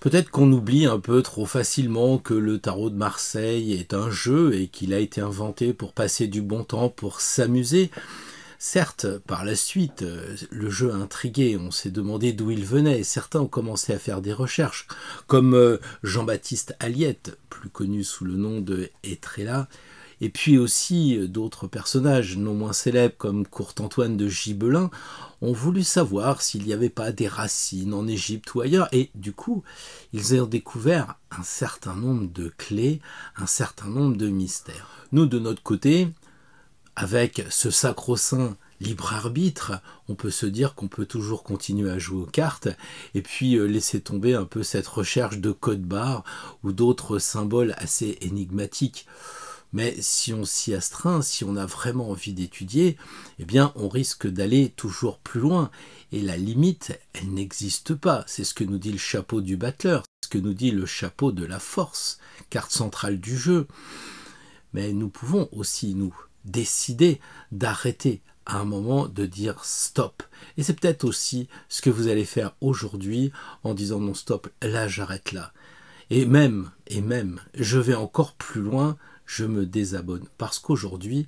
Peut-être qu'on oublie un peu trop facilement que le tarot de Marseille est un jeu et qu'il a été inventé pour passer du bon temps, pour s'amuser. Certes, par la suite, le jeu a intrigué, on s'est demandé d'où il venait, et certains ont commencé à faire des recherches, comme Jean-Baptiste Aliette, plus connu sous le nom de Etrella, et puis aussi d'autres personnages non moins célèbres comme Court-Antoine de Gibelin ont voulu savoir s'il n'y avait pas des racines en Égypte ou ailleurs, et du coup, ils ont découvert un certain nombre de clés, un certain nombre de mystères. Nous, de notre côté, avec ce sacro-saint libre arbitre, on peut se dire qu'on peut toujours continuer à jouer aux cartes et puis laisser tomber un peu cette recherche de code barre ou d'autres symboles assez énigmatiques. Mais si on s'y astreint, si on a vraiment envie d'étudier, eh bien on risque d'aller toujours plus loin. Et la limite, elle n'existe pas. C'est ce que nous dit le chapeau du battleur, ce que nous dit le chapeau de la force, carte centrale du jeu. Mais nous pouvons aussi, nous, décider d'arrêter à un moment, de dire stop. Et c'est peut-être aussi ce que vous allez faire aujourd'hui en disant non stop, là j'arrête là. Et même, je vais encore plus loin, je me désabonne. Parce qu'aujourd'hui,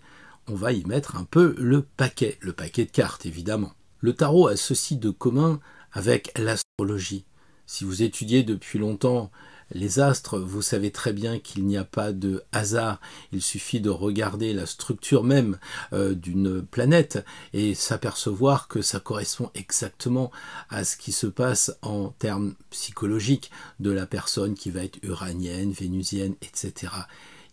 on va y mettre un peu le paquet de cartes évidemment. Le tarot a ceci de commun avec l'astrologie. Si vous étudiez depuis longtemps les astres, vous savez très bien qu'il n'y a pas de hasard. Il suffit de regarder la structure même d'une planète et s'apercevoir que ça correspond exactement à ce qui se passe en termes psychologiques de la personne qui va être uranienne, vénusienne, etc.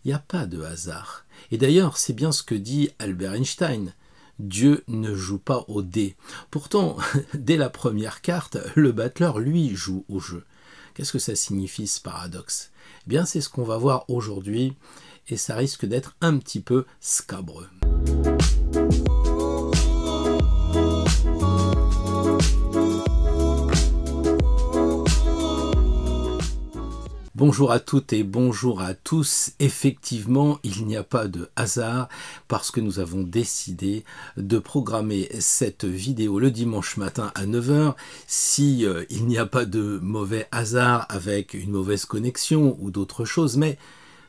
Il n'y a pas de hasard. Et d'ailleurs, c'est bien ce que dit Albert Einstein. Dieu ne joue pas au dé. Pourtant, dès la première carte, le battleur, lui, joue au jeu. Qu'est-ce que ça signifie, ce paradoxe? Eh bien, c'est ce qu'on va voir aujourd'hui, et ça risque d'être un petit peu scabreux. Bonjour à toutes et bonjour à tous. Effectivement, il n'y a pas de hasard parce que nous avons décidé de programmer cette vidéo le dimanche matin à 9 h. Si il n'y a pas de mauvais hasard avec une mauvaise connexion ou d'autres choses, mais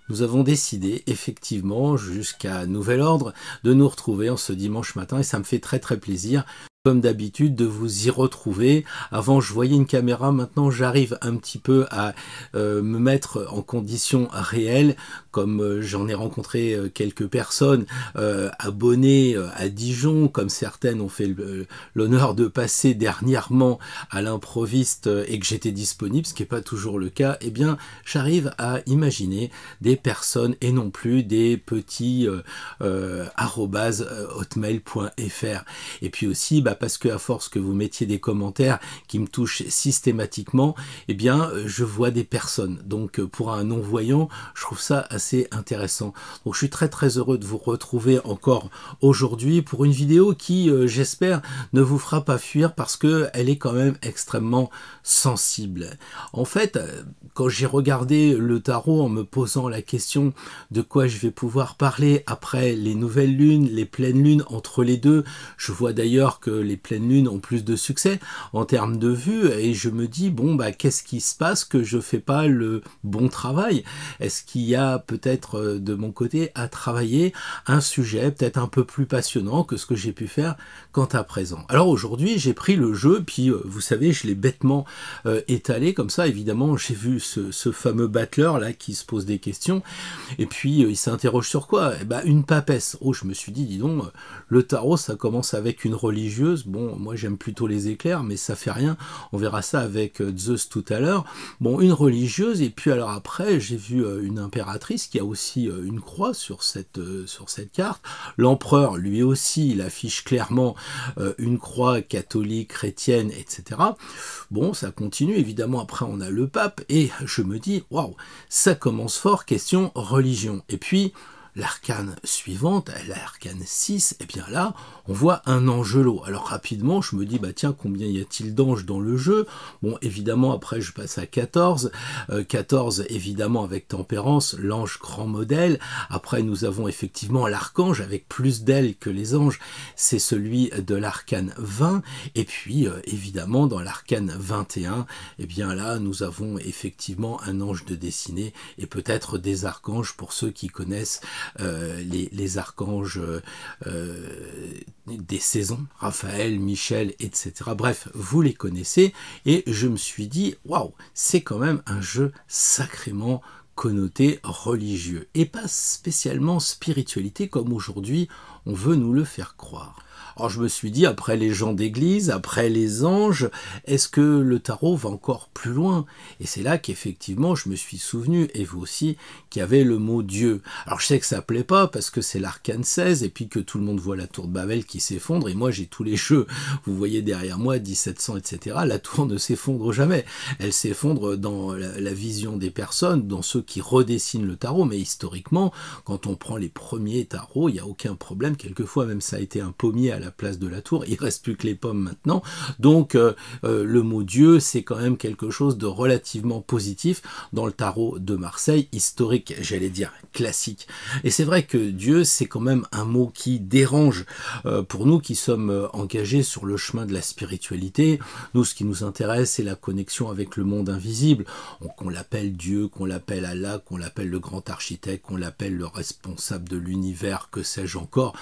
nous avons décidé effectivement jusqu'à nouvel ordre de nous retrouver en ce dimanche matin et ça me fait très plaisir. Comme d'habitude, de vous y retrouver. Avant, je voyais une caméra, maintenant j'arrive un petit peu à me mettre en conditions réelles, comme j'en ai rencontré quelques personnes abonnées à Dijon, comme certaines ont fait l'honneur de passer dernièrement à l'improviste et que j'étais disponible, ce qui n'est pas toujours le cas, eh bien j'arrive à imaginer des personnes et non plus des petits @hotmail.fr. Et puis aussi, parce que à force que vous mettiez des commentaires qui me touchent systématiquement, eh bien je vois des personnes. Donc pour un non-voyant, je trouve ça assez intéressant. Donc je suis très heureux de vous retrouver encore aujourd'hui pour une vidéo qui, j'espère, ne vous fera pas fuir parce que elle est quand même extrêmement sensible. En fait, quand j'ai regardé le tarot en me posant la question de quoi je vais pouvoir parler après les nouvelles lunes, les pleines lunes, entre les deux, je vois d'ailleurs que les pleines lunes ont plus de succès en termes de vues et je me dis bon qu'est-ce qui se passe que je fais pas le bon travail? Est-ce qu'il y a peut-être de mon côté à travailler un sujet peut-être un peu plus passionnant que ce que j'ai pu faire quant à présent? Alors aujourd'hui j'ai pris le jeu puis vous savez je l'ai bêtement étalé comme ça. Évidemment j'ai vu ce fameux battleur là qui se pose des questions et puis il s'interroge sur quoi? Une papesse. Oh, je me suis dit dis donc le tarot ça commence avec une religieuse. Bon, moi j'aime plutôt les éclairs, mais ça fait rien. On verra ça avec Zeus tout à l'heure. Bon, une religieuse, et puis alors après, j'ai vu une impératrice qui a aussi une croix sur cette carte. L'empereur, lui aussi, il affiche clairement une croix catholique, chrétienne, etc. Bon, ça continue, évidemment, après on a le pape, et je me dis, waouh, ça commence fort, question religion. Et puis, l'arcane suivante, l'arcane 6, et bien là, on voit un angelo. Alors rapidement, je me dis, bah tiens, combien y a-t-il d'anges dans le jeu? Bon, évidemment, après, je passe à 14. 14, évidemment, avec tempérance, l'ange grand modèle. Après, nous avons effectivement l'archange, avec plus d'ailes que les anges. C'est celui de l'arcane 20. Et puis, évidemment, dans l'arcane 21, et bien là, nous avons effectivement un ange de dessinée et peut-être des archanges pour ceux qui connaissent les archanges des saisons, Raphaël, Michel, etc. Bref, vous les connaissez, et je me suis dit, waouh, c'est quand même un jeu sacrément connoté religieux, et pas spécialement spiritualité comme aujourd'hui on veut nous le faire croire. Alors je me suis dit, après les gens d'église, après les anges, est-ce que le tarot va encore plus loin? Et c'est là qu'effectivement je me suis souvenu, et vous aussi, qu'il y avait le mot Dieu. Alors je sais que ça plaît pas, parce que c'est l'arcane 16, et puis que tout le monde voit la tour de Babel qui s'effondre, et moi j'ai tous les jeux, vous voyez derrière moi, 1700, etc. La tour ne s'effondre jamais. Elle s'effondre dans la vision des personnes, dans ceux qui redessinent le tarot, mais historiquement, quand on prend les premiers tarots, il n'y a aucun problème. Quelquefois même ça a été un pommier à la place de la tour, il ne reste plus que les pommes maintenant. Donc le mot Dieu, c'est quand même quelque chose de relativement positif dans le tarot de Marseille, historique, j'allais dire classique. Et c'est vrai que Dieu, c'est quand même un mot qui dérange pour nous qui sommes engagés sur le chemin de la spiritualité. Nous, ce qui nous intéresse, c'est la connexion avec le monde invisible, qu'on l'appelle Dieu, qu'on l'appelle Allah, qu'on l'appelle le grand architecte, qu'on l'appelle le responsable de l'univers, que sais-je encore.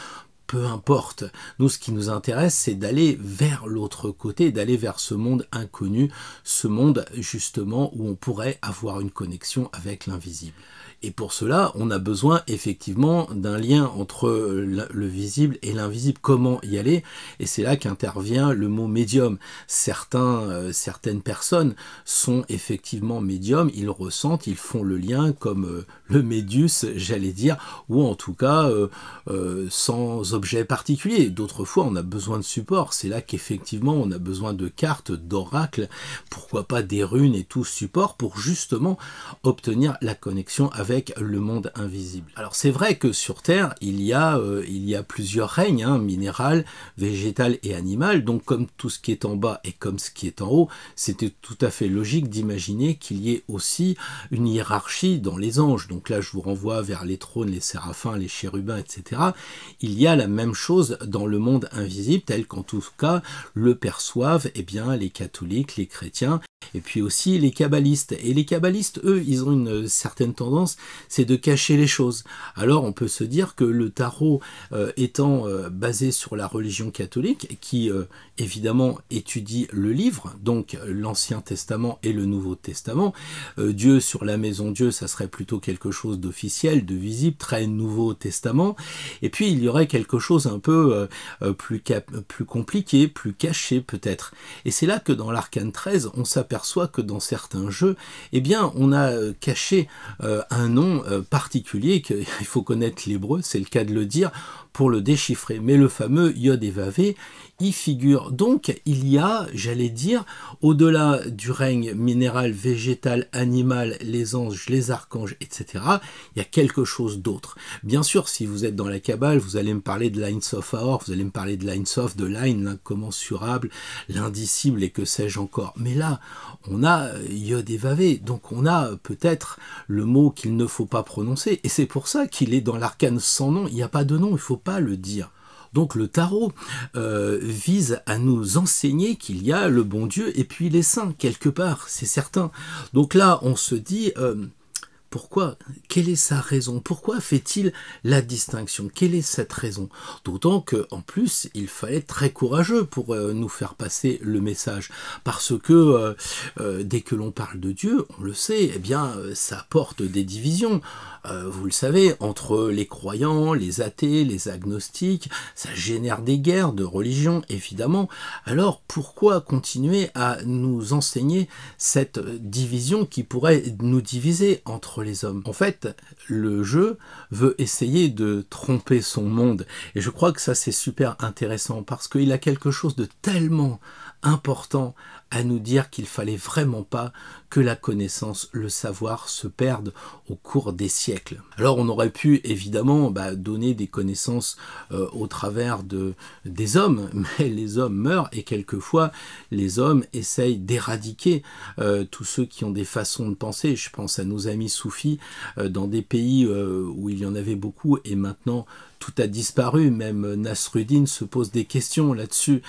Peu importe, nous ce qui nous intéresse c'est d'aller vers l'autre côté, d'aller vers ce monde inconnu, ce monde justement où on pourrait avoir une connexion avec l'invisible. Et pour cela, on a besoin effectivement d'un lien entre le visible et l'invisible. Comment y aller? Et c'est là qu'intervient le mot médium. Certaines personnes sont effectivement médiums, ils ressentent, ils font le lien comme le médius, j'allais dire, ou en tout cas sans objet particulier. D'autres fois, on a besoin de support. C'est là qu'effectivement, on a besoin de cartes, d'oracles, pourquoi pas des runes et tout support pour justement obtenir la connexion avec le monde invisible. Alors c'est vrai que sur Terre, il y a plusieurs règnes, minéral, végétal et animal, donc comme tout ce qui est en bas et comme ce qui est en haut, c'était tout à fait logique d'imaginer qu'il y ait aussi une hiérarchie dans les anges. Donc là, je vous renvoie vers les trônes, les séraphins, les chérubins, etc. Il y a la même chose dans le monde invisible, tel qu'en tout cas le perçoivent les catholiques, les chrétiens, et puis aussi les kabbalistes. Et les kabbalistes, eux, ils ont une certaine tendance, c'est de cacher les choses. Alors on peut se dire que le tarot étant basé sur la religion catholique, qui évidemment étudie le livre, donc l'Ancien Testament et le Nouveau Testament, Dieu sur la maison Dieu, ça serait plutôt quelque chose d'officiel, de visible, très Nouveau Testament, et puis il y aurait quelque chose un peu plus compliqué, plus caché peut-être. Et c'est là que dans l'arcane 13, on s'aperçoit que dans certains jeux, on a caché un nom particulier, qu'il faut connaître l'hébreu, c'est le cas de le dire, pour le déchiffrer. Mais le fameux Yod et Vavé y figure. Donc il y a, j'allais dire, au-delà du règne minéral, végétal, animal, les anges, les archanges, etc., il y a quelque chose d'autre. Bien sûr, si vous êtes dans la Kabbale, vous allez me parler de l'Ein Sof Haor, vous allez me parler de l'Ein Sof, de l'Ein, l'incommensurable, l'indicible et que sais-je encore. Mais là, on a Yod et Vavé, donc on a peut-être le mot qu'il ne faut pas prononcer, et c'est pour ça qu'il est dans l'arcane sans nom. Il n'y a pas de nom, il ne faut pas le dire. Donc le tarot vise à nous enseigner qu'il y a le bon Dieu et puis les saints, quelque part, c'est certain. Donc là, on se dit, pourquoi? Quelle est sa raison? Pourquoi fait-il la distinction? Quelle est cette raison? D'autant qu'en plus, il fallait être très courageux pour nous faire passer le message. Parce que dès que l'on parle de Dieu, on le sait, ça apporte des divisions. Vous le savez, entre les croyants, les athées, les agnostiques, ça génère des guerres de religion, évidemment. Alors pourquoi continuer à nous enseigner cette division qui pourrait nous diviser entre les hommes? En fait, le jeu veut essayer de tromper son monde. Et je crois que ça, c'est super intéressant parce qu'il a quelque chose de tellement important à nous dire qu'il fallait vraiment pas que la connaissance, le savoir se perdent au cours des siècles. Alors on aurait pu évidemment donner des connaissances au travers des hommes, mais les hommes meurent et quelquefois les hommes essayent d'éradiquer tous ceux qui ont des façons de penser. Je pense à nos amis soufis dans des pays où il y en avait beaucoup et maintenant tout a disparu. Même Nasruddin se pose des questions là-dessus.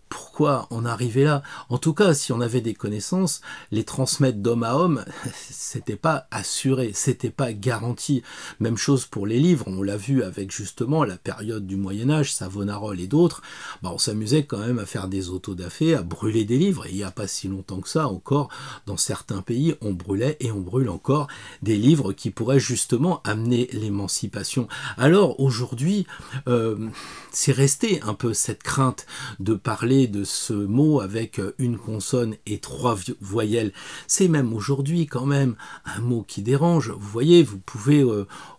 Pourquoi en arriver là? En tout cas, si on avait des connaissances, les transmettre d'homme à homme, c'était pas assuré, c'était pas garanti. Même chose pour les livres, on l'a vu avec justement la période du Moyen-Âge, Savonarole et d'autres, on s'amusait quand même à faire des autodafés, à brûler des livres. Et il n'y a pas si longtemps que ça encore, dans certains pays, on brûlait et on brûle encore des livres qui pourraient justement amener l'émancipation. Alors aujourd'hui, c'est resté un peu cette crainte de parler de ce mot avec une consonne et 3 voyelles. C'est même aujourd'hui quand même un mot qui dérange. Vous voyez, vous pouvez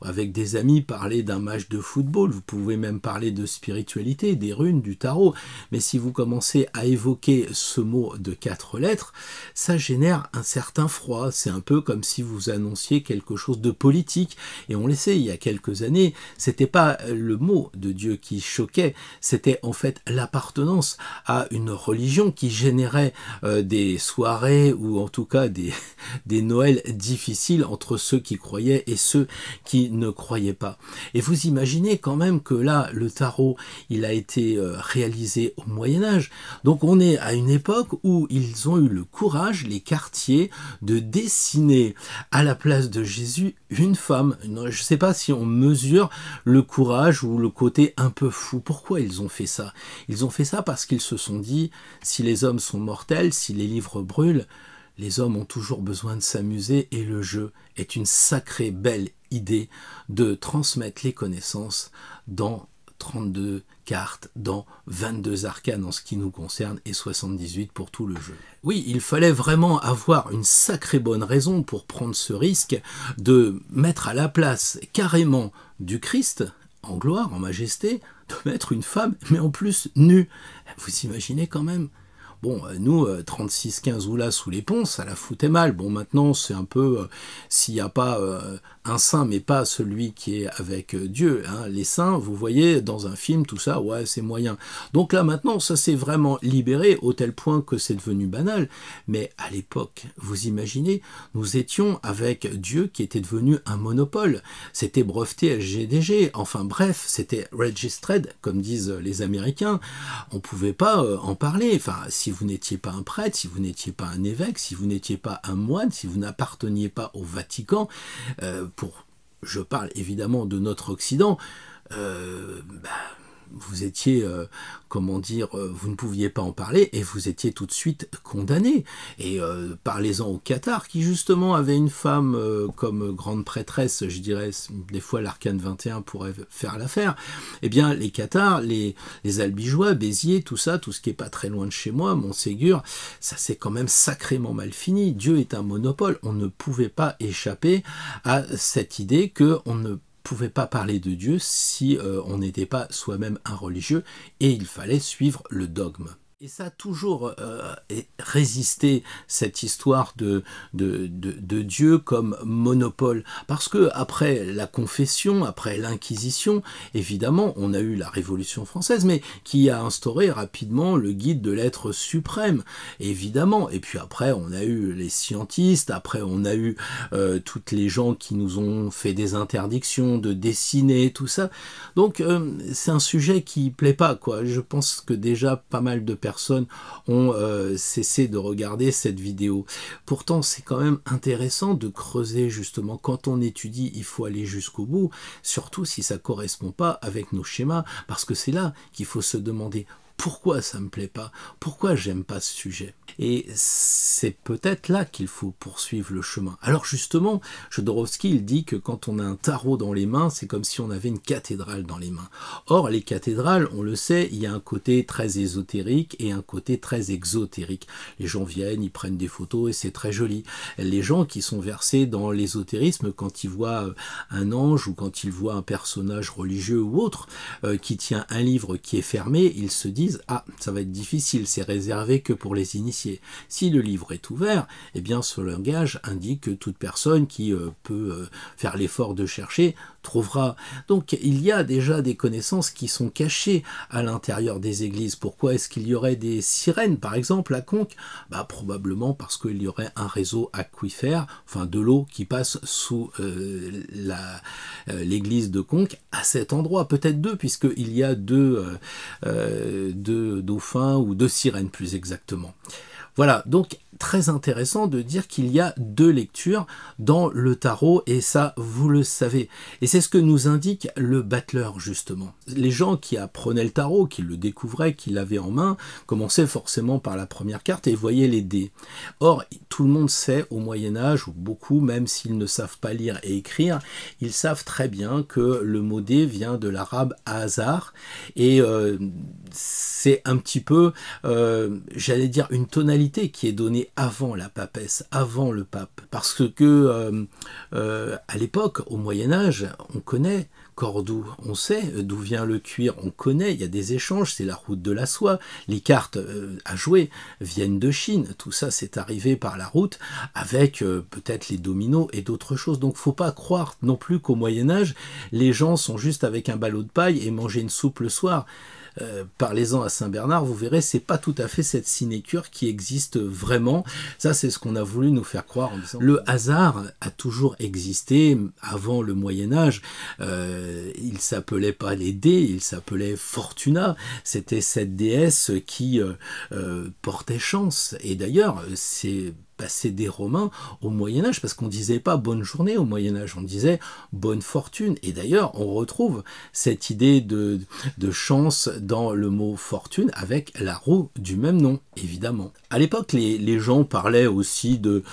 avec des amis parler d'un match de football, vous pouvez même parler de spiritualité, des runes, du tarot, mais si vous commencez à évoquer ce mot de 4 lettres, ça génère un certain froid. C'est un peu comme si vous annonciez quelque chose de politique, et on le sait, il y a quelques années, c'était pas le mot de Dieu qui choquait, c'était en fait l'appartenance à une religion qui générait des soirées ou en tout cas des Noëls difficiles entre ceux qui croyaient et ceux qui ne croyaient pas. Et vous imaginez quand même que là, le tarot, il a été réalisé au Moyen-Âge. Donc on est à une époque où ils ont eu le courage, les quartiers, de dessiner à la place de Jésus une femme. Je ne sais pas si on mesure le courage ou le côté un peu fou. Pourquoi ils ont fait ça? Ils ont fait ça parce qu'ils se sont dit, si les hommes sont mortels, si les livres brûlent, les hommes ont toujours besoin de s'amuser et le jeu est une sacrée belle idée de transmettre les connaissances dans 32 cartes, dans 22 arcanes en ce qui nous concerne et 78 pour tout le jeu. Oui, il fallait vraiment avoir une sacrée bonne raison pour prendre ce risque de mettre à la place carrément du Christ, en gloire, en majesté, de mettre une femme, mais en plus nue. Vous imaginez quand même? Bon, nous, 36-15 ou là sous les ponts, ça la foutait mal. Bon, maintenant, c'est un peu, s'il n'y a pas un saint, mais pas celui qui est avec Dieu. Hein. Les saints, vous voyez, dans un film, tout ça, ouais, c'est moyen. Donc là, maintenant, ça s'est vraiment libéré, au tel point que c'est devenu banal. Mais à l'époque, vous imaginez, nous étions avec Dieu qui était devenu un monopole. C'était breveté LGDG. Enfin bref, c'était registered, comme disent les Américains. On ne pouvait pas en parler. Enfin, si vous n'étiez pas un prêtre, si vous n'étiez pas un évêque, si vous n'étiez pas un moine, si vous n'apparteniez pas au Vatican, je parle évidemment de notre Occident, vous étiez, comment dire, vous ne pouviez pas en parler et vous étiez tout de suite condamné. Et parlez-en au Qatar, qui justement avait une femme comme grande prêtresse, je dirais, des fois l'arcane 21 pourrait faire l'affaire. Eh bien, les Qatars, les Albigeois, Béziers, tout ça, tout ce qui est pas très loin de chez moi, Montségur, ça c'est quand même sacrément mal fini. Dieu est un monopole, on ne pouvait pas échapper à cette idée qu'on ne pouvait pas parler de Dieu si on n'était pas soi-même un religieux et il fallait suivre le dogme. Et ça a toujours résisté, cette histoire de Dieu comme monopole. Parce que après la confession, après l'Inquisition, évidemment, on a eu la Révolution française, mais qui a instauré rapidement le guide de l'être suprême, évidemment. Et puis après, on a eu les scientistes, après on a eu toutes les gens qui nous ont fait des interdictions de dessiner, tout ça. Donc c'est un sujet qui plaît pas, quoi. Je pense que déjà pas mal de personnes ont cessé de regarder cette vidéo. Pourtant, c'est quand même intéressant de creuser justement. Quand on étudie, il faut aller jusqu'au bout, surtout si ça correspond pas avec nos schémas, parce que c'est là qu'il faut se demander pourquoi ça me plaît pas, pourquoi j'aime pas ce sujet. Et c'est peut-être là qu'il faut poursuivre le chemin. Alors justement, Jodorowsky, il dit que quand on a un tarot dans les mains, c'est comme si on avait une cathédrale dans les mains. Or, les cathédrales, on le sait, il y a un côté très ésotérique et un côté très exotérique. Les gens viennent, ils prennent des photos et c'est très joli. Les gens qui sont versés dans l'ésotérisme, quand ils voient un ange ou quand ils voient un personnage religieux ou autre qui tient un livre qui est fermé, ils se disent disent « Ah, ça va être difficile, c'est réservé que pour les initiés ». Si le livre est ouvert, eh bien ce langage indique que toute personne qui peut faire l'effort de chercher trouvera. Donc il y a déjà des connaissances qui sont cachées à l'intérieur des églises. Pourquoi est-ce qu'il y aurait des sirènes, par exemple, à Conques? Probablement parce qu'il y aurait un réseau aquifère, enfin de l'eau qui passe sous l'église de Conques à cet endroit. Peut-être deux, puisqu'il y a deux dauphins ou deux sirènes plus exactement. Voilà, donc très intéressant de dire qu'il y a deux lectures dans le tarot, et ça, vous le savez. Et c'est ce que nous indique le battleur, justement. Les gens qui apprenaient le tarot, qui le découvraient, qui l'avaient en main, commençaient forcément par la première carte et voyaient les dés. Or, tout le monde sait au Moyen-Âge, ou beaucoup, même s'ils ne savent pas lire et écrire, ils savent très bien que le mot dé vient de l'arabe hasard, et c'est un petit peu, j'allais dire, une tonalité qui est donnée avant la papesse, avant le pape. Parce que à l'époque, au Moyen-Âge, on connaît Cordoue, on sait d'où vient le cuir, on connaît, il y a des échanges, c'est la route de la soie. Les cartes à jouer viennent de Chine, tout ça c'est arrivé par la route avec peut-être les dominos et d'autres choses. Donc faut pas croire non plus qu'au Moyen-Âge, les gens sont juste avec un ballot de paille et manger une soupe le soir. Parlez-en à Saint-Bernard, vous verrez, c'est pas tout à fait cette sinécure qui existe vraiment. Ça, c'est ce qu'on a voulu nous faire croire en disant le hasard a toujours existé avant le Moyen-Âge. Il s'appelait pas les dés, il s'appelait Fortuna. C'était cette déesse qui portait chance. Et d'ailleurs, c'est passé des Romains au Moyen-Âge, parce qu'on disait pas bonne journée au Moyen-Âge, on disait bonne fortune. Et d'ailleurs, on retrouve cette idée de chance dans le mot fortune avec la roue du même nom, évidemment. À l'époque, les gens parlaient aussi de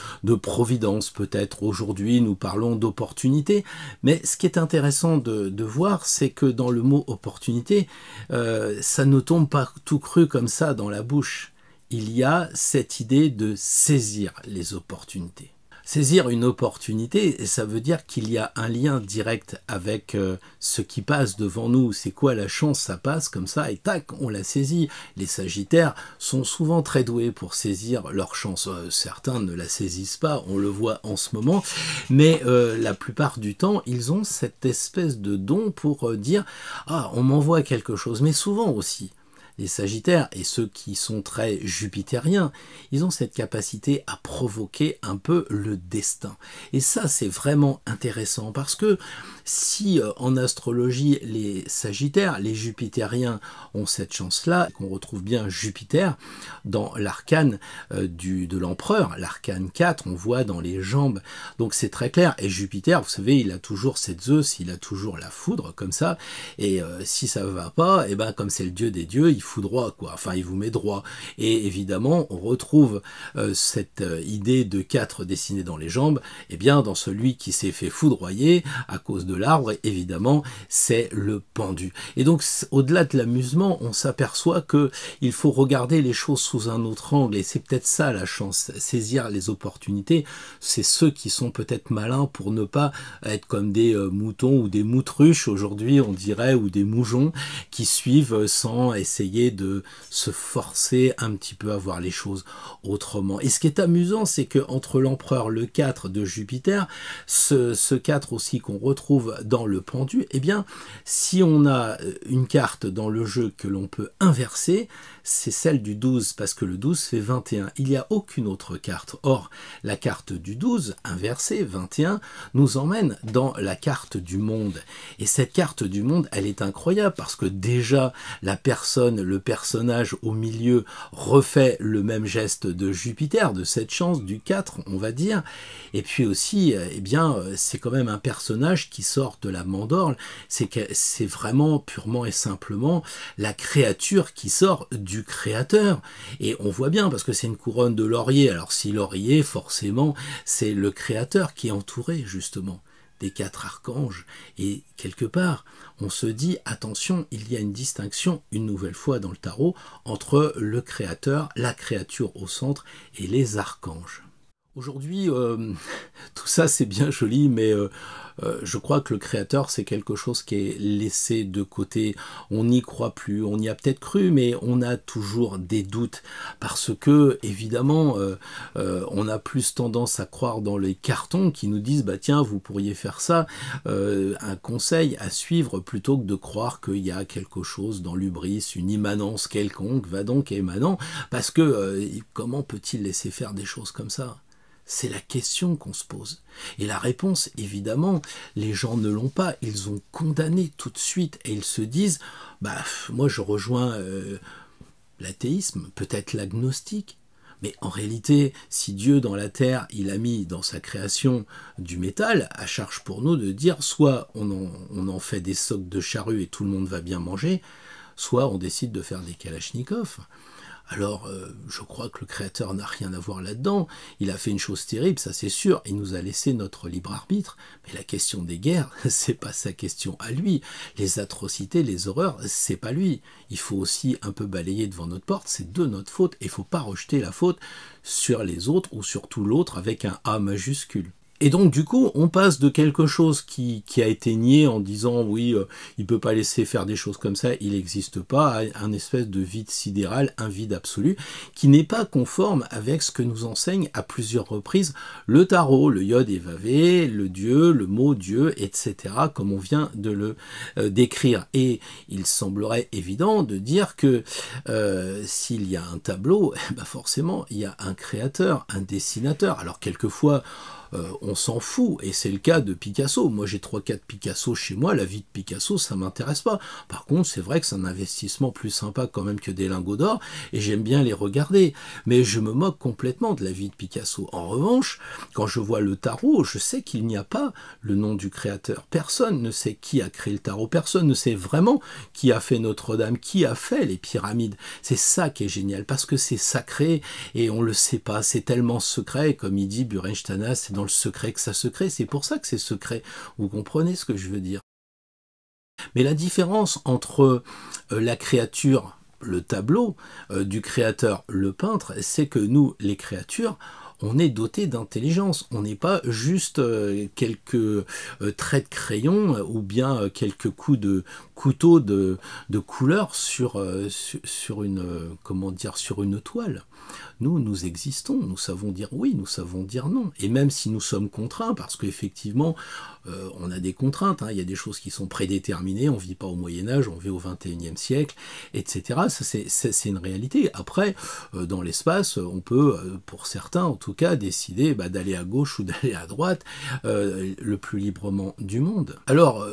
providence, peut-être. Aujourd'hui, nous parlons d'opportunité. Mais ce qui est intéressant de voir, c'est que dans le mot opportunité, ça ne tombe pas tout cru comme ça dans la bouche. Il y a cette idée de saisir les opportunités. Saisir une opportunité, ça veut dire qu'il y a un lien direct avec ce qui passe devant nous. C'est quoi la chance? Ça passe comme ça et tac, on la saisit. Les Sagittaires sont souvent très doués pour saisir leur chance. Certains ne la saisissent pas, on le voit en ce moment. Mais la plupart du temps, ils ont cette espèce de don pour dire « Ah, on m'envoie quelque chose ». Mais souvent aussi, les Sagittaires et ceux qui sont très jupitériens, ils ont cette capacité à provoquer un peu le destin. Et ça, c'est vraiment intéressant parce que si en astrologie, les Sagittaires, les jupitériens ont cette chance-là, qu'on retrouve bien Jupiter dans l'arcane de l'empereur, l'arcane 4, on voit dans les jambes, donc c'est très clair. Et Jupiter, vous savez, il a toujours cette Zeus, il a toujours la foudre, comme ça, et si ça ne va pas, et ben comme c'est le dieu des dieux, il fout droit, quoi. Enfin, il vous met droit. Et évidemment, on retrouve cette idée de 4 dessinée dans les jambes, et bien dans celui qui s'est fait foudroyer à cause de l'arbre, évidemment, c'est le pendu. Et donc, au-delà de l'amusement, on s'aperçoit que il faut regarder les choses sous un autre angle, et c'est peut-être ça la chance, saisir les opportunités. C'est ceux qui sont peut-être malins pour ne pas être comme des moutons ou des moutruches aujourd'hui, on dirait, ou des moujons qui suivent sans essayer de se forcer un petit peu à voir les choses autrement. Et ce qui est amusant, c'est que entre l'empereur, le 4 de Jupiter, ce 4 aussi qu'on retrouve dans le pendu, eh bien, si on a une carte dans le jeu que l'on peut inverser, c'est celle du 12, parce que le 12 fait 21. Il n'y a aucune autre carte. Or, la carte du 12, inversée, 21, nous emmène dans la carte du monde. Et cette carte du monde, elle est incroyable, parce que déjà, la personne, le personnage au milieu, refait le même geste de Jupiter, de cette chance, du 4, on va dire. Et puis aussi, eh bien, c'est quand même un personnage qui sort de la mandorle. C'est vraiment, purement et simplement, la créature qui sort du créateur. Et on voit bien, parce que c'est une couronne de laurier. Alors si laurier, forcément, c'est le créateur qui est entouré, justement, des 4 archanges. Et quelque part, on se dit, attention, il y a une distinction, une nouvelle fois dans le tarot, entre le créateur, la créature au centre, et les archanges. Aujourd'hui, tout ça c'est bien joli, mais je crois que le créateur c'est quelque chose qui est laissé de côté. On n'y croit plus, on y a peut-être cru, mais on a toujours des doutes parce que évidemment, on a plus tendance à croire dans les cartons qui nous disent bah tiens vous pourriez faire ça, un conseil à suivre plutôt que de croire qu'il y a quelque chose dans l'hubris, une immanence quelconque, va donc émanant, parce que comment peut-il laisser faire des choses comme ça? C'est la question qu'on se pose. Et la réponse, évidemment, les gens ne l'ont pas. Ils ont condamné tout de suite et ils se disent, bah, moi je rejoins l'athéisme, peut-être l'agnostique. Mais en réalité, si Dieu dans la terre, il a mis dans sa création du métal, à charge pour nous de dire, soit on en fait des socs de charrue et tout le monde va bien manger, soit on décide de faire des kalachnikovs. Alors, je crois que le créateur n'a rien à voir là-dedans. Il a fait une chose terrible, ça c'est sûr. Il nous a laissé notre libre arbitre. Mais la question des guerres, c'est pas sa question à lui. Les atrocités, les horreurs, c'est pas lui. Il faut aussi un peu balayer devant notre porte. C'est de notre faute. Et il faut pas rejeter la faute sur les autres ou sur tout l'autre avec un A majuscule. Et donc du coup, on passe de quelque chose qui a été nié en disant oui, il peut pas laisser faire des choses comme ça, il n'existe pas, à un espèce de vide sidéral, un vide absolu, qui n'est pas conforme avec ce que nous enseigne à plusieurs reprises le tarot, le yod et vavé, le dieu, le mot dieu, etc., comme on vient de le décrire. Et il semblerait évident de dire que s'il y a un tableau, bah forcément, il y a un créateur, un dessinateur. Alors quelquefois, on s'en fout, et c'est le cas de Picasso. Moi j'ai 3-4 Picasso chez moi, la vie de Picasso ça m'intéresse pas. Par contre c'est vrai que c'est un investissement plus sympa quand même que des lingots d'or, et j'aime bien les regarder, mais je me moque complètement de la vie de Picasso. En revanche, quand je vois le tarot, je sais qu'il n'y a pas le nom du créateur. Personne ne sait qui a créé le tarot, personne ne sait vraiment qui a fait Notre-Dame, qui a fait les pyramides. C'est ça qui est génial, parce que c'est sacré, et on le sait pas, c'est tellement secret, comme il dit Burenstana, c'est dans le secret que ça se crée, c'est pour ça que c'est secret. Vous comprenez ce que je veux dire? Mais la différence entre la créature, le tableau, du créateur, le peintre, c'est que nous, les créatures, on est doté d'intelligence. On n'est pas juste quelques traits de crayon ou bien quelques coups de couteau de couleur sur une comment dire, sur une toile. Nous existons, nous savons dire oui, nous savons dire non. Et même si nous sommes contraints, parce qu'effectivement, on a des contraintes, hein, il y a des choses qui sont prédéterminées, on ne vit pas au Moyen-Âge, on vit au XXIe siècle, etc. Ça, c'est une réalité. Après, dans l'espace, on peut, pour certains en tout cas, décider d'aller à gauche ou d'aller à droite, le plus librement du monde. Alors,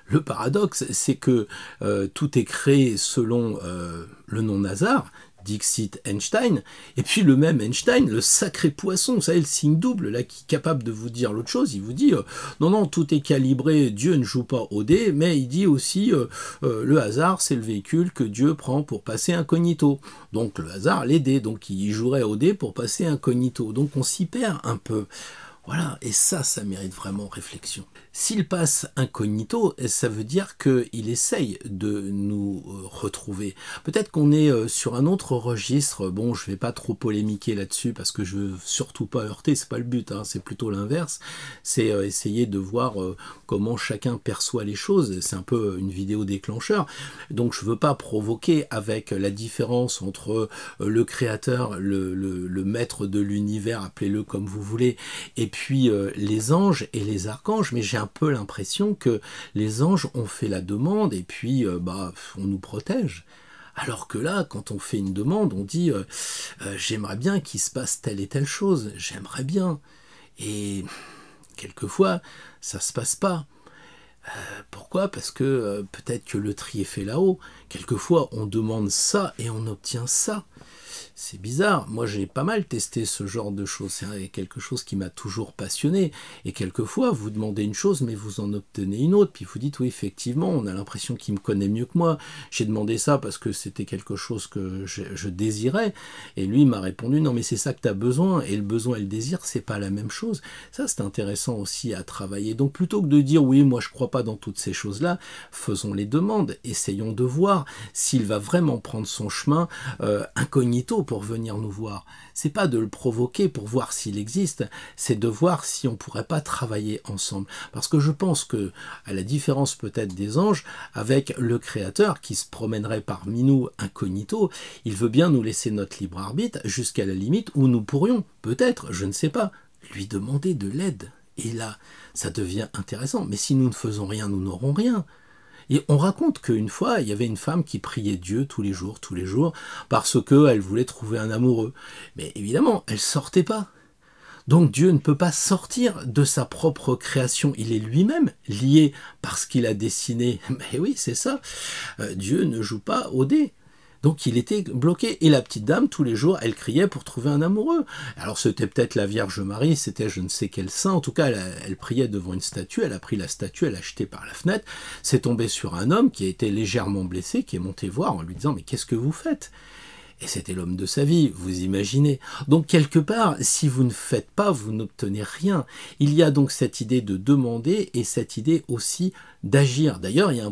le paradoxe, c'est que tout est créé selon le non-hasard, Dixit Einstein, et puis le même Einstein, le sacré poisson, vous savez, le signe double, là, qui est capable de vous dire l'autre chose, il vous dit, non, non, tout est calibré, Dieu ne joue pas au dé, mais il dit aussi, le hasard, c'est le véhicule que Dieu prend pour passer incognito. Donc le hasard, les dés, donc il jouerait au dé pour passer incognito. Donc on s'y perd un peu. Voilà, et ça mérite vraiment réflexion. S'il passe incognito, ça veut dire qu'il essaye de nous retrouver. Peut-être qu'on est sur un autre registre, bon, je ne vais pas trop polémiquer là-dessus, parce que je veux surtout pas heurter, c'est pas le but, hein, c'est plutôt l'inverse, c'est essayer de voir comment chacun perçoit les choses, c'est un peu une vidéo déclencheur, donc je veux pas provoquer avec la différence entre le créateur, le maître de l'univers, appelez-le comme vous voulez, et puis les anges et les archanges, mais j'ai un peu l'impression que les anges ont fait la demande et puis on nous protège. Alors que là, quand on fait une demande, on dit j'aimerais bien qu'il se passe telle et telle chose, j'aimerais bien. Et quelquefois, ça se passe pas. Pourquoi? Parce que peut-être que le tri est fait là-haut. Quelquefois, on demande ça et on obtient ça. C'est bizarre, moi j'ai pas mal testé ce genre de choses, c'est quelque chose qui m'a toujours passionné, et quelquefois vous demandez une chose mais vous en obtenez une autre, puis vous dites oui effectivement on a l'impression qu'il me connaît mieux que moi, j'ai demandé ça parce que c'était quelque chose que je désirais, et lui m'a répondu non mais c'est ça que tu as besoin, et le besoin et le désir c'est pas la même chose. Ça c'est intéressant aussi à travailler, donc plutôt que de dire oui moi je crois pas dans toutes ces choses là, faisons les demandes, essayons de voir s'il va vraiment prendre son chemin incognito incognito pour venir nous voir. C'est pas de le provoquer pour voir s'il existe, c'est de voir si on pourrait pas travailler ensemble. Parce que je pense que, à la différence peut-être des anges, avec le Créateur qui se promènerait parmi nous incognito, il veut bien nous laisser notre libre arbitre jusqu'à la limite où nous pourrions, peut-être, je ne sais pas, lui demander de l'aide. Et là, ça devient intéressant. Mais si nous ne faisons rien, nous n'aurons rien. Et on raconte qu'une fois, il y avait une femme qui priait Dieu tous les jours, parce qu'elle voulait trouver un amoureux. Mais évidemment, elle sortait pas. Donc Dieu ne peut pas sortir de sa propre création. Il est lui-même lié parce qu'il a dessiné. Mais oui, c'est ça. Dieu ne joue pas au dé. Donc il était bloqué. Et la petite dame, tous les jours, elle criait pour trouver un amoureux. Alors c'était peut-être la Vierge Marie, c'était je ne sais quel saint. En tout cas, elle priait devant une statue, elle a pris la statue, elle l'a jetée par la fenêtre. C'est tombé sur un homme qui a été légèrement blessé, qui est monté voir en lui disant « Mais qu'est-ce que vous faites ?» Et c'était l'homme de sa vie, vous imaginez. Donc quelque part, si vous ne faites pas, vous n'obtenez rien. Il y a donc cette idée de demander et cette idée aussi d'agir. D'ailleurs, il y a un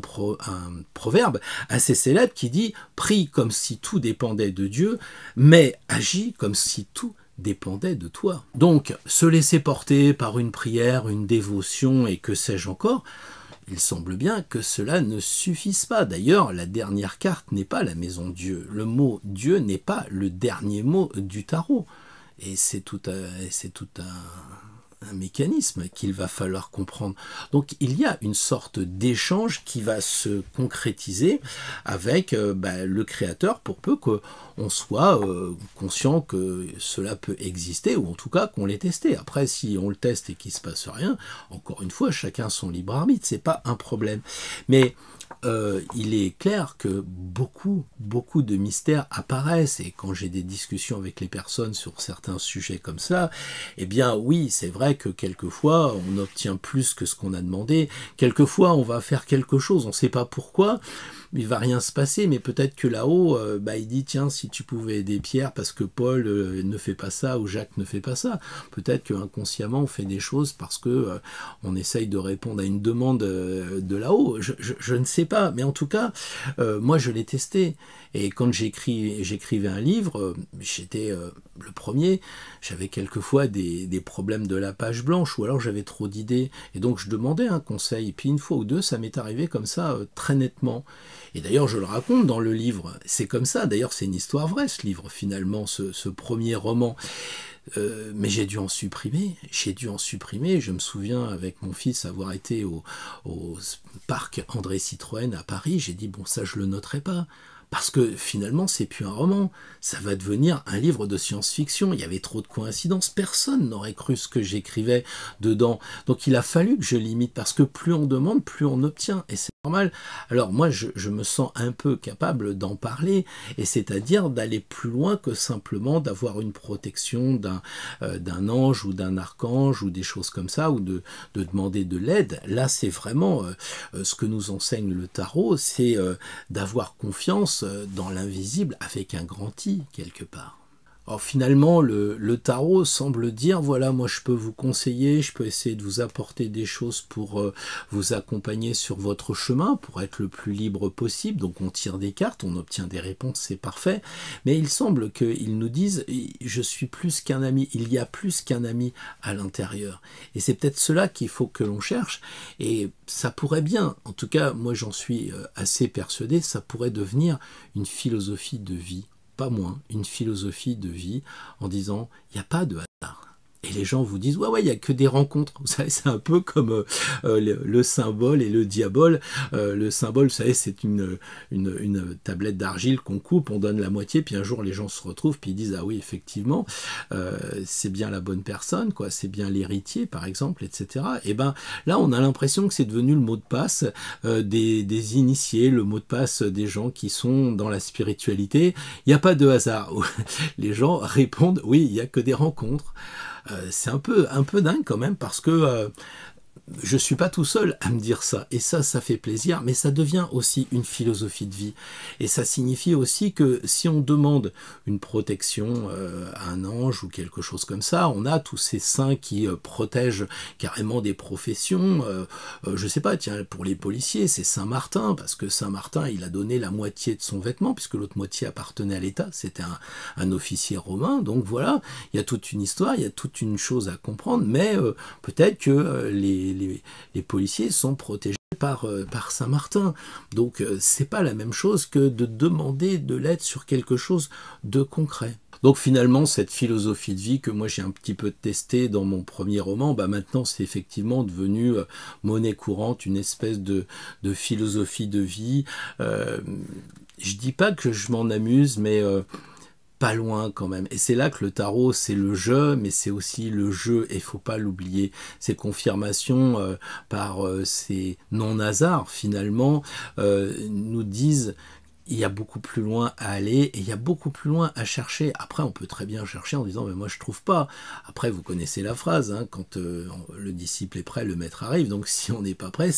proverbe assez célèbre qui dit « Prie comme si tout dépendait de Dieu, mais agis comme si tout dépendait de toi. » Donc, se laisser porter par une prière, une dévotion et que sais-je encore, il semble bien que cela ne suffise pas. D'ailleurs, la dernière carte n'est pas la maison Dieu. Le mot Dieu n'est pas le dernier mot du tarot. Et c'est tout un mécanisme qu'il va falloir comprendre. Donc il y a une sorte d'échange qui va se concrétiser avec le Créateur pour peu qu'on soit conscient que cela peut exister ou en tout cas qu'on l'ait testé. Après, si on le teste et qu'il ne se passe rien, encore une fois, chacun son libre arbitre, c'est pas un problème. Mais il est clair que beaucoup de mystères apparaissent et quand j'ai des discussions avec les personnes sur certains sujets comme ça, eh bien oui, c'est vrai que quelquefois on obtient plus que ce qu'on a demandé, quelquefois on va faire quelque chose, on ne sait pas pourquoi, il va rien se passer, mais peut-être que là-haut, il dit tiens, si tu pouvais aider Pierre parce que Paul ne fait pas ça ou Jacques ne fait pas ça, peut-être qu'inconsciemment on fait des choses parce que on essaye de répondre à une demande de là-haut, je ne sais pas, mais en tout cas, moi je l'ai testé. Et quand j'écrivais un livre, j'étais le premier, j'avais quelquefois des problèmes de la page blanche, ou alors j'avais trop d'idées, et donc je demandais un conseil, et puis une fois ou deux, ça m'est arrivé comme ça, très nettement. Et d'ailleurs, je le raconte dans le livre, c'est comme ça, d'ailleurs c'est une histoire vraie ce livre, finalement, ce premier roman. Mais j'ai dû en supprimer, je me souviens avec mon fils avoir été au parc André Citroën à Paris, j'ai dit bon ça je le noterai pas, parce que finalement c'est plus un roman, ça va devenir un livre de science-fiction, il y avait trop de coïncidences, personne n'aurait cru ce que j'écrivais dedans, donc il a fallu que je limite, parce que plus on demande, plus on obtient, et c'est normal. Alors moi je me sens un peu capable d'en parler, et c'est-à-dire d'aller plus loin que simplement d'avoir une protection d'un ange ou d'un archange ou des choses comme ça, ou de demander de l'aide. Là c'est vraiment ce que nous enseigne le tarot, c'est d'avoir confiance dans l'invisible avec un grand I quelque part. Alors finalement, le tarot semble dire, voilà, moi je peux vous conseiller, je peux essayer de vous apporter des choses pour vous accompagner sur votre chemin, pour être le plus libre possible. Donc on tire des cartes, on obtient des réponses, c'est parfait. Mais il semble qu'ils nous disent, je suis plus qu'un ami, il y a plus qu'un ami à l'intérieur. Et c'est peut-être cela qu'il faut que l'on cherche. Et ça pourrait bien, en tout cas, moi j'en suis assez persuadé, ça pourrait devenir une philosophie de vie. Pas moins, une philosophie de vie en disant il n'y a pas de hasard. Et les gens vous disent ouais, il n'y a que des rencontres. Vous savez, c'est un peu comme le symbole et le diabole. Le symbole, vous savez, c'est une tablette d'argile qu'on coupe, on donne la moitié, puis un jour les gens se retrouvent, puis ils disent ah oui, effectivement, c'est bien la bonne personne, quoi, c'est bien l'héritier, par exemple, etc. Et ben là, on a l'impression que c'est devenu le mot de passe des initiés, le mot de passe des gens qui sont dans la spiritualité. Il n'y a pas de hasard. Les gens répondent oui, il n'y a que des rencontres. C'est un peu dingue quand même parce que je suis pas tout seul à me dire ça, et ça fait plaisir, mais ça devient aussi une philosophie de vie. Et ça signifie aussi que si on demande une protection à un ange ou quelque chose comme ça, on a tous ces saints qui protègent carrément des professions. Je sais pas, tiens, pour les policiers, c'est Saint Martin, parce que Saint Martin, il a donné la moitié de son vêtement, puisque l'autre moitié appartenait à l'État, c'était un officier romain, donc voilà, il y a toute une histoire, il y a toute une chose à comprendre, mais peut-être que les policiers sont protégés par Saint-Martin. Donc c'est pas la même chose que de demander de l'aide sur quelque chose de concret. Donc finalement, cette philosophie de vie que moi j'ai un petit peu testée dans mon premier roman, bah maintenant c'est effectivement devenu monnaie courante, une espèce de philosophie de vie. Je dis pas que je m'en amuse, mais pas loin quand même. Et c'est là que le tarot, c'est le jeu, mais c'est aussi le jeu, et il faut pas l'oublier. Ces confirmations par ces non-hasards, finalement, nous disent il y a beaucoup plus loin à aller, et il y a beaucoup plus loin à chercher. Après, on peut très bien chercher en disant, mais moi je trouve pas. Après, vous connaissez la phrase, hein, quand le disciple est prêt, le maître arrive. Donc si on n'est pas prêt,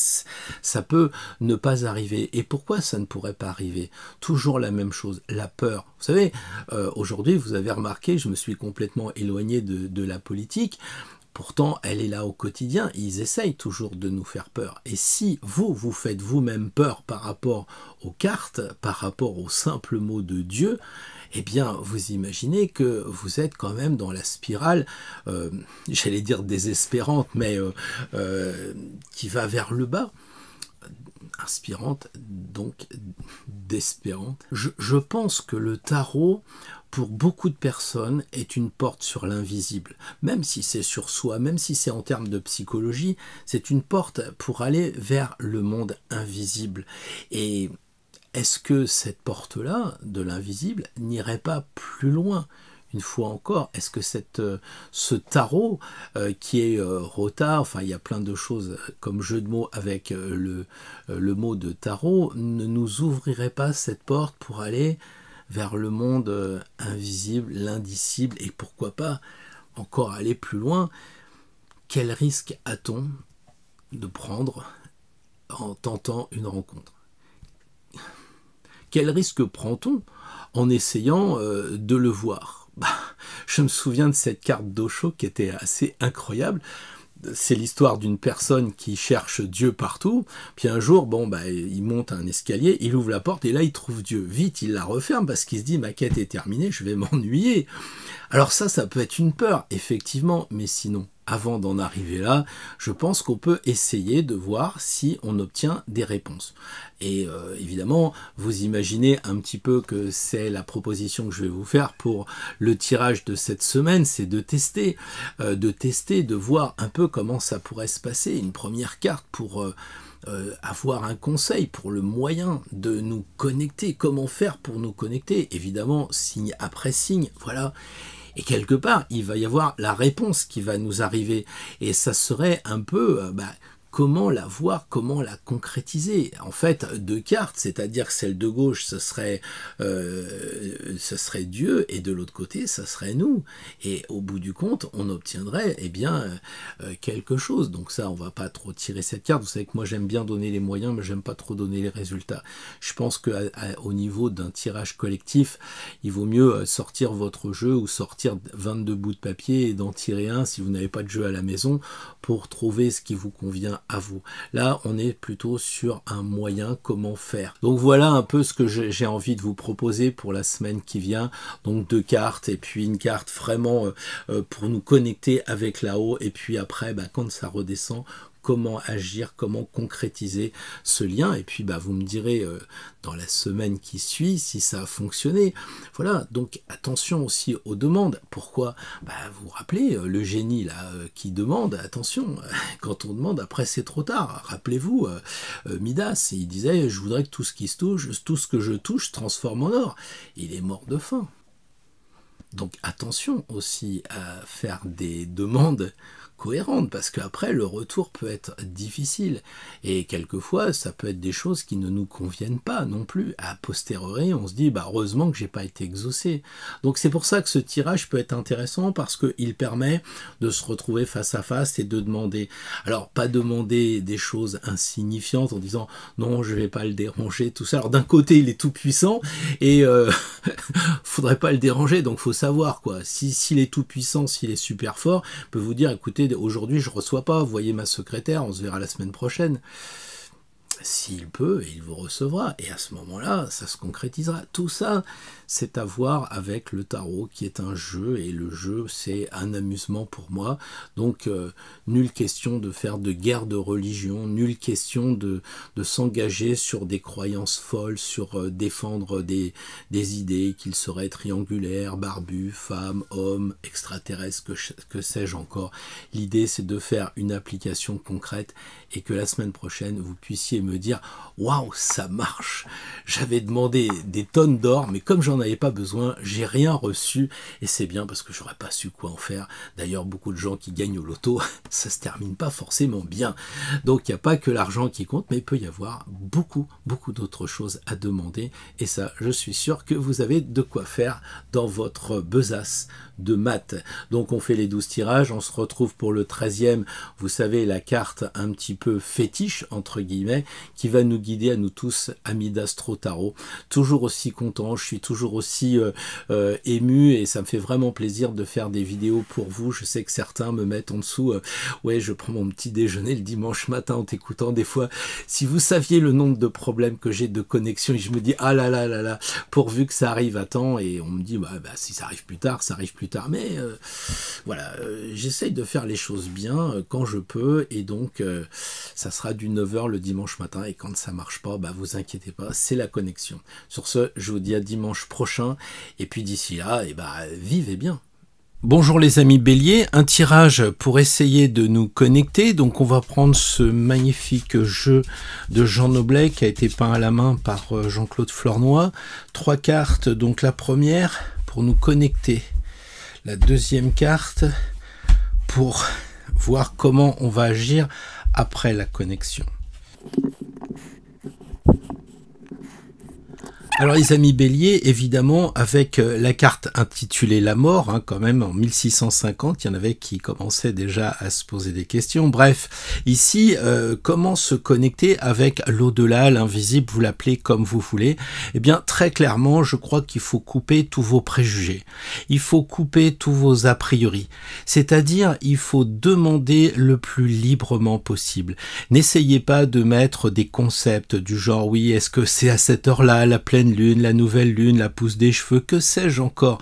ça peut ne pas arriver. Et pourquoi ça ne pourrait pas arriver? Toujours la même chose, la peur. Vous savez, aujourd'hui, vous avez remarqué, je me suis complètement éloigné de la politique. Pourtant, elle est là au quotidien, ils essayent toujours de nous faire peur. Et si vous faites vous-même peur par rapport aux cartes, par rapport au simple mot de Dieu, eh bien, vous imaginez que vous êtes quand même dans la spirale, j'allais dire désespérante, mais qui va vers le bas. Inspirante, donc d'espérante. Je pense que le tarot, pour beaucoup de personnes, est une porte sur l'invisible. Même si c'est sur soi, même si c'est en termes de psychologie, c'est une porte pour aller vers le monde invisible. Et est-ce que cette porte-là, de l'invisible, n'irait pas plus loin ? Une fois encore, est-ce que ce tarot qui est rota, enfin il y a plein de choses comme jeu de mots avec le mot de tarot, ne nous ouvrirait pas cette porte pour aller vers le monde invisible, l'indicible, et pourquoi pas encore aller plus loin? Quel risque a-t-on de prendre en tentant une rencontre? Quel risque prend-on en essayant de le voir? Je me souviens de cette carte d'Osho qui était assez incroyable. C'est l'histoire d'une personne qui cherche Dieu partout, puis un jour, il monte un escalier, il ouvre la porte et là il trouve Dieu. Vite, il la referme parce qu'il se dit ma quête est terminée, je vais m'ennuyer. Alors ça peut être une peur, effectivement, mais sinon, avant d'en arriver là, je pense qu'on peut essayer de voir si on obtient des réponses. Et évidemment, vous imaginez un petit peu que c'est la proposition que je vais vous faire pour le tirage de cette semaine, c'est de tester, de voir un peu comment ça pourrait se passer. Une première carte pour avoir un conseil pour le moyen de nous connecter. Comment faire pour nous connecter? Évidemment, signe après signe, voilà. Et quelque part, il va y avoir la réponse qui va nous arriver. Et ça serait un peu comment la voir, comment la concrétiser. En fait, deux cartes, c'est-à-dire que celle de gauche, ce serait Dieu, et de l'autre côté, ça serait nous. Et au bout du compte, on obtiendrait quelque chose. Donc ça, on va pas trop tirer cette carte. Vous savez que moi, j'aime bien donner les moyens, mais j'aime pas trop donner les résultats. Je pense qu'au niveau d'un tirage collectif, il vaut mieux sortir votre jeu ou sortir 22 bouts de papier et d'en tirer un si vous n'avez pas de jeu à la maison pour trouver ce qui vous convient à vous. Là, on est plutôt sur un moyen, comment faire. Donc voilà un peu ce que j'ai envie de vous proposer pour la semaine qui vient. Donc deux cartes et puis une carte vraiment pour nous connecter avec là-haut, et puis après, quand ça redescend, comment agir, comment concrétiser ce lien, et puis vous me direz dans la semaine qui suit si ça a fonctionné. Voilà, donc attention aussi aux demandes. Pourquoi? Vous vous rappelez, le génie là qui demande, attention, quand on demande, après c'est trop tard. Rappelez-vous, Midas, il disait, je voudrais que tout ce qui se touche, tout ce que je touche se transforme en or. Il est mort de faim. Donc attention aussi à faire des demandes cohérentes, parce qu'après le retour peut être difficile, et quelquefois ça peut être des choses qui ne nous conviennent pas non plus. A posteriori, on se dit bah heureusement que j'ai pas été exaucé. Donc c'est pour ça que ce tirage peut être intéressant, parce qu'il permet de se retrouver face à face et de demander. Alors pas demander des choses insignifiantes en disant non je vais pas le déranger, tout ça. Alors d'un côté il est tout puissant et faudrait pas le déranger, donc faut savoir quoi. S'il est tout puissant, s'il est super fort, il peut vous dire écoutez, aujourd'hui je reçois pas, voyez ma secrétaire, on se verra la semaine prochaine. S'il peut, il vous recevra, et à ce moment-là, ça se concrétisera. Tout ça, c'est à voir avec le tarot, qui est un jeu, et le jeu, c'est un amusement pour moi. Donc, nulle question de faire de guerre de religion, nulle question de s'engager sur des croyances folles, sur défendre des idées, qu'ils seraient triangulaires, barbus, femmes, hommes, extraterrestres, que sais-je encore. L'idée, c'est de faire une application concrète, et que la semaine prochaine, vous puissiez me dire « Waouh, ça marche ! J'avais demandé des tonnes d'or, mais comme j'en avais pas besoin, j'ai rien reçu, et c'est bien parce que j'aurais pas su quoi en faire. » D'ailleurs, beaucoup de gens qui gagnent au loto, ça se termine pas forcément bien. Donc, il n'y a pas que l'argent qui compte, mais il peut y avoir beaucoup d'autres choses à demander, et ça, je suis sûr que vous avez de quoi faire dans votre besace de maths. Donc, on fait les 12 tirages, on se retrouve pour le 13e, vous savez, la carte un petit peu fétiche, entre guillemets, qui va nous guider à nous tous, amis d'Astro Tarot. Toujours aussi content, je suis toujours aussi ému, et ça me fait vraiment plaisir de faire des vidéos pour vous. Je sais que certains me mettent en dessous, ouais, je prends mon petit déjeuner le dimanche matin en t'écoutant. Des fois, si vous saviez le nombre de problèmes que j'ai de connexion, et je me dis, ah là là là là, pourvu que ça arrive à temps, et on me dit, bah si ça arrive plus tard, ça arrive plus tard. Mais voilà, j'essaye de faire les choses bien quand je peux, et donc ça sera du 9h le dimanche matin, et quand ça marche pas, bah vous inquiétez pas, c'est la connexion. Sur ce, je vous dis à dimanche prochain, et puis d'ici là, et bah vivez bien. Bonjour les amis Bélier, un tirage pour essayer de nous connecter. Donc on va prendre ce magnifique jeu de Jean Noblet qui a été peint à la main par Jean-Claude Flornoy. 3 cartes, donc la première pour nous connecter. La deuxième carte pour voir comment on va agir après la connexion. Alors les amis Bélier, évidemment, avec la carte intitulée La Mort, hein, quand même en 1650, il y en avait qui commençaient déjà à se poser des questions. Bref, ici, comment se connecter avec l'au-delà, l'invisible, vous l'appelez comme vous voulez. Eh bien, très clairement, je crois qu'il faut couper tous vos préjugés. Il faut couper tous vos a priori. C'est-à-dire, il faut demander le plus librement possible. N'essayez pas de mettre des concepts du genre, oui, est-ce que c'est à cette heure-là, la pleine lune, la nouvelle lune, la pousse des cheveux, que sais-je encore.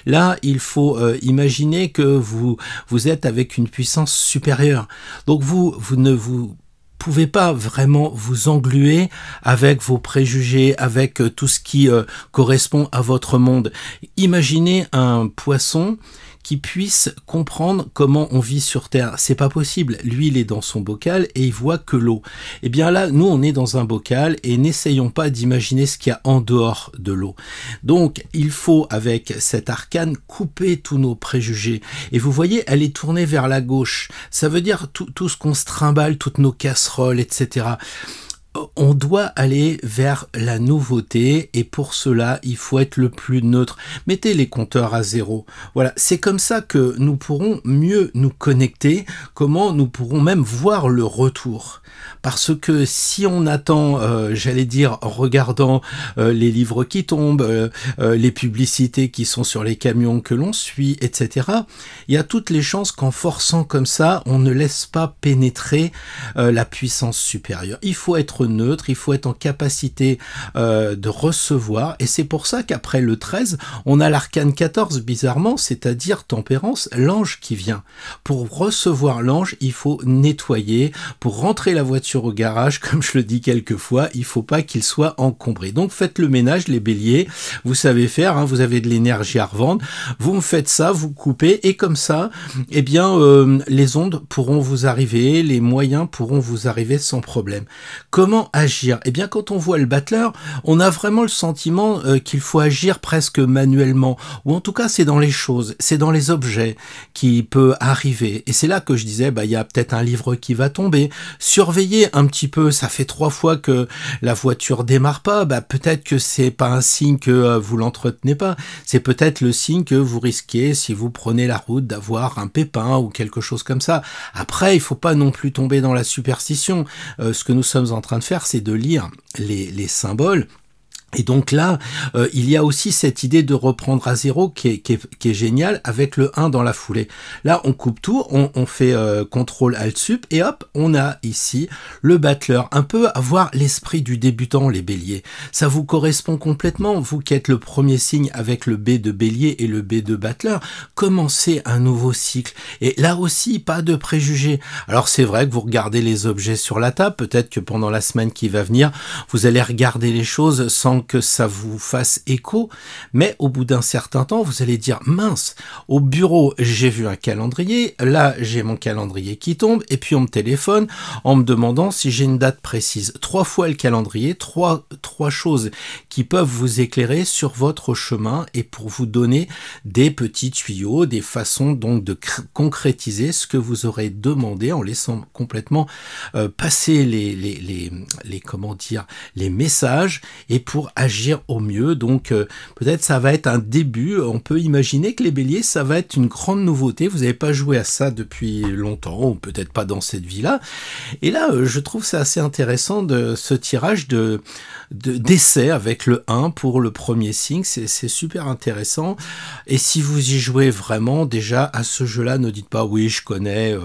Là, il faut imaginer que vous êtes avec une puissance supérieure. Donc vous ne vous pouvez pas vraiment vous engluer avec vos préjugés, avec tout ce qui correspond à votre monde. Imaginez un poisson qui puisse comprendre comment on vit sur Terre. C'est pas possible. Lui, il est dans son bocal et il voit que l'eau. Eh bien là, nous, on est dans un bocal et n'essayons pas d'imaginer ce qu'il y a en dehors de l'eau. Donc, il faut, avec cet arcane, couper tous nos préjugés. Et vous voyez, elle est tournée vers la gauche. Ça veut dire tout ce qu'on se trimballe, toutes nos casseroles, etc. On doit aller vers la nouveauté, et pour cela, il faut être le plus neutre. Mettez les compteurs à 0. Voilà, c'est comme ça que nous pourrons mieux nous connecter, comment nous pourrons même voir le retour. Parce que si on attend, j'allais dire, en regardant les livres qui tombent, les publicités qui sont sur les camions que l'on suit, etc., il y a toutes les chances qu'en forçant comme ça, on ne laisse pas pénétrer la puissance supérieure. Il faut être neutre, il faut être en capacité de recevoir, et c'est pour ça qu'après le 13, on a l'arcane 14, bizarrement, c'est-à-dire tempérance, l'ange qui vient. Pour recevoir l'ange, il faut nettoyer, pour rentrer la voiture au garage, comme je le dis quelquefois, il faut pas qu'il soit encombré. Donc faites le ménage, les béliers, vous savez faire, hein, vous avez de l'énergie à revendre, vous me faites ça, vous coupez, et comme ça, eh bien, les ondes pourront vous arriver, les moyens pourront vous arriver sans problème. Comment comment agir? Eh bien, quand on voit le battleur, on a vraiment le sentiment qu'il faut agir presque manuellement, ou en tout cas c'est dans les choses, c'est dans les objets qui peut arriver. Et c'est là que je disais, il y a peut-être un livre qui va tomber. Surveillez un petit peu, ça fait 3 fois que la voiture démarre pas, peut-être que c'est pas un signe que vous l'entretenez pas, c'est peut-être le signe que vous risquez, si vous prenez la route, d'avoir un pépin ou quelque chose comme ça. Après, il faut pas non plus tomber dans la superstition. Ce que nous sommes en train de faire, c'est de lire les symboles. Et donc là, il y a aussi cette idée de reprendre à zéro qui est géniale avec le 1 dans la foulée. Là, on coupe tout, on fait CTRL ALT SUP et hop, on a ici le battleur. Un peu avoir l'esprit du débutant, les béliers. Ça vous correspond complètement, vous qui êtes le premier signe avec le B de bélier et le B de battleur. Commencez un nouveau cycle. Et là aussi, pas de préjugés. Alors c'est vrai que vous regardez les objets sur la table, peut-être que pendant la semaine qui va venir, vous allez regarder les choses sans que ça vous fasse écho, mais au bout d'un certain temps, vous allez dire, mince, au bureau, j'ai vu un calendrier, là, j'ai mon calendrier qui tombe, et puis on me téléphone en me demandant si j'ai une date précise. 3 fois le calendrier, trois choses qui peuvent vous éclairer sur votre chemin et pour vous donner des petits tuyaux, des façons donc de concrétiser ce que vous aurez demandé en laissant complètement passer les messages et pour agir au mieux. Donc peut-être ça va être un début. On peut imaginer que les béliers, ça va être une grande nouveauté. Vous n'avez pas joué à ça depuis longtemps, ou peut-être pas dans cette vie-là. Et là, je trouve ça assez intéressant de ce tirage d'essai avec le 1 pour le premier signe. C'est super intéressant. Et si vous y jouez vraiment, déjà à ce jeu-là, ne dites pas oui, je connais,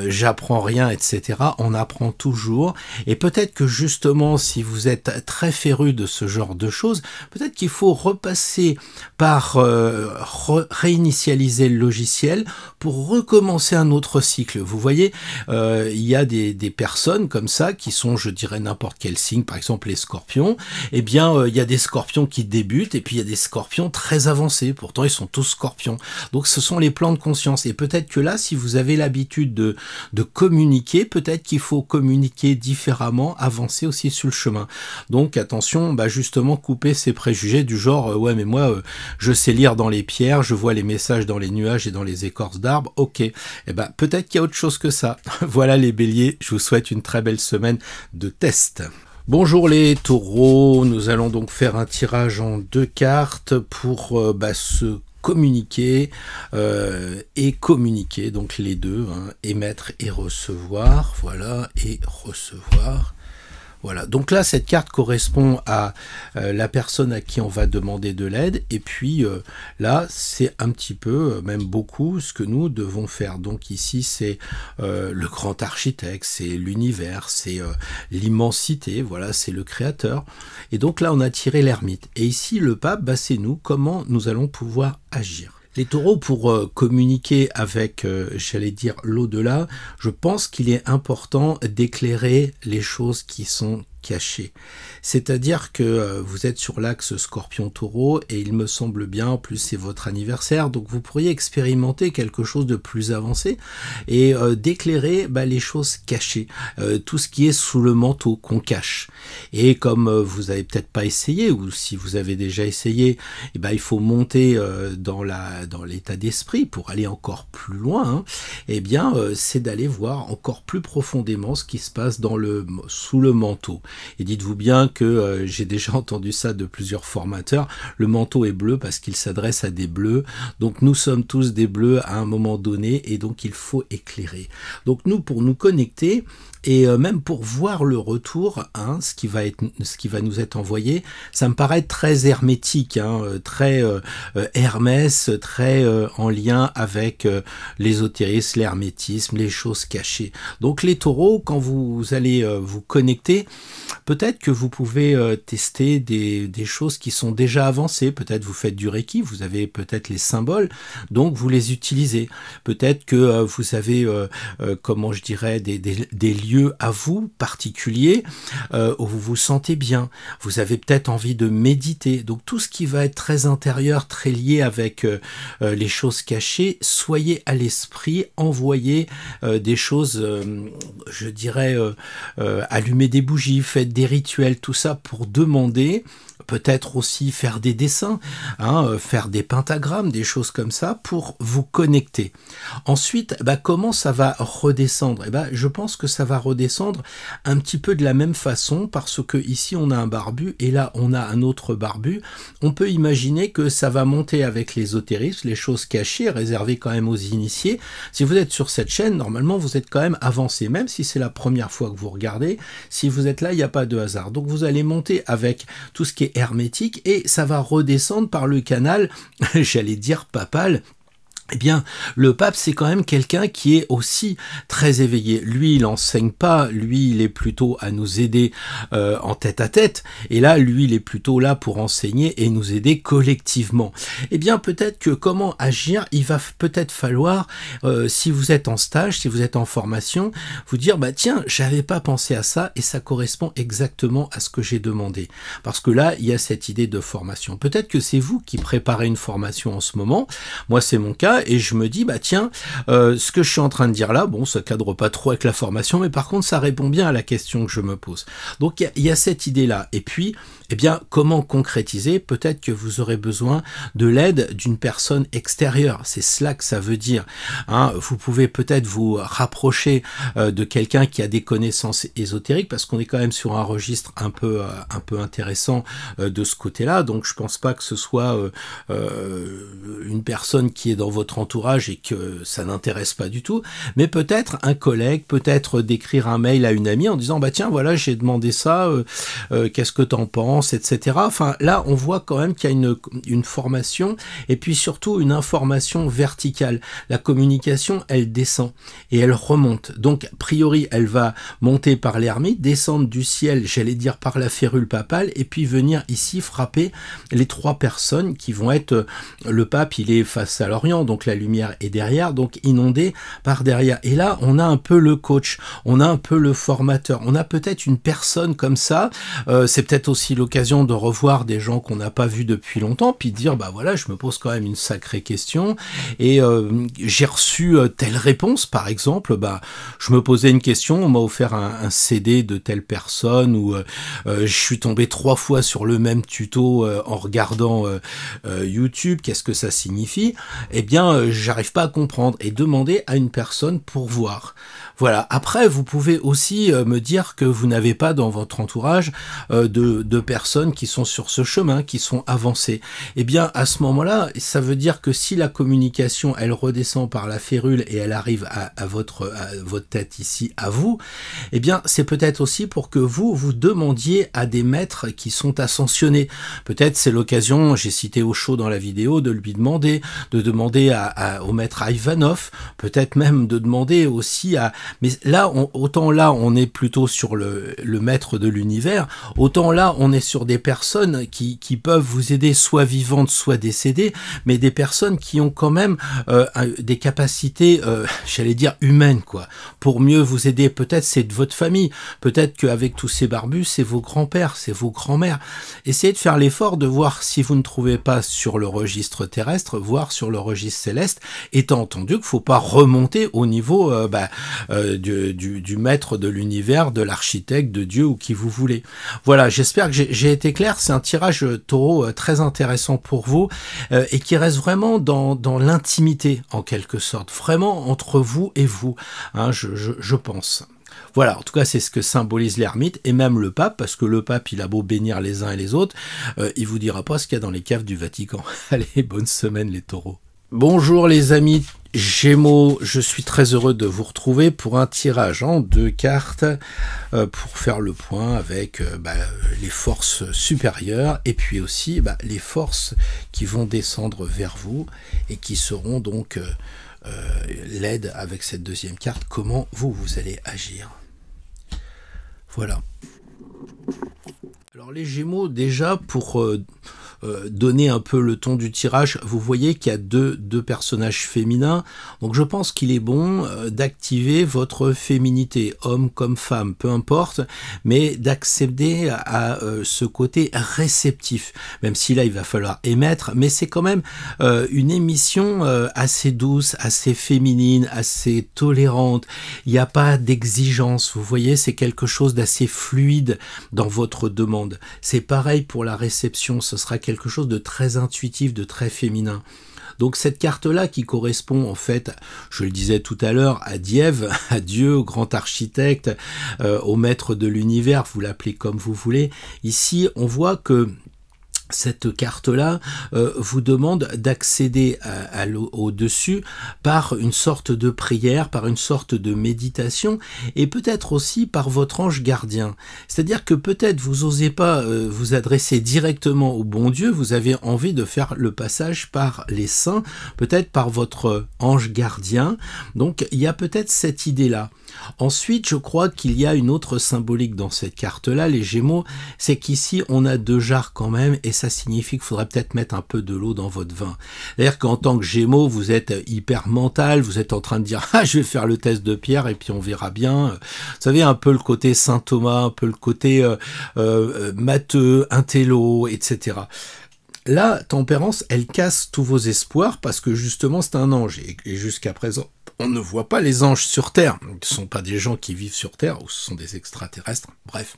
j'apprends rien, etc. On apprend toujours. Et peut-être que justement, si vous êtes très féru de ce genre de choses, peut-être qu'il faut repasser par réinitialiser le logiciel pour recommencer un autre cycle. Vous voyez, il y a des personnes comme ça qui sont, je dirais, n'importe quel signe, par exemple les scorpions. Eh bien, il y a des scorpions qui débutent et puis il y a des scorpions très avancés. Pourtant, ils sont tous scorpions. Donc, ce sont les plans de conscience. Et peut-être que là, si vous avez l'habitude de communiquer, peut-être qu'il faut communiquer différemment, avancer aussi sur le chemin. Donc, attention, justement, couper ces préjugés du genre ouais, mais moi, je sais lire dans les pierres, je vois les messages dans les nuages et dans les écorces d'arbres. Ok, peut-être qu'il y a autre chose que ça. Voilà les béliers, je vous souhaite une très belle semaine de test. Bonjour les taureaux, nous allons donc faire un tirage en 2 cartes pour se communiquer et communiquer, donc les deux, émettre et recevoir, voilà, et recevoir. Voilà, donc là, cette carte correspond à la personne à qui on va demander de l'aide, et puis là, c'est un petit peu, même beaucoup, ce que nous devons faire. Donc ici, c'est le grand architecte, c'est l'univers, c'est l'immensité, voilà, c'est le créateur. Et donc là, on a tiré l'ermite. Et ici, le pape, c'est nous, comment nous allons pouvoir agir. Les taureaux, pour communiquer avec, j'allais dire, l'au-delà, je pense qu'il est important d'éclairer les choses qui sont cachées. C'est-à-dire que vous êtes sur l'axe Scorpion-Taureau et il me semble bien, en plus c'est votre anniversaire, donc vous pourriez expérimenter quelque chose de plus avancé et d'éclairer les choses cachées, tout ce qui est sous le manteau qu'on cache. Et comme vous avez peut-être pas essayé, ou si vous avez déjà essayé, il faut monter dans l'état d'esprit pour aller encore plus loin, c'est d'aller voir encore plus profondément ce qui se passe sous le manteau. Et dites-vous bien que j'ai déjà entendu ça de plusieurs formateurs, le manteau est bleu parce qu'il s'adresse à des bleus, donc nous sommes tous des bleus à un moment donné, et donc il faut éclairer. Donc nous, pour nous connecter, et même pour voir le retour, ce qui va nous être envoyé, ça me paraît très hermétique, très Hermès, très en lien avec l'ésotérisme, l'hermétisme, les choses cachées. Donc les taureaux, quand vous allez vous connecter, Peut-être que vous pouvez tester des choses qui sont déjà avancées. Peut-être vous faites du Reiki, vous avez peut-être les symboles, donc vous les utilisez. Peut-être que vous avez, comment je dirais, des lieux à vous particuliers où vous vous sentez bien. Vous avez peut-être envie de méditer. Donc tout ce qui va être très intérieur, très lié avec les choses cachées, soyez à l'esprit, envoyez des choses, je dirais, allumer des bougies, faites des rituels, tout ça pour demander. Peut-être aussi faire des dessins, faire des pentagrammes, des choses comme ça pour vous connecter. Ensuite, comment ça va redescendre? Je pense que ça va redescendre un petit peu de la même façon parce que ici on a un barbu et là on a un autre barbu. On peut imaginer que ça va monter avec l'ésotérisme, les choses cachées, réservées quand même aux initiés. Si vous êtes sur cette chaîne, normalement vous êtes quand même avancé, même si c'est la première fois que vous regardez. Si vous êtes là, il n'y a pas de hasard. Donc vous allez monter avec tout ce qui est hermétique et ça va redescendre par le canal, j'allais dire papal. Eh bien, le pape, c'est quand même quelqu'un qui est aussi très éveillé. Lui, il enseigne pas, lui, il est plutôt à nous aider en tête à tête. Et là, lui, il est plutôt là pour enseigner et nous aider collectivement. Eh bien, peut-être que comment agir, il va peut-être falloir, si vous êtes en stage, si vous êtes en formation, vous dire, tiens, j'avais pas pensé à ça et ça correspond exactement à ce que j'ai demandé. Parce que là, il y a cette idée de formation. Peut-être que c'est vous qui préparez une formation en ce moment. Moi, c'est mon cas. Et je me dis, tiens, ce que je suis en train de dire là, ça cadre pas trop avec la formation, mais par contre, ça répond bien à la question que je me pose. Donc, il y a cette idée-là. Et puis, comment concrétiser? Peut-être que vous aurez besoin de l'aide d'une personne extérieure. C'est cela que ça veut dire. Vous pouvez peut-être vous rapprocher de quelqu'un qui a des connaissances ésotériques, parce qu'on est quand même sur un registre un peu intéressant de ce côté-là. Donc, je pense pas que ce soit une personne qui est dans votre entourage et que ça n'intéresse pas du tout, mais peut-être un collègue, peut-être d'écrire un mail à une amie en disant tiens, voilà, j'ai demandé ça, qu'est-ce que t'en penses, etc. Enfin, là, on voit quand même qu'il y a une formation et puis surtout une information verticale. La communication, elle descend et elle remonte. Donc, a priori, elle va monter par l'ermite, descendre du ciel, j'allais dire par la férule papale, et puis venir ici frapper les trois personnes qui vont être, le pape, il est face à l'Orient, donc la lumière est derrière, donc inondée par derrière. Et là, on a un peu le coach, on a un peu le formateur, on a peut-être une personne comme ça, c'est peut-être aussi l'occasion de revoir des gens qu'on n'a pas vus depuis longtemps, puis de dire, voilà, je me pose quand même une sacrée question, et j'ai reçu telle réponse, par exemple, je me posais une question, on m'a offert un CD de telle personne, ou je suis tombé 3 fois sur le même tuto en regardant YouTube, qu'est-ce que ça signifie? J'arrive pas à comprendre, et demander à une personne pour voir. Voilà. Après, vous pouvez aussi me dire que vous n'avez pas dans votre entourage de personnes qui sont sur ce chemin, qui sont avancées. Eh bien, à ce moment-là, ça veut dire que si la communication, elle redescend par la férule et elle arrive à votre tête ici, à vous, eh bien, c'est peut-être aussi pour que vous demandiez à des maîtres qui sont ascensionnés. Peut-être c'est l'occasion, j'ai cité Osho dans la vidéo, de lui demander, au maître Ivanov, peut-être même de demander aussi à... Mais là, autant là, on est plutôt sur le maître de l'univers, autant là, on est sur des personnes qui peuvent vous aider, soit vivantes, soit décédées, mais des personnes qui ont quand même des capacités, j'allais dire, humaines, quoi, pour mieux vous aider. Peut-être c'est de votre famille, peut-être qu'avec tous ces barbus, c'est vos grands-pères, c'est vos grands-mères. Essayez de faire l'effort de voir si vous ne trouvez pas sur le registre terrestre, voir sur le registre céleste, étant entendu qu'il ne faut pas remonter au niveau du maître de l'univers, de l'architecte, de Dieu ou qui vous voulez. Voilà, j'espère que j'ai été clair. C'est un tirage taureau très intéressant pour vous et qui reste vraiment dans l'intimité en quelque sorte, vraiment entre vous et vous, je pense. Voilà, en tout cas, c'est ce que symbolise l'ermite et même le pape, parce que le pape, il a beau bénir les uns et les autres, il vous dira pas ce qu'il y a dans les caves du Vatican. Allez, bonne semaine les taureaux. Bonjour les amis Gémeaux, je suis très heureux de vous retrouver pour un tirage en 2 cartes pour faire le point avec les forces supérieures et puis aussi les forces qui vont descendre vers vous et qui seront donc l'aide avec cette deuxième carte, comment vous allez agir. Voilà. Alors les Gémeaux, déjà, pour donner un peu le ton du tirage, vous voyez qu'il y a deux personnages féminins, donc je pense qu'il est bon d'activer votre féminité, homme comme femme, peu importe, mais d'accéder à ce côté réceptif, même si là il va falloir émettre, mais c'est quand même une émission assez douce, assez féminine, assez tolérante, il n'y a pas d'exigence, vous voyez, c'est quelque chose d'assez fluide dans votre demande. C'est pareil pour la réception, ce sera quelque chose de très intuitif, de très féminin. Donc cette carte-là qui correspond en fait, je le disais tout à l'heure, à Diev, à Dieu, au grand architecte, au maître de l'univers, vous l'appelez comme vous voulez. Ici, on voit que cette carte-là vous demande d'accéder au-dessus par une sorte de prière, par une sorte de méditation et peut-être aussi par votre ange gardien. C'est-à-dire que peut-être vous n'osez pas vous adresser directement au bon Dieu, vous avez envie de faire le passage par les saints, peut-être par votre ange gardien. Donc il y a peut-être cette idée-là. Ensuite, je crois qu'il y a une autre symbolique dans cette carte-là, les Gémeaux, c'est qu'ici on a 2 jarres quand même, et ça signifie qu'il faudrait peut-être mettre un peu de l'eau dans votre vin. C'est-à-dire qu'en tant que Gémeaux, vous êtes hyper mental, vous êtes en train de dire « Ah, je vais faire le test de Pierre et puis on verra bien ». Vous savez, un peu le côté Saint Thomas, un peu le côté matheux, intello, etc. La tempérance, elle casse tous vos espoirs parce que justement c'est un ange et jusqu'à présent on ne voit pas les anges sur Terre. Ce ne sont pas des gens qui vivent sur Terre ou ce sont des extraterrestres, bref.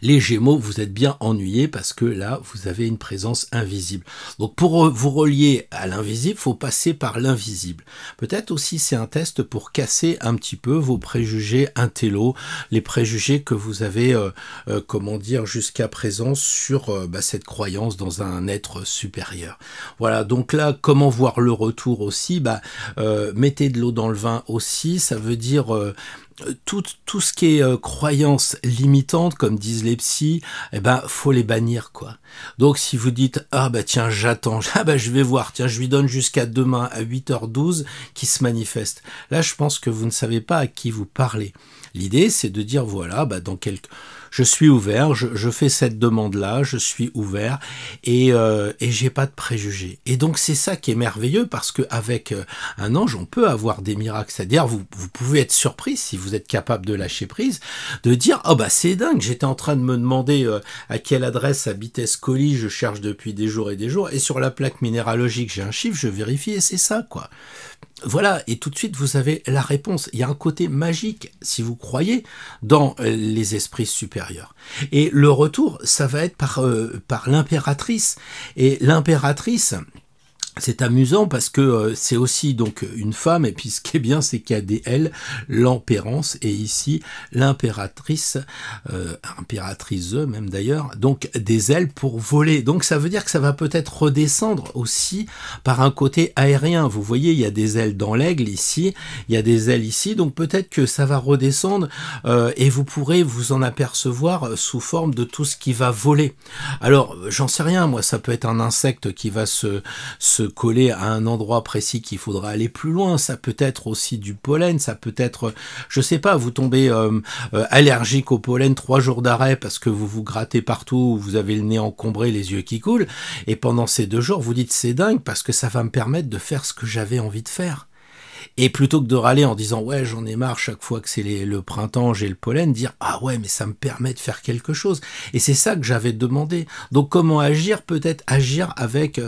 Les Gémeaux, vous êtes bien ennuyés parce que là, vous avez une présence invisible. Donc pour vous relier à l'invisible, il faut passer par l'invisible. Peut-être aussi c'est un test pour casser un petit peu vos préjugés intello, les préjugés que vous avez, comment dire, jusqu'à présent sur cette croyance dans un être supérieur. Voilà, donc là, comment voir le retour aussi, mettez de l'eau dans le vin aussi, ça veut dire... Tout ce qui est croyance limitante, comme disent les psys, faut les bannir, quoi. Donc si vous dites tiens j'attends, je vais voir, tiens je lui donne jusqu'à demain à 8h12 qui se manifeste. Là je pense que vous ne savez pas à qui vous parlez. L'idée c'est de dire voilà, je suis ouvert, je fais cette demande-là, je suis ouvert et j'ai pas de préjugés. Et donc c'est ça qui est merveilleux parce qu'avec un ange, on peut avoir des miracles. C'est-à-dire vous pouvez être surpris si vous êtes capable de lâcher prise, de dire c'est dingue, j'étais en train de me demander à quelle adresse habitait ce colis, je cherche depuis des jours et sur la plaque minéralogique j'ai un chiffre, je vérifie et c'est ça quoi. Voilà, et tout de suite vous avez la réponse. Il y a un côté magique, si vous croyez, dans les esprits supérieurs. Et le retour, ça va être par l'impératrice. Et l'impératrice... C'est amusant parce que c'est aussi donc une femme, et puis ce qui est bien, c'est qu'il y a des L, l'empérance, et ici l'impératrice, impératrice même d'ailleurs, donc des ailes pour voler. Donc ça veut dire que ça va peut-être redescendre aussi par un côté aérien. Vous voyez, il y a des ailes dans l'aigle ici, il y a des ailes ici, donc peut-être que ça va redescendre et vous pourrez vous en apercevoir sous forme de tout ce qui va voler. Alors, j'en sais rien, moi, ça peut être un insecte qui va se coller à un endroit précis qu'il faudra aller plus loin, ça peut être aussi du pollen, ça peut être, je sais pas, vous tombez allergique au pollen, 3 jours d'arrêt parce que vous vous grattez partout, vous avez le nez encombré, les yeux qui coulent, et pendant ces 2 jours, vous dites c'est dingue parce que ça va me permettre de faire ce que j'avais envie de faire. Et plutôt que de râler en disant ouais j'en ai marre chaque fois que c'est le printemps j'ai le pollen, dire ah ouais mais ça me permet de faire quelque chose. Et c'est ça que j'avais demandé. Donc comment agir? Peut-être agir avec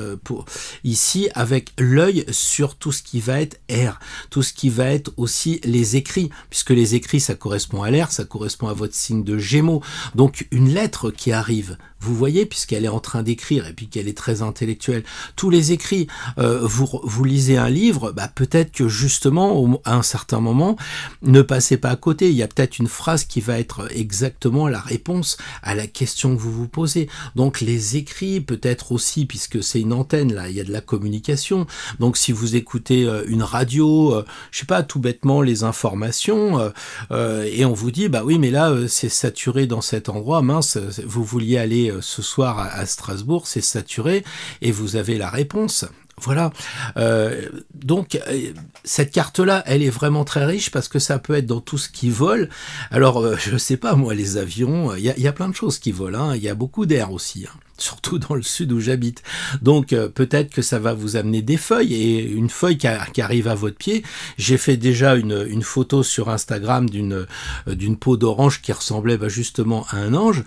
ici avec l'œil sur tout ce qui va être air, tout ce qui va être aussi les écrits, puisque les écrits ça correspond à l'air, ça correspond à votre signe de Gémeaux. Donc une lettre qui arrive. Vous voyez, puisqu'elle est en train d'écrire et puis qu'elle est très intellectuelle, tous les écrits, vous lisez un livre, peut-être que justement, à un certain moment, ne passez pas à côté. Il y a peut-être une phrase qui va être exactement la réponse à la question que vous vous posez. Donc les écrits, peut-être aussi, puisque c'est une antenne, là, il y a de la communication. Donc si vous écoutez une radio, je sais pas, tout bêtement, les informations, et on vous dit, oui, mais là, c'est saturé dans cet endroit, mince, vous vouliez aller ce soir à Strasbourg, c'est saturé, et vous avez la réponse. Voilà. Donc, cette carte-là, elle est vraiment très riche parce que ça peut être dans tout ce qui vole. Alors, je sais pas, moi, les avions, il y a plein de choses qui volent. Il y a beaucoup d'air aussi, hein. Surtout dans le sud où j'habite. Donc, peut-être que ça va vous amener des feuilles et une feuille qui arrive à votre pied. J'ai fait déjà une photo sur Instagram d'une peau d'orange qui ressemblait justement à un ange.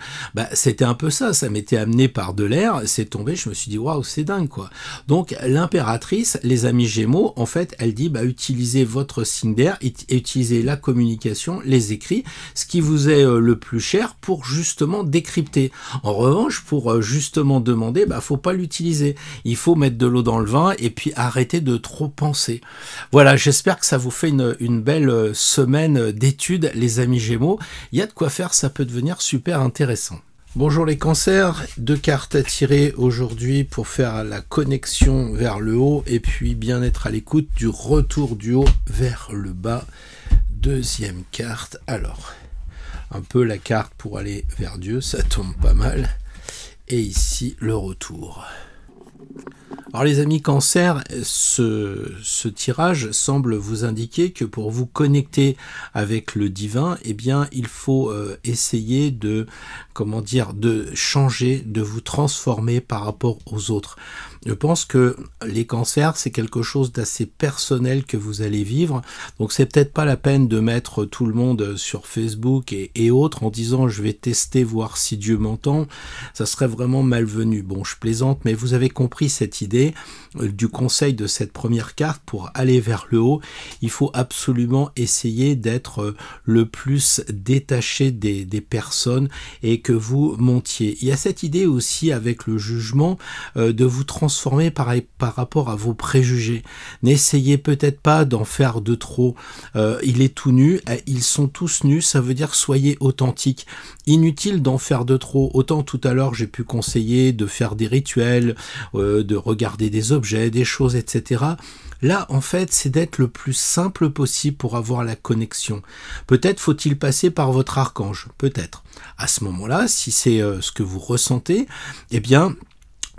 C'était un peu ça. Ça m'était amené par de l'air. C'est tombé. Je me suis dit, waouh, c'est dingue, quoi. Donc, l'impératrice, les amis Gémeaux, en fait, elle dit, utilisez votre signe d'air, utilisez la communication, les écrits, ce qui vous est le plus cher pour justement décrypter. En revanche, pour justement demander, faut pas l'utiliser. Il faut mettre de l'eau dans le vin et puis arrêter de trop penser. Voilà, j'espère que ça vous fait une belle semaine d'études, les amis Gémeaux. Il y a de quoi faire, ça peut devenir super intéressant. Bonjour les cancers, 2 cartes à tirer aujourd'hui pour faire la connexion vers le haut et puis bien être à l'écoute du retour du haut vers le bas. Deuxième carte, alors, un peu la carte pour aller vers Dieu, ça tombe pas mal. Et ici, le retour. Alors les amis cancer, ce tirage semble vous indiquer que pour vous connecter avec le divin, il faut essayer de changer, de vous transformer par rapport aux autres. Je pense que les cancers, c'est quelque chose d'assez personnel que vous allez vivre. Donc c'est peut-être pas la peine de mettre tout le monde sur Facebook et autres en disant je vais tester, voir si Dieu m'entend. Ça serait vraiment malvenu. Bon, je plaisante, mais vous avez compris cette idée du conseil de cette première carte. Pour aller vers le haut, il faut absolument essayer d'être le plus détaché des personnes et que vous montiez. Il y a cette idée aussi avec le jugement de vous transformer par rapport à vos préjugés. N'essayez peut-être pas d'en faire de trop. Il est tout nu, ils sont tous nus, ça veut dire soyez authentique. Inutile d'en faire de trop. Autant tout à l'heure j'ai pu conseiller de faire des rituels, de regarder des objets, des choses, etc. Là, en fait, c'est d'être le plus simple possible pour avoir la connexion. Peut-être faut-il passer par votre archange, peut-être. À ce moment-là, si c'est ce que vous ressentez,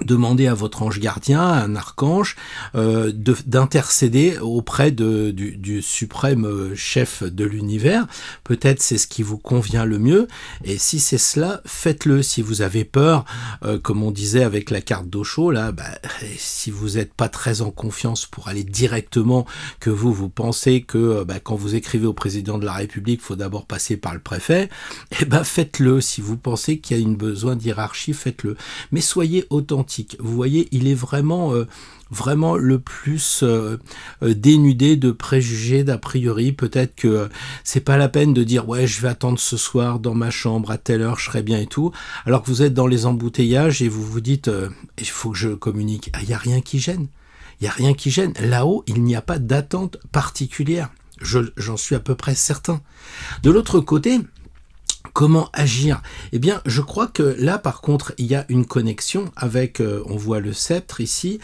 demandez à votre ange gardien, à un archange, d'intercéder auprès du suprême chef de l'univers. Peut-être c'est ce qui vous convient le mieux. Et si c'est cela, faites-le. Si vous avez peur, comme on disait avec la carte d'Osho, là, si vous n'êtes pas très en confiance pour aller directement, que vous pensez que quand vous écrivez au président de la République, il faut d'abord passer par le préfet, faites-le. Si vous pensez qu'il y a besoin d'hierarchie, faites-le. Mais soyez authentique. Vous voyez, il est vraiment le plus dénudé de préjugés, d'a priori. Peut-être que c'est pas la peine de dire ouais, je vais attendre ce soir dans ma chambre à telle heure, je serai bien et tout, alors que vous êtes dans les embouteillages et vous vous dites il faut que je communique. Il y a rien qui gêne. Il y a rien qui gêne. Là-haut, il n'y a pas d'attente particulière. J'en suis à peu près certain. De l'autre côté, comment agir? Je crois que là, par contre, il y a une connexion avec, on voit le sceptre ici,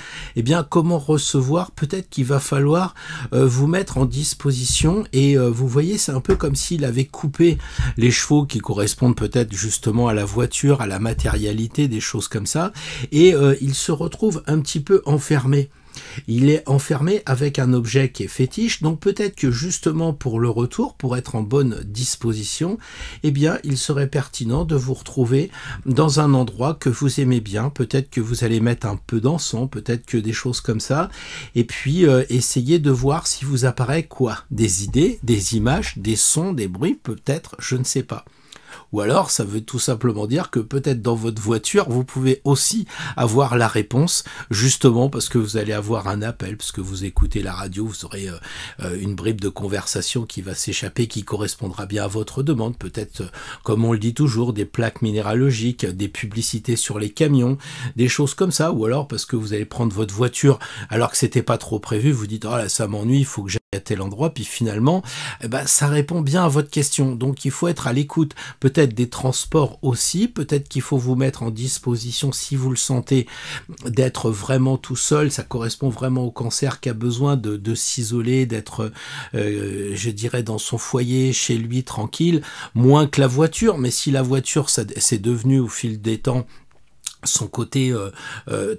comment recevoir? Peut-être qu'il va falloir vous mettre en disposition et vous voyez, c'est un peu comme s'il avait coupé les chevaux qui correspondent peut-être justement à la voiture, à la matérialité, des choses comme ça, et il se retrouve un petit peu enfermé. Il est enfermé avec un objet qui est fétiche, donc peut-être que justement pour le retour, pour être en bonne disposition, il serait pertinent de vous retrouver dans un endroit que vous aimez bien, peut-être que vous allez mettre un peu d'encens, peut-être que des choses comme ça, et puis essayez de voir si vous apparaît quoi? Des idées, des images, des sons, des bruits, peut-être, je ne sais pas. Ou alors, ça veut tout simplement dire que peut-être dans votre voiture, vous pouvez aussi avoir la réponse, justement parce que vous allez avoir un appel, parce que vous écoutez la radio, vous aurez une bribe de conversation qui va s'échapper, qui correspondra bien à votre demande. Peut-être, comme on le dit toujours, des plaques minéralogiques, des publicités sur les camions, des choses comme ça. Ou alors parce que vous allez prendre votre voiture alors que c'était pas trop prévu, vous dites « Oh là, ça m'ennuie, il faut que j'aille à tel endroit », puis finalement, ça répond bien à votre question. Donc il faut être à l'écoute, peut-être des transports aussi, peut-être qu'il faut vous mettre en disposition, si vous le sentez, d'être vraiment tout seul. Ça correspond vraiment au cancer qui a besoin de s'isoler, d'être, je dirais, dans son foyer, chez lui, tranquille, moins que la voiture. Mais si la voiture, c'est devenu au fil des temps son côté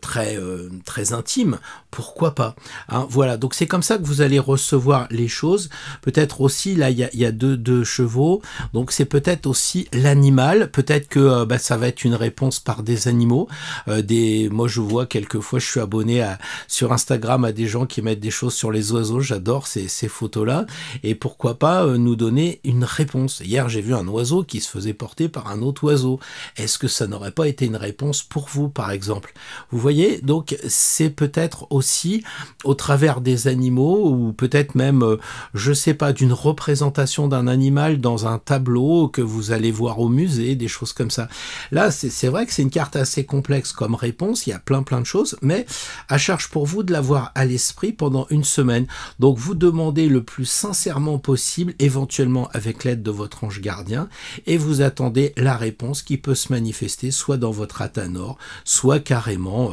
très intime, pourquoi pas, hein, voilà, donc c'est comme ça que vous allez recevoir les choses. Peut-être aussi, là il y a deux chevaux, donc c'est peut-être aussi l'animal, peut-être que ça va être une réponse par des animaux, moi je vois quelquefois, je suis abonné sur Instagram à des gens qui mettent des choses sur les oiseaux, j'adore ces photos-là, et pourquoi pas nous donner une réponse. Hier j'ai vu un oiseau qui se faisait porter par un autre oiseau, est-ce que ça n'aurait pas été une réponse pour vous, par exemple? Vous voyez, donc c'est peut-être aussi au travers des animaux, ou peut-être même, je sais pas, d'une représentation d'un animal dans un tableau que vous allez voir au musée, des choses comme ça. Là, c'est vrai que c'est une carte assez complexe comme réponse, il y a plein de choses, mais à charge pour vous de l'avoir à l'esprit pendant une semaine. Donc vous demandez le plus sincèrement possible, éventuellement avec l'aide de votre ange gardien, et vous attendez la réponse qui peut se manifester soit dans votre athanor, soit carrément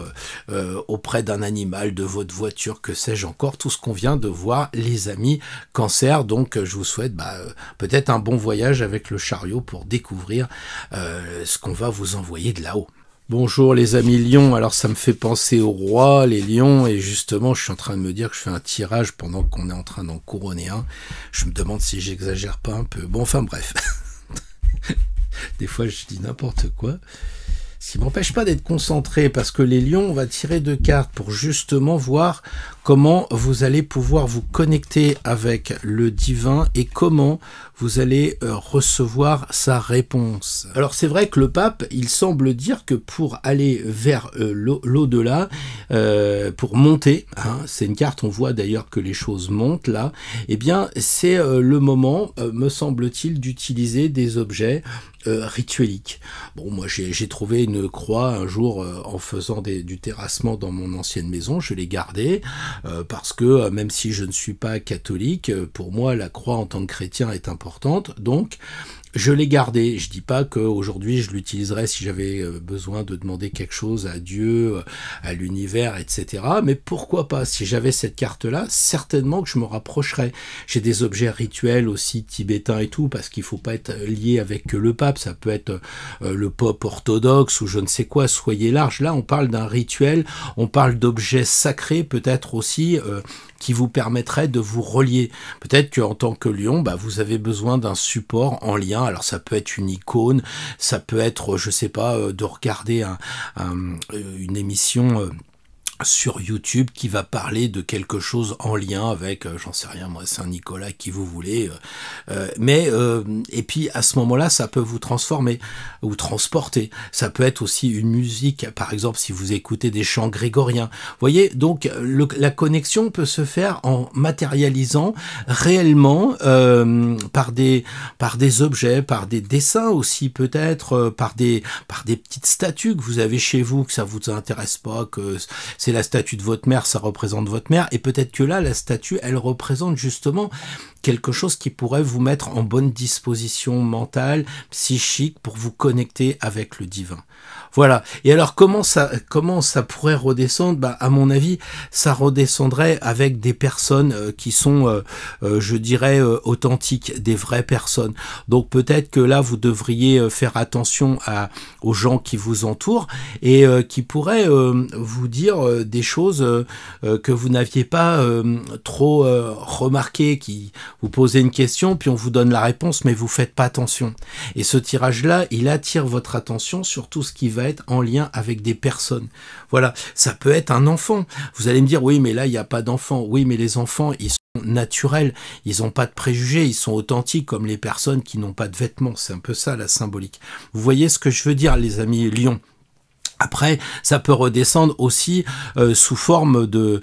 auprès d'un animal, de votre voiture, que sais-je encore, tout ce qu'on vient de voir, les amis Cancer. Donc je vous souhaite peut-être un bon voyage avec le chariot pour découvrir ce qu'on va vous envoyer de là-haut. Bonjour les amis Lions, alors ça me fait penser aux rois, les lions, et justement je suis en train de me dire que je fais un tirage pendant qu'on est en train d'en couronner un. Je me demande si j'exagère pas un peu. Bon, enfin bref. Des fois je dis n'importe quoi. Ce qui m'empêche pas d'être concentré, parce que les lions, on va tirer 2 cartes pour justement voir comment vous allez pouvoir vous connecter avec le divin et comment vous allez recevoir sa réponse. Alors c'est vrai que le pape, il semble dire que pour aller vers l'au-delà, pour monter, hein, c'est une carte, on voit d'ailleurs que les choses montent là, eh bien c'est le moment, me semble-t-il, d'utiliser des objets ritueliques. Bon, moi j'ai trouvé une croix un jour en faisant du terrassement dans mon ancienne maison, je l'ai gardée parce que même si je ne suis pas catholique, pour moi la croix en tant que chrétien est importante, donc je l'ai gardé. Je dis pas qu'aujourd'hui je l'utiliserais si j'avais besoin de demander quelque chose à Dieu, à l'univers, etc. Mais pourquoi pas? Si j'avais cette carte-là, certainement que je me rapprocherais. J'ai des objets rituels aussi tibétains et tout, parce qu'il faut pas être lié avec le pape. Ça peut être le pape orthodoxe ou je ne sais quoi. Soyez large. Là, on parle d'un rituel, on parle d'objets sacrés, peut-être aussi qui vous permettrait de vous relier. Peut-être qu'en tant que lion, vous avez besoin d'un support en lien. Alors ça peut être une icône, ça peut être, je sais pas, de regarder une émission sur YouTube qui va parler de quelque chose en lien avec, j'en sais rien moi, Saint-Nicolas, qui vous voulez, et puis à ce moment-là, ça peut vous transformer ou transporter. Ça peut être aussi une musique, par exemple si vous écoutez des chants grégoriens. Vous voyez, donc la connexion peut se faire en matérialisant réellement par des objets, par des dessins aussi peut-être, par des petites statues que vous avez chez vous, que ça vous intéresse pas, que c'est la statue de votre mère, ça représente votre mère, et peut-être que là, la statue, elle représente justement quelque chose qui pourrait vous mettre en bonne disposition mentale, psychique, pour vous connecter avec le divin. Voilà. Et alors, comment ça pourrait redescendre? À mon avis, ça redescendrait avec des personnes qui sont, je dirais, authentiques, des vraies personnes. Donc peut-être que là, vous devriez faire attention aux gens qui vous entourent et qui pourraient vous dire des choses que vous n'aviez pas trop remarquées, qui vous posez une question, puis on vous donne la réponse, mais vous faites pas attention. Et ce tirage-là, il attire votre attention sur tout ce qui va être en lien avec des personnes. Voilà, ça peut être un enfant. Vous allez me dire, oui, mais là, il n'y a pas d'enfant. Oui, mais les enfants, ils sont naturels, ils n'ont pas de préjugés, ils sont authentiques comme les personnes qui n'ont pas de vêtements. C'est un peu ça, la symbolique. Vous voyez ce que je veux dire, les amis Lions? Après, ça peut redescendre aussi sous forme de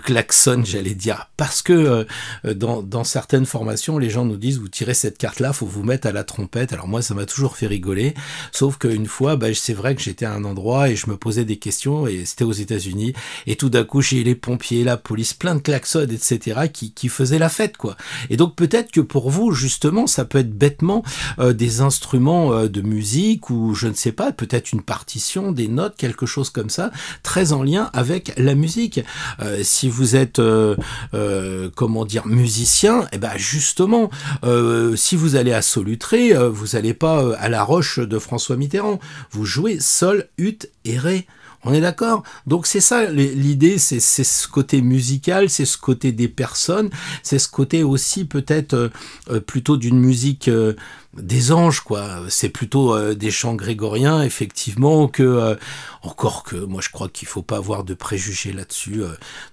klaxon, j'allais dire. Parce que dans certaines formations, les gens nous disent, vous tirez cette carte-là, faut vous mettre à la trompette. Alors moi, ça m'a toujours fait rigoler. Sauf qu'une fois, c'est vrai que j'étais à un endroit et je me posais des questions, et c'était aux États-Unis. Et tout d'un coup, j'ai les pompiers, la police, plein de klaxons, etc., qui faisaient la fête, quoi. Et donc peut-être que pour vous, justement, ça peut être bêtement des instruments de musique, ou je ne sais pas, peut-être une partition, des notes, notes, quelque chose comme ça, très en lien avec la musique. Si vous êtes, comment dire, musicien, et ben justement, si vous allez à Solutré, vous n'allez pas à la Roche de François Mitterrand. Vous jouez sol, ut et ré. On est d'accord? Donc c'est ça l'idée, c'est ce côté musical, c'est ce côté des personnes, c'est ce côté aussi peut-être plutôt d'une musique des anges, quoi. C'est plutôt des chants grégoriens, effectivement, que encore que moi je crois qu'il faut pas avoir de préjugés là-dessus.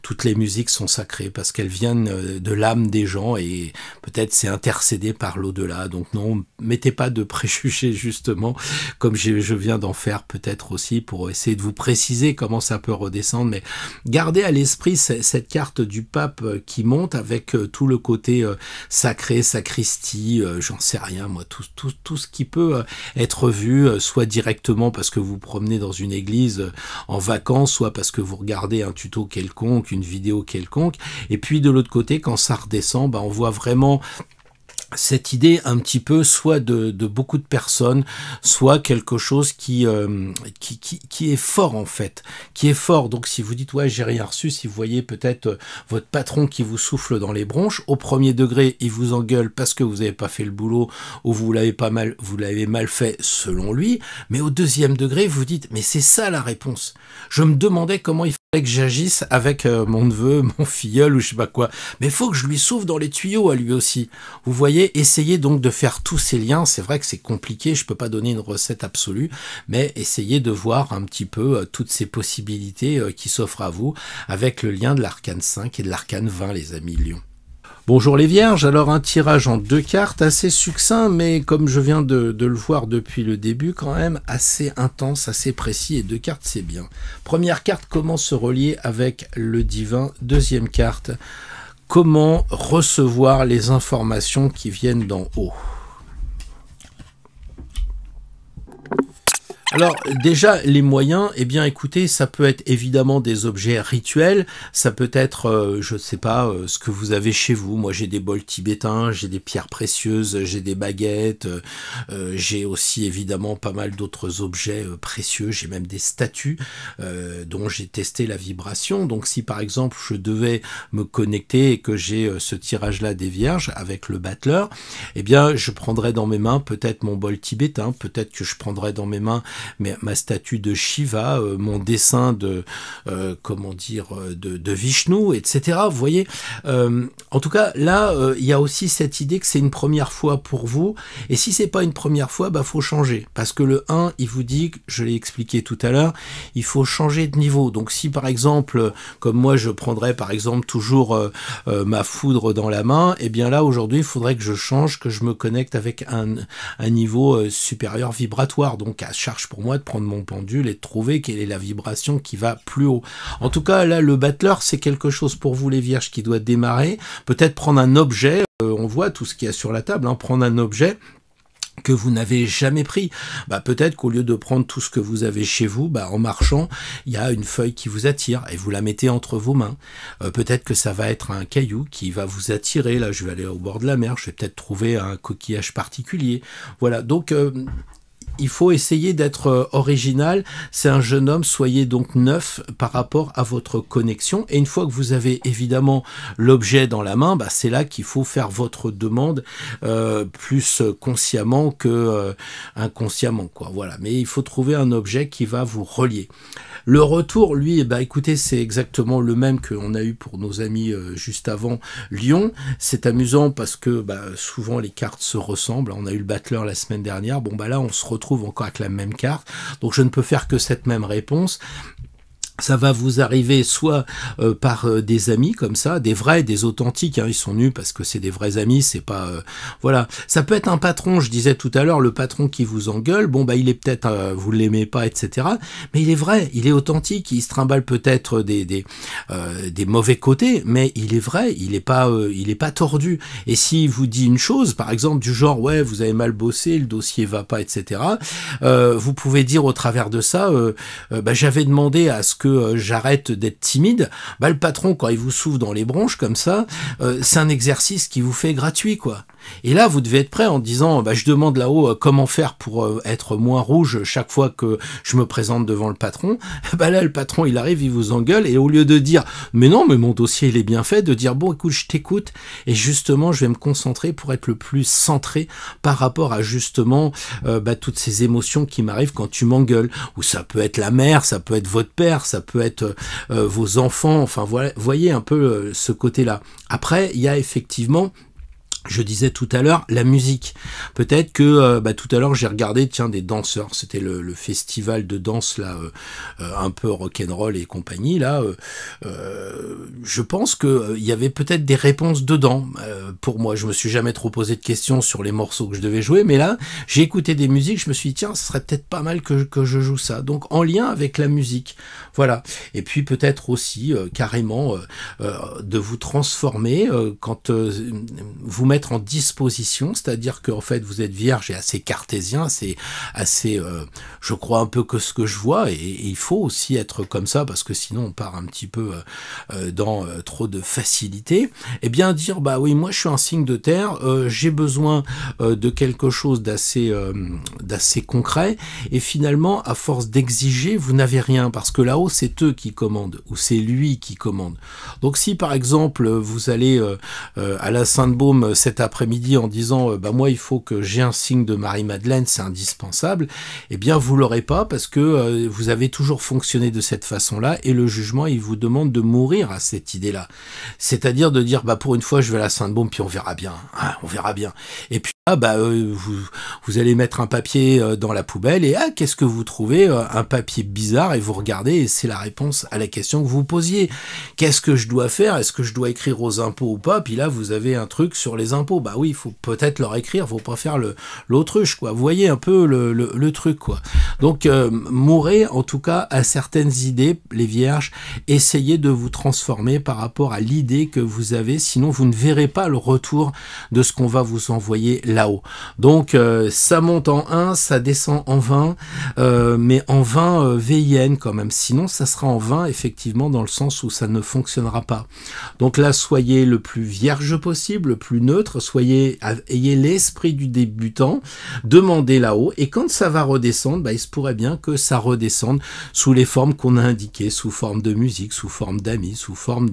Toutes les musiques sont sacrées parce qu'elles viennent de l'âme des gens et peut-être c'est intercédé par l'au-delà. Donc non, mettez pas de préjugés justement, comme je viens d'en faire peut-être aussi pour essayer de vous préciser comment ça peut redescendre. Mais gardez à l'esprit cette carte du pape qui monte avec tout le côté sacré, sacristie, j'en sais rien moi. Tout ce qui peut être vu, soit directement parce que vous promenez dans une église en vacances, soit parce que vous regardez un tuto quelconque, une vidéo quelconque. Et puis de l'autre côté, quand ça redescend, on voit vraiment cette idée un petit peu soit de beaucoup de personnes, soit quelque chose qui est fort en fait, qui est fort. Donc si vous dites ouais j'ai rien reçu, si vous voyez peut-être votre patron qui vous souffle dans les bronches, au premier degré il vous engueule parce que vous n'avez pas fait le boulot ou vous l'avez mal fait selon lui, mais au deuxième degré vous dites mais c'est ça la réponse. Je me demandais comment il fallait que j'agisse avec mon neveu, mon filleul ou je sais pas quoi, mais il faut que je lui souffle dans les tuyaux à lui aussi. Vous voyez, essayez donc de faire tous ces liens. C'est vrai que c'est compliqué, je peux pas donner une recette absolue, mais essayez de voir un petit peu toutes ces possibilités qui s'offrent à vous avec le lien de l'arcane 5 et de l'arcane 20, les amis Lion. Bonjour les Vierges, alors un tirage en 2 cartes, assez succinct, mais comme je viens de le voir depuis le début, quand même assez intense, assez précis, et 2 cartes c'est bien. Première carte, comment se relier avec le divin. Deuxième carte, comment recevoir les informations qui viennent d'en haut. Alors déjà les moyens, eh bien écoutez, ça peut être évidemment des objets rituels, ça peut être, je ne sais pas, ce que vous avez chez vous. Moi j'ai des bols tibétains, j'ai des pierres précieuses, j'ai des baguettes, j'ai aussi évidemment pas mal d'autres objets précieux, j'ai même des statues dont j'ai testé la vibration. Donc si par exemple je devais me connecter et que j'ai ce tirage-là des Vierges avec le battleur, eh bien je prendrais dans mes mains peut-être mon bol tibétain, peut-être que je prendrais dans mes mains ma statue de Shiva, mon dessin de comment dire de Vishnu, etc. Vous voyez, en tout cas là il y a aussi cette idée que c'est une première fois pour vous, et si c'est pas une première fois, faut changer, parce que le 1 il vous dit, je l'ai expliqué tout à l'heure, il faut changer de niveau. Donc si par exemple comme moi je prendrais par exemple toujours ma foudre dans la main, et bien là aujourd'hui il faudrait que je change, que je me connecte avec un niveau supérieur vibratoire, donc à charge pour moi de prendre mon pendule et de trouver quelle est la vibration qui va plus haut. En tout cas, là, le battleur, c'est quelque chose pour vous, les Vierges, qui doit démarrer. Peut-être prendre un objet, on voit tout ce qu'il y a sur la table, prendre un objet que vous n'avez jamais pris. Peut-être qu'au lieu de prendre tout ce que vous avez chez vous, en marchant, il y a une feuille qui vous attire et vous la mettez entre vos mains. Peut-être que ça va être un caillou qui va vous attirer. Là, je vais aller au bord de la mer, je vais peut-être trouver un coquillage particulier. Voilà, donc il faut essayer d'être original. C'est un jeune homme, soyez donc neuf par rapport à votre connexion. Et une fois que vous avez évidemment l'objet dans la main, c'est là qu'il faut faire votre demande plus consciemment que inconsciemment, quoi. Voilà. Mais il faut trouver un objet qui va vous relier. Le retour, lui, écoutez, c'est exactement le même qu'on a eu pour nos amis juste avant Lyon. C'est amusant parce que souvent les cartes se ressemblent. On a eu le battleur la semaine dernière. Là, on se retrouve encore avec la même carte. Donc, je ne peux faire que cette même réponse. Ça va vous arriver soit par des amis comme ça, des vrais, des authentiques, ils sont nus parce que c'est des vrais amis, c'est pas... voilà. Ça peut être un patron, je disais tout à l'heure, le patron qui vous engueule, il est peut-être, vous l'aimez pas, etc. Mais il est vrai, il est authentique, il se trimballe peut-être des mauvais côtés, mais il est vrai, il est pas tordu. Et s'il vous dit une chose, par exemple, du genre, ouais, vous avez mal bossé, le dossier va pas, etc., vous pouvez dire au travers de ça, j'avais demandé à ce que j'arrête d'être timide. Le patron, quand il vous souffle dans les bronches comme ça, c'est un exercice qui vous fait gratuit, quoi. Et là, vous devez être prêt en disant, bah, je demande là-haut comment faire pour être moins rouge chaque fois que je me présente devant le patron. Bah là, le patron, il arrive, il vous engueule, et au lieu de dire, mais non, mais mon dossier, il est bien fait, de dire, bon, écoute, je t'écoute, et justement, je vais me concentrer pour être le plus centré par rapport à justement toutes ces émotions qui m'arrivent quand tu m'engueules. Ou ça peut être la mère, ça peut être votre père, ça peut être vos enfants, enfin, voilà, voyez un peu ce côté-là. Après, il y a effectivement, je disais tout à l'heure, la musique. Peut-être que tout à l'heure j'ai regardé des danseurs. C'était le festival de danse là, un peu rock'n'roll et compagnie là. Je pense que il y avait peut-être des réponses dedans. Pour moi, je me suis jamais trop posé de questions sur les morceaux que je devais jouer, mais là j'ai écouté des musiques. Je me suis dit tiens, ce serait peut-être pas mal que je joue ça. Donc en lien avec la musique, voilà. Et puis peut-être aussi carrément de vous transformer quand vous mettre en disposition, c'est-à-dire qu'en fait vous êtes vierge et assez cartésien, c'est assez, je crois un peu que ce que je vois, et il faut aussi être comme ça parce que sinon on part un petit peu dans trop de facilité. Et bien dire bah oui, moi je suis un signe de terre, j'ai besoin de quelque chose d'assez concret, et finalement à force d'exiger vous n'avez rien parce que là-haut c'est eux qui commandent ou c'est lui qui commande. Donc si par exemple vous allez à la Sainte-Baume cet après-midi en disant moi il faut que j'ai un signe de Marie-Madeleine, c'est indispensable, eh bien vous l'aurez pas parce que vous avez toujours fonctionné de cette façon-là, et le jugement il vous demande de mourir à cette idée-là. C'est-à-dire de dire pour une fois je vais à la Sainte-Baume puis on verra bien, on verra bien. Et puis là vous allez mettre un papier dans la poubelle et qu'est-ce que vous trouvez, un papier bizarre, et vous regardez et c'est la réponse à la question que vous posiez. Qu'est-ce que je dois faire? Est-ce que je dois écrire aux impôts ou pas? Puis là vous avez un truc sur les impôts. Bah oui, il faut peut-être leur écrire, faut pas faire l'autruche, quoi. Vous voyez un peu le truc, quoi. Donc, mourrez en tout cas à certaines idées, les vierges, essayez de vous transformer par rapport à l'idée que vous avez, sinon vous ne verrez pas le retour de ce qu'on va vous envoyer là-haut. Donc, ça monte en 1, ça descend en 20, mais en 20 VIN quand même, sinon ça sera en 20 effectivement dans le sens où ça ne fonctionnera pas. Donc là, soyez le plus vierge possible, le plus neutre, ayez l'esprit du débutant, demandez là-haut, et quand ça va redescendre, il se pourrait bien que ça redescende sous les formes qu'on a indiquées, sous forme de musique, sous forme d'amis, sous forme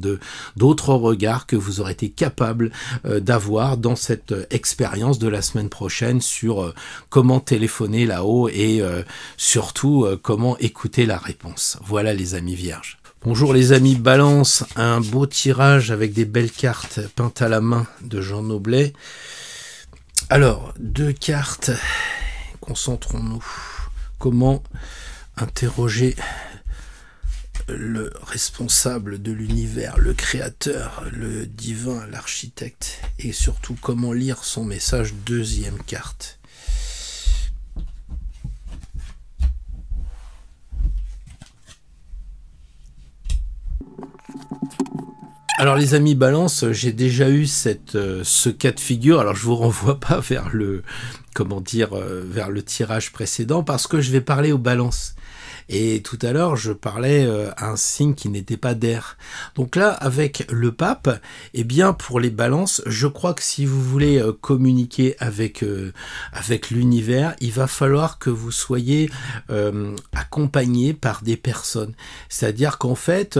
d'autres regards que vous aurez été capable d'avoir dans cette expérience de la semaine prochaine sur comment téléphoner là-haut et surtout comment écouter la réponse. Voilà les amis vierges. Bonjour les amis Balance, un beau tirage avec des belles cartes peintes à la main de Jean Noblet. Alors, 2 cartes, concentrons-nous. Comment interroger le responsable de l'univers, le créateur, le divin, l'architecte, et surtout comment lire son message? 2e carte. Alors les amis Balance, j'ai déjà eu ce cas de figure. Alors je vous renvoie pas vers vers le tirage précédent parce que je vais parler aux Balances. Et tout à l'heure, je parlais à un signe qui n'était pas d'air. Donc là, avec le pape, eh bien, pour les balances, je crois que si vous voulez communiquer avec l'univers, il va falloir que vous soyez accompagné par des personnes. C'est-à-dire qu'en fait,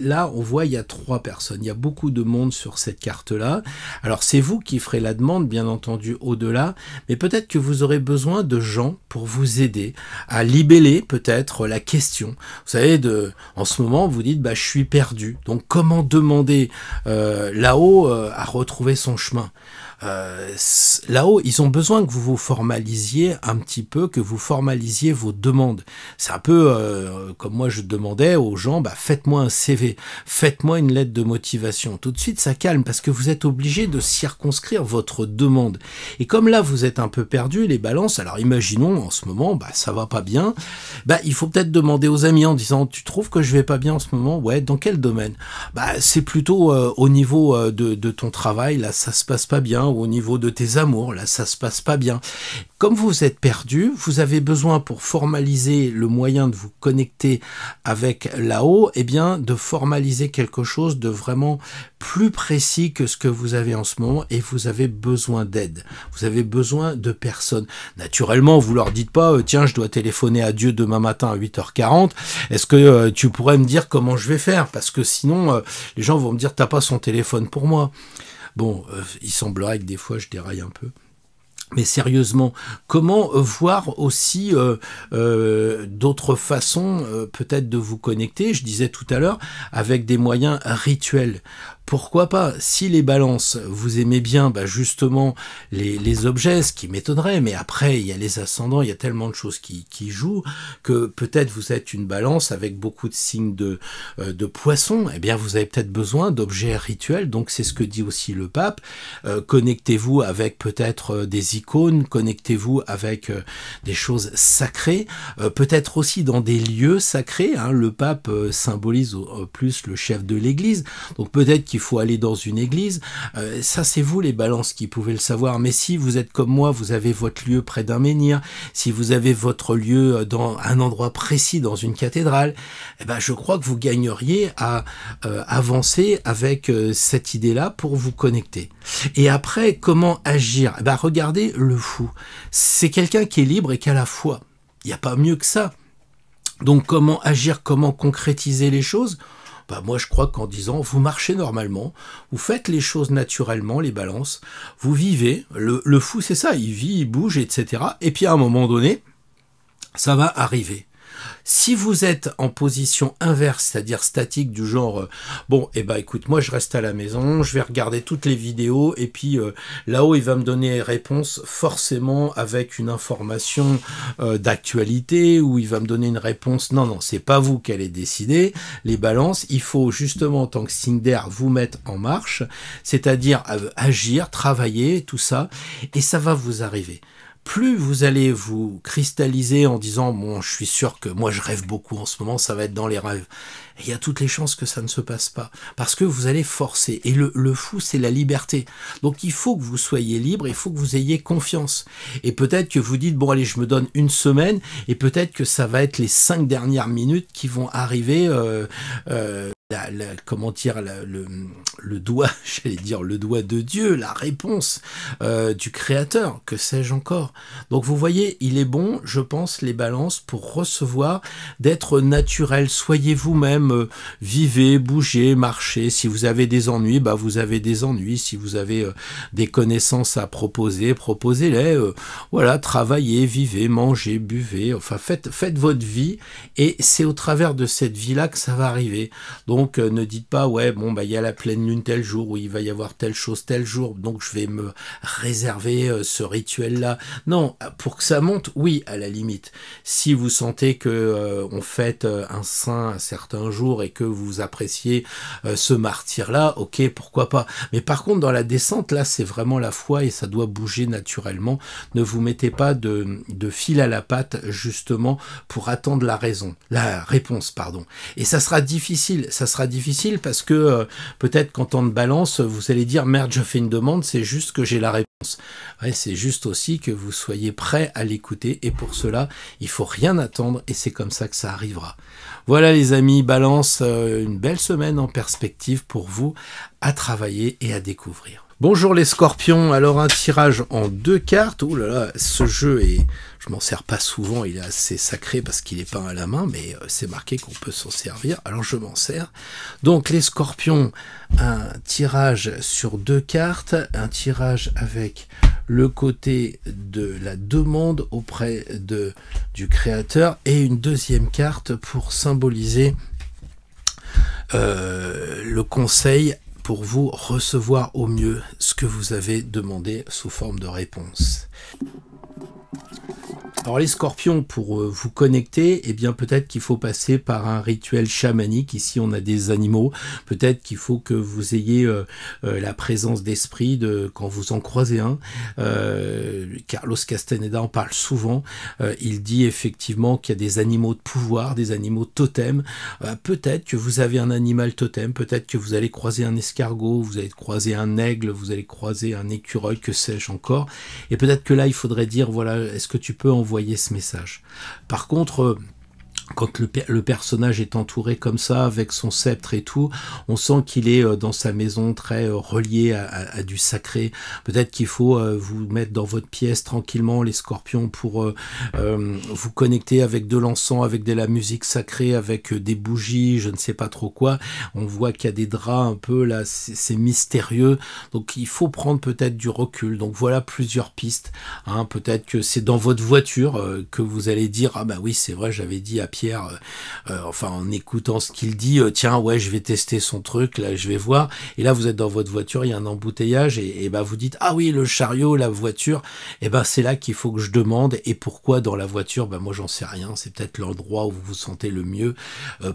là, on voit, il y a 3 personnes. Il y a beaucoup de monde sur cette carte-là. Alors, c'est vous qui ferez la demande, bien entendu, au-delà. Mais peut-être que vous aurez besoin de gens pour vous aider à libeller, peut-être, la question. Vous savez, en ce moment, vous dites, je suis perdu. Donc, comment demander là-haut à retrouver son chemin? Là-haut, ils ont besoin que vous vous formalisiez un petit peu, que vous formalisiez vos demandes. C'est un peu comme moi je demandais aux gens, faites-moi un CV, faites-moi une lettre de motivation. Tout de suite, ça calme parce que vous êtes obligé de circonscrire votre demande. Et comme là, vous êtes un peu perdu, les balances, alors imaginons en ce moment, ça va pas bien, il faut peut-être demander aux amis en disant, tu trouves que je vais pas bien en ce moment? Ouais, dans quel domaine? C'est plutôt au niveau de ton travail, là, ça se passe pas bien. au niveau de tes amours, là ça se passe pas bien. Comme vous êtes perdu, vous avez besoin pour formaliser le moyen de vous connecter avec là-haut, eh bien de formaliser quelque chose de vraiment plus précis que ce que vous avez en ce moment et vous avez besoin d'aide. Vous avez besoin de personnes. Naturellement, vous leur dites pas tiens, je dois téléphoner à Dieu demain matin à 8h40. Est-ce que tu pourrais me dire comment je vais faire? Parce que sinon, les gens vont me dire t'as pas son téléphone pour moi. Bon, il semblerait que des fois je déraille un peu. Mais sérieusement, comment voir aussi d'autres façons peut-être de vous connecter, je disais tout à l'heure, avec des moyens rituels. Pourquoi pas? Si les balances, vous aimez bien justement les objets, ce qui m'étonnerait, mais après il y a les ascendants, il y a tellement de choses qui jouent, que peut-être vous êtes une balance avec beaucoup de signes de poissons, eh bien vous avez peut-être besoin d'objets rituels, donc c'est ce que dit aussi le pape. Connectez-vous avec peut-être des icônes, connectez-vous avec des choses sacrées, peut-être aussi dans des lieux sacrés, hein. Le pape symbolise plus le chef de l'église, donc peut-être qu'il faut aller dans une église, ça c'est vous les balances qui pouvez le savoir, mais si vous êtes comme moi, vous avez votre lieu près d'un menhir, si vous avez votre lieu dans un endroit précis dans une cathédrale, eh ben je crois que vous gagneriez à avancer avec cette idée-là pour vous connecter. Et après, comment agir? Eh ben regardez le fou, c'est quelqu'un qui est libre et qui a la foi, il n'y a pas mieux que ça. Donc comment agir, comment concrétiser les choses? Moi, je crois qu'en disant, vous marchez normalement, vous faites les choses naturellement, les balances, vous vivez, le fou c'est ça, il vit, il bouge, etc. Et puis à un moment donné, ça va arriver. Si vous êtes en position inverse, c'est-à-dire statique du genre écoute, moi je reste à la maison, je vais regarder toutes les vidéos et puis là-haut il va me donner les réponses forcément avec une information d'actualité ou il va me donner une réponse. Non, c'est pas vous qui allez décider. Les balances, il faut justement en tant que signe d'air vous mettre en marche, c'est-à-dire agir, travailler, tout ça, et ça va vous arriver. Plus vous allez vous cristalliser en disant bon, je suis sûr que moi je rêve beaucoup en ce moment, ça va être dans les rêves. Et il y a toutes les chances que ça ne se passe pas, parce que vous allez forcer. Et le fou, c'est la liberté. Donc il faut que vous soyez libre, il faut que vous ayez confiance. Et peut-être que vous dites bon allez, je me donne une semaine, et peut-être que ça va être les 5 dernières minutes qui vont arriver. Comment dire, le doigt, j'allais dire le doigt de Dieu, la réponse du Créateur, que sais-je encore. Donc vous voyez, il est bon, je pense, les balances, pour recevoir, d'être naturel. Soyez vous-même, vivez, bougez, marchez. Si vous avez des ennuis, vous avez des ennuis. Si vous avez des connaissances à proposer, proposez-les. Voilà, travaillez, vivez, mangez, buvez. Enfin, faites votre vie, et c'est au travers de cette vie-là que ça va arriver. Donc ne dites pas il y a la pleine lune tel jour, ou il va y avoir telle chose tel jour, donc je vais me réserver ce rituel-là. Non, pour que ça monte, oui, à la limite. Si vous sentez que on fête un saint un certain jour et que vous appréciez ce martyr-là, ok, pourquoi pas. Mais par contre, dans la descente, là, c'est vraiment la foi et ça doit bouger naturellement. Ne vous mettez pas de fil à la patte, justement, pour attendre la réponse, pardon. Et ça sera difficile parce que peut-être qu'en temps de balance, vous allez dire merde, je fais une demande, c'est juste que j'ai la réponse. Ouais, c'est juste aussi que vous soyez prêt à l'écouter, et pour cela, il faut rien attendre, et c'est comme ça que ça arrivera. Voilà les amis, balance, une belle semaine en perspective pour vous à travailler et à découvrir. Bonjour les scorpions, alors un tirage en 2 cartes. Ouh là là, ce jeu je m'en sers pas souvent, il est assez sacré parce qu'il est peint à la main, mais c'est marqué qu'on peut s'en servir, alors je m'en sers. Donc les scorpions, un tirage sur 2 cartes, un tirage avec le côté de la demande auprès du créateur, et une deuxième carte pour symboliser le conseil pour vous recevoir au mieux ce que vous avez demandé sous forme de réponse. Alors les scorpions, pour vous connecter, eh bien peut-être qu'il faut passer par un rituel chamanique. Ici on a des animaux, peut-être qu'il faut que vous ayez la présence d'esprit quand vous en croisez un. Carlos Castaneda en parle souvent. Il dit effectivement qu'il y a des animaux de pouvoir, des animaux totems. Peut-être que vous avez un animal totem, peut-être que vous allez croiser un escargot, vous allez croiser un aigle, vous allez croiser un écureuil, que sais-je encore. Et peut-être que là il faudrait dire, voilà, est-ce que tu peux envoyer ce message. Par contre, quand le personnage est entouré comme ça, avec son sceptre et tout, on sent qu'il est dans sa maison très relié à du sacré. Peut-être qu'il faut vous mettre dans votre pièce tranquillement, les scorpions, pour vous connecter avec de l'encens, avec de la musique sacrée, avec des bougies, je ne sais pas trop quoi. On voit qu'il y a des draps un peu, là, c'est mystérieux. Donc il faut prendre peut-être du recul. Donc voilà plusieurs pistes. Hein. Peut-être que c'est dans votre voiture que vous allez dire, ah bah oui, c'est vrai, j'avais dit à Pierre, enfin en écoutant ce qu'il dit, tiens ouais je vais tester son truc, là je vais voir, et là vous êtes dans votre voiture, il y a un embouteillage, et bah vous dites, ah oui le chariot, la voiture, et ben c'est là qu'il faut que je demande, et pourquoi dans la voiture, bah moi j'en sais rien, c'est peut-être l'endroit où vous vous sentez le mieux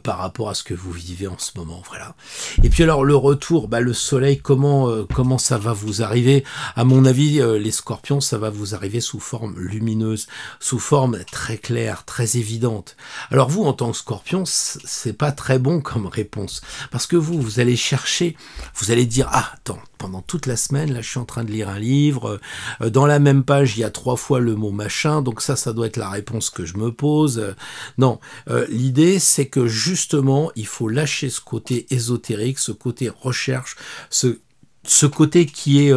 par rapport à ce que vous vivez en ce moment, voilà. Et puis alors le retour, bah le soleil, comment ça va vous arriver? À mon avis, les scorpions, ça va vous arriver sous forme lumineuse, sous forme très claire, très évidente. Alors vous, en tant que scorpion, c'est pas très bon comme réponse. Parce que vous allez chercher, vous allez dire, ah, attends, pendant toute la semaine, là, je suis en train de lire un livre, dans la même page, il y a 3 fois le mot machin, donc ça doit être la réponse que je me pose. Non, l'idée, c'est que justement, il faut lâcher ce côté ésotérique, ce côté recherche, ce côté qui est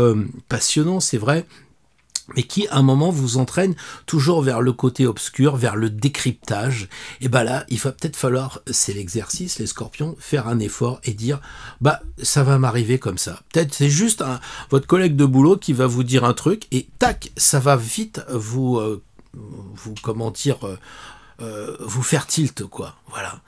passionnant, c'est vrai, mais qui, à un moment, vous entraîne toujours vers le côté obscur, vers le décryptage. Et ben là, il va peut-être falloir, c'est l'exercice, les scorpions, faire un effort et dire, bah, ça va m'arriver comme ça. Peut-être c'est juste votre collègue de boulot qui va vous dire un truc, et tac, ça va vite vous comment dire, vous faire tilt, quoi. Voilà.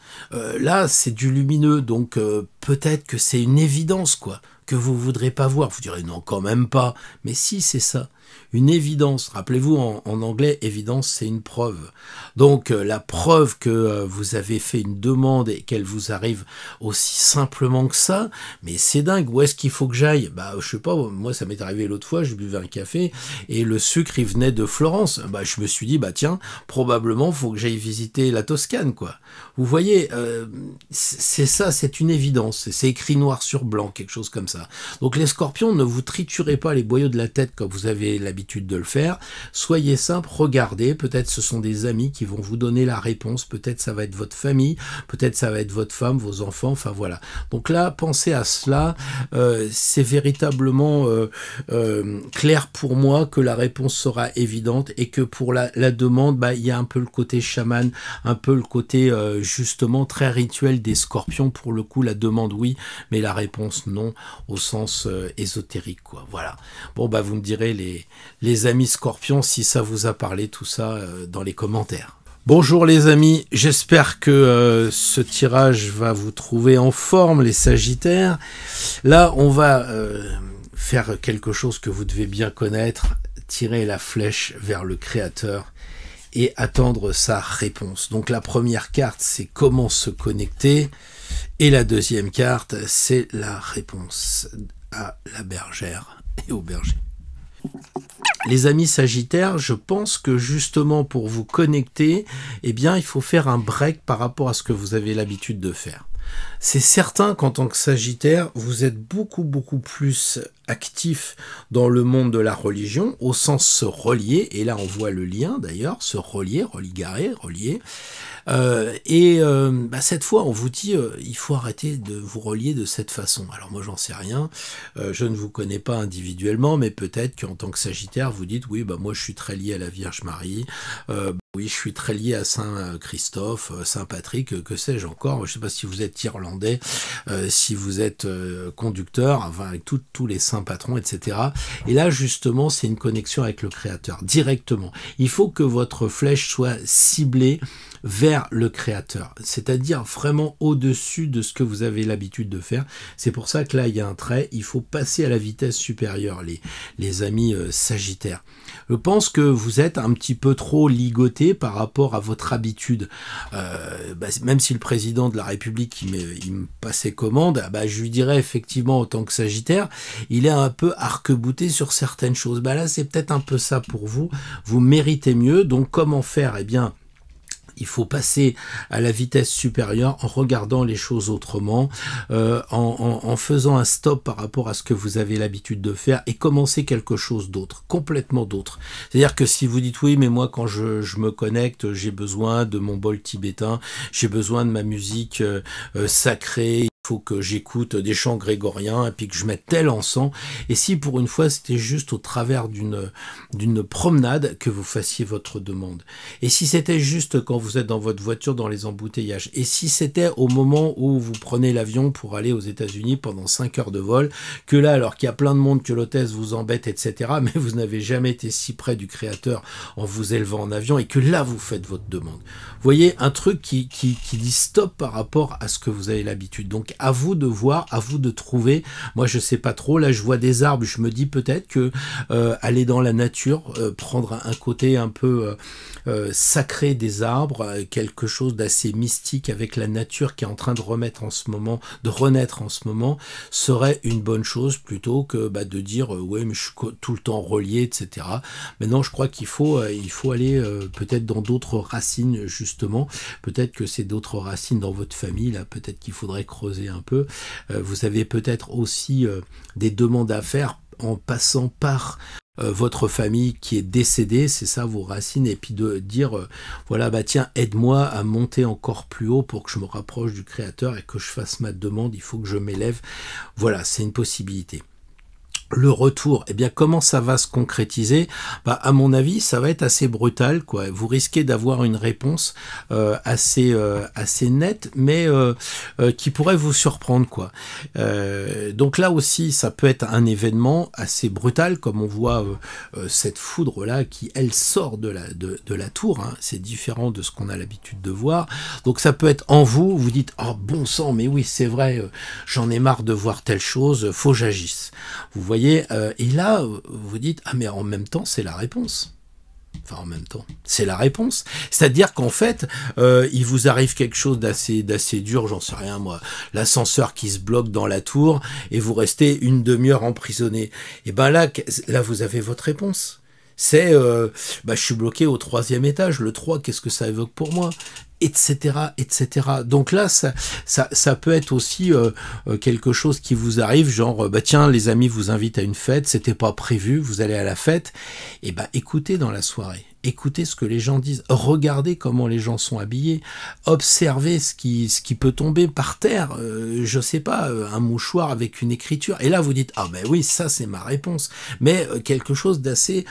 Là, c'est du lumineux, donc peut-être que c'est une évidence, quoi, que vous voudrez pas voir. Vous direz, non, quand même pas. Mais si, c'est ça. Une évidence. Rappelez-vous, en anglais, évidence, c'est une preuve. Donc, la preuve que vous avez fait une demande et qu'elle vous arrive aussi simplement que ça, mais c'est dingue. Où est-ce qu'il faut que j'aille? Bah, je sais pas. Moi, ça m'est arrivé l'autre fois, je buvais un café et le sucre, il venait de Florence. Bah, je me suis dit, bah tiens, probablement, faut que j'aille visiter la Toscane, quoi. Vous voyez, c'est ça, c'est une évidence. C'est écrit noir sur blanc, quelque chose comme ça. Donc, les scorpions, ne vous triturez pas les boyaux de la tête comme vous avez l'habitude de le faire. Soyez simple, regardez, peut-être ce sont des amis qui vont vous donner la réponse, peut-être ça va être votre famille, peut-être ça va être votre femme, vos enfants, enfin voilà. Donc là, pensez à cela, c'est véritablement clair pour moi que la réponse sera évidente et que pour la demande, bah, il y a un peu le côté chaman, un peu le côté justement très rituel des scorpions. Pour le coup, la demande oui, mais la réponse non, au sens ésotérique, quoi. Voilà. Bon, bah vous me direz les amis scorpions si ça vous a parlé tout ça dans les commentaires. Bonjour les amis, j'espère que ce tirage va vous trouver en forme, les sagittaires. Là, on va faire quelque chose que vous devez bien connaître, tirer la flèche vers le créateur et attendre sa réponse. Donc la première carte, c'est comment se connecter, et la deuxième carte, c'est la réponse à la bergère et au berger. Les amis sagittaires, je pense que justement pour vous connecter, eh bien, il faut faire un break par rapport à ce que vous avez l'habitude de faire. C'est certain qu'en tant que sagittaire, vous êtes beaucoup plus actif dans le monde de la religion, au sens se relier, et là on voit le lien d'ailleurs, se relier, religarer, relier. Cette fois, on vous dit, il faut arrêter de vous relier de cette façon. Alors moi, j'en sais rien. Je ne vous connais pas individuellement, mais peut-être qu'en tant que Sagittaire, vous dites, oui, bah moi, je suis très lié à la Vierge Marie. Oui, je suis très lié à Saint Christophe, Saint Patrick, que sais-je encore. Je ne sais pas si vous êtes irlandais, si vous êtes conducteur, enfin, avec tous les saints patrons, etc. Et là, justement, c'est une connexion avec le Créateur, directement. Il faut que votre flèche soit ciblée vers le Créateur, c'est-à-dire vraiment au-dessus de ce que vous avez l'habitude de faire. C'est pour ça que là, il y a un trait, il faut passer à la vitesse supérieure, les amis sagittaires. Je pense que vous êtes un petit peu trop ligoté par rapport à votre habitude. Même si le président de la République il me passait commande, je lui dirais effectivement, en tant que Sagittaire, il est un peu arc-bouté sur certaines choses. Là, c'est peut-être un peu ça pour vous. Vous méritez mieux. Donc, comment faire? Eh bien, il faut passer à la vitesse supérieure en regardant les choses autrement, en faisant un stop par rapport à ce que vous avez l'habitude de faire et commencer quelque chose d'autre, complètement d'autre. C'est-à-dire que si vous dites oui, mais moi quand je me connecte, j'ai besoin de mon bol tibétain, j'ai besoin de ma musique sacrée, il faut que j'écoute des chants grégoriens et puis que je mette tel encens. Et si pour une fois c'était juste au travers d'une promenade que vous fassiez votre demande. Et si c'était juste quand vous êtes dans votre voiture dans les embouteillages. Et si c'était au moment où vous prenez l'avion pour aller aux États-Unis pendant 5 heures de vol, que là, alors qu'il y a plein de monde, que l'hôtesse vous embête, etc., mais vous n'avez jamais été si près du Créateur en vous élevant en avion et que là, vous faites votre demande. Vous voyez, un truc qui dit stop par rapport à ce que vous avez l'habitude. Donc, à vous de voir, à vous de trouver. Moi, je sais pas trop. Là, je vois des arbres. Je me dis peut-être que aller dans la nature, prendre un côté un peu sacré des arbres, quelque chose d'assez mystique avec la nature qui est en train de renaître en ce moment, serait une bonne chose plutôt que de dire ouais, mais je suis tout le temps relié, etc. Maintenant, je crois qu'il faut aller peut-être dans d'autres racines, justement. Peut-être que c'est d'autres racines dans votre famille. Là, peut-être qu'il faudrait creuser un peu. Vous avez peut-être aussi des demandes à faire en passant par votre famille qui est décédée, c'est ça vos racines, et puis de dire voilà, tiens, aide-moi à monter encore plus haut pour que je me rapproche du Créateur et que je fasse ma demande, il faut que je m'élève. Voilà, c'est une possibilité. Le retour, eh bien, comment ça va se concrétiser? À mon avis, ça va être assez brutal, quoi. Vous risquez d'avoir une réponse assez nette, mais qui pourrait vous surprendre, quoi. Donc là aussi, ça peut être un événement assez brutal, comme on voit cette foudre-là qui, elle, sort de la tour. Hein. C'est différent de ce qu'on a l'habitude de voir. Donc ça peut être en vous, vous dites, oh bon sang, mais oui, c'est vrai, j'en ai marre de voir telle chose, faut que j'agisse. Vous voyez, et là, vous dites, ah mais en même temps, c'est la réponse. Enfin, en même temps, c'est la réponse. C'est-à-dire qu'en fait, il vous arrive quelque chose d'assez dur, j'en sais rien moi, l'ascenseur qui se bloque dans la tour, et vous restez une demi-heure emprisonné. Et là, vous avez votre réponse. C'est, je suis bloqué au 3e étage, le 3, qu'est-ce que ça évoque pour moi ? Etc., etc. Donc là, ça peut être aussi quelque chose qui vous arrive, genre, tiens, les amis vous invitent à une fête, c'était pas prévu, vous allez à la fête, et écoutez dans la soirée. Écoutez ce que les gens disent, regardez comment les gens sont habillés, observez ce qui peut tomber par terre, je sais pas, un mouchoir avec une écriture, et là vous dites, ah oui, ça c'est ma réponse, mais quelque chose d'assez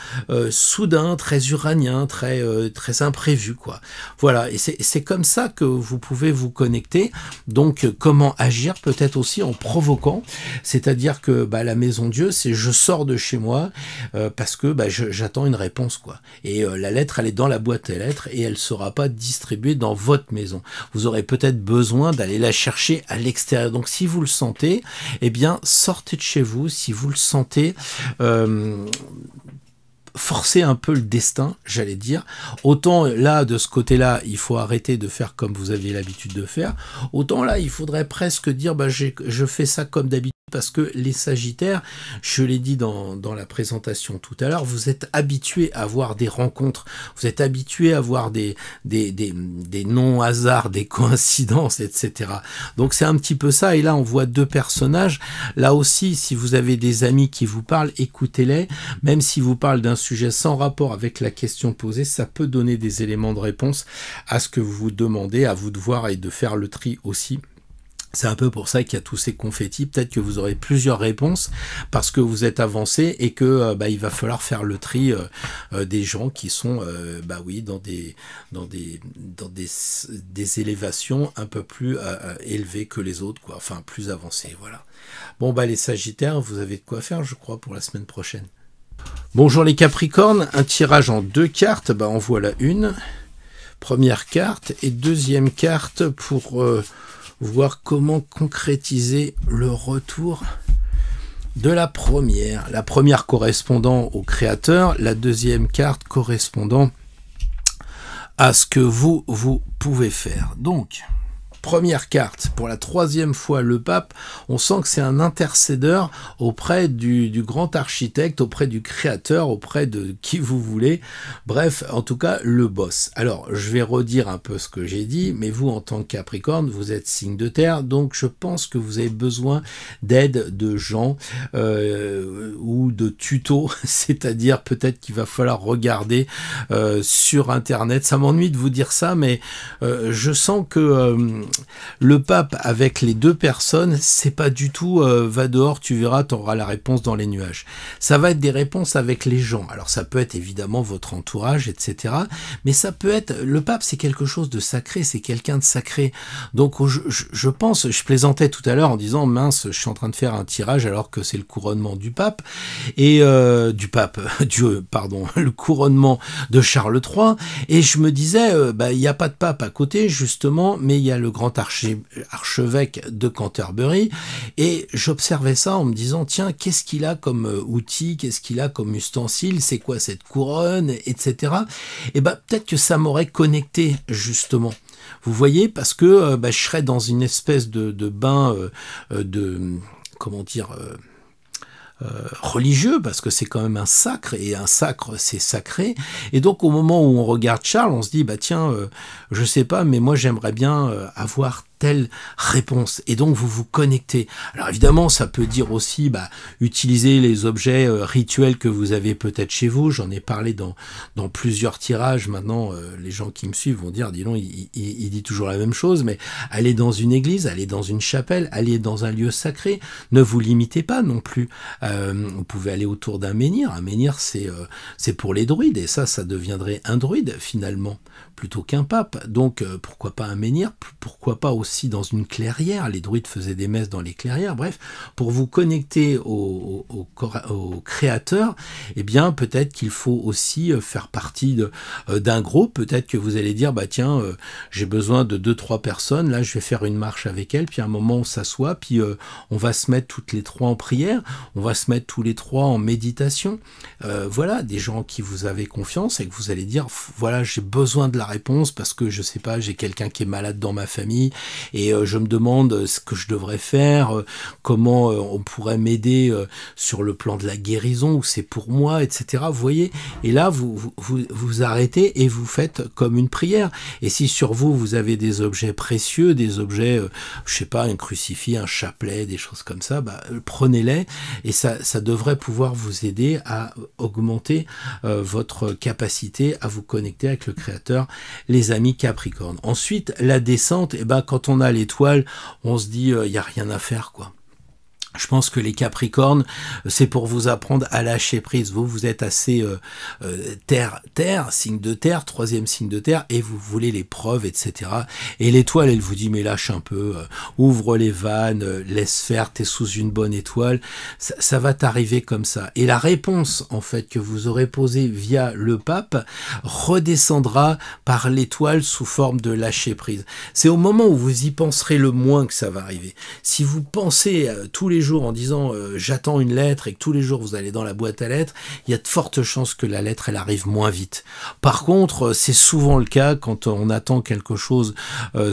soudain, très uranien, très imprévu, quoi. Voilà, et c'est comme ça que vous pouvez vous connecter. Donc comment agir? Peut-être aussi en provoquant, c'est-à-dire que la maison Dieu, c'est je sors de chez moi parce que j'attends une réponse, quoi. Et la lettre, elle est dans la boîte à lettres et elle ne sera pas distribuée dans votre maison. Vous aurez peut-être besoin d'aller la chercher à l'extérieur. Donc si vous le sentez, eh bien sortez de chez vous. Si vous le sentez, forcer un peu le destin, j'allais dire. Autant là, de ce côté-là, il faut arrêter de faire comme vous aviez l'habitude de faire. Autant là, il faudrait presque dire, je fais ça comme d'habitude. Parce que les Sagittaires, je l'ai dit dans la présentation tout à l'heure, vous êtes habitués à avoir des rencontres, vous êtes habitués à avoir des non-hasards, des coïncidences, etc. Donc c'est un petit peu ça, et là on voit deux personnages. Là aussi, si vous avez des amis qui vous parlent, écoutez-les, même s'ils vous parlent d'un sujet sans rapport avec la question posée, ça peut donner des éléments de réponse à ce que vous vous demandez, à vous de voir et de faire le tri aussi. C'est un peu pour ça qu'il y a tous ces confettis. Peut-être que vous aurez plusieurs réponses parce que vous êtes avancé et que il va falloir faire le tri des gens qui sont dans des élévations un peu plus élevées que les autres, quoi. Enfin plus avancées, voilà. Bon les Sagittaires, vous avez de quoi faire, je crois, pour la semaine prochaine. Bonjour les Capricornes, un tirage en 2 cartes. En voilà une. Première carte et deuxième carte pour voir comment concrétiser le retour de la première. La première correspondant au créateur, la deuxième carte correspondant à ce que vous pouvez faire. Donc, première carte, pour la troisième fois, le pape, on sent que c'est un intercédeur auprès du grand architecte, auprès du créateur, auprès de qui vous voulez. Bref, en tout cas, le boss. Alors, je vais redire un peu ce que j'ai dit, mais vous, en tant que Capricorne, vous êtes signe de terre, donc je pense que vous avez besoin d'aide de gens ou de tutos, c'est-à-dire peut-être qu'il va falloir regarder sur Internet. Ça m'ennuie de vous dire ça, mais je sens que le pape avec les deux personnes, c'est pas du tout va dehors, tu verras, tu auras la réponse dans les nuages. Ça va être des réponses avec les gens. Alors ça peut être évidemment votre entourage, etc. Mais ça peut être, le pape c'est quelque chose de sacré, c'est quelqu'un de sacré. Donc je pense, je plaisantais tout à l'heure en disant mince, je suis en train de faire un tirage alors que c'est le couronnement du pape, et le couronnement de Charles III, et je me disais, il n'y a pas de pape à côté justement, mais il y a le grand archevêque de Canterbury, et j'observais ça en me disant tiens, qu'est-ce qu'il a comme outil, qu'est-ce qu'il a comme ustensile, c'est quoi cette couronne, etc. Et peut-être que ça m'aurait connecté justement. Vous voyez, parce que je serais dans une espèce de bain religieux, parce que c'est quand même un sacre, et un sacre c'est sacré, et donc au moment où on regarde Charles, on se dit je sais pas, mais moi j'aimerais bien avoir telle réponse, et donc vous vous connectez. Alors évidemment ça peut dire aussi utiliser les objets rituels que vous avez peut-être chez vous. J'en ai parlé dans plusieurs tirages. Maintenant les gens qui me suivent vont dire dis donc il dit toujours la même chose, mais allez dans une église, allez dans une chapelle, allez dans un lieu sacré, ne vous limitez pas non plus. Vous pouvez aller autour d'un menhir. Un menhir c'est pour les druides, et ça deviendrait un druide finalement plutôt qu'un pape. Donc pourquoi pas un menhir, pourquoi pas aussi dans une clairière. Les druides faisaient des messes dans les clairières. Bref, pour vous connecter au créateur, eh bien peut-être qu'il faut aussi faire partie d'un groupe. Peut-être que vous allez dire j'ai besoin de 2-3 personnes, là je vais faire une marche avec elles, puis à un moment on s'assoit, puis on va se mettre toutes les trois en prière, on va se mettre tous les trois en méditation. Voilà, des gens en qui vous avez confiance, et que vous allez dire voilà, j'ai besoin de la réponse parce que je sais pas, j'ai quelqu'un qui est malade dans ma famille, et je me demande ce que je devrais faire, comment on pourrait m'aider sur le plan de la guérison, ou c'est pour moi, etc. Vous voyez, et là vous arrêtez et vous faites comme une prière. Et si sur vous avez des objets précieux, des objets, je sais pas, un crucifix, un chapelet, des choses comme ça, prenez-les, et ça devrait pouvoir vous aider à augmenter votre capacité à vous connecter avec le Créateur, les amis Capricorne. Ensuite, la descente, quand on a l'étoile, on se dit il n'y a rien à faire, quoi. Je pense que les Capricornes, c'est pour vous apprendre à lâcher prise. Vous êtes assez terre, signe de terre, troisième signe de terre, et vous voulez les preuves, etc. Et l'étoile, elle vous dit, mais lâche un peu, ouvre les vannes, laisse faire, t'es sous une bonne étoile. Ça va t'arriver comme ça. Et la réponse, en fait, que vous aurez posée via le pape, redescendra par l'étoile sous forme de lâcher prise. C'est au moment où vous y penserez le moins que ça va arriver. Si vous pensez tous les jours en disant j'attends une lettre, et que tous les jours vous allez dans la boîte à lettres, il y a de fortes chances que la lettre elle arrive moins vite. Par contre, c'est souvent le cas quand on attend quelque chose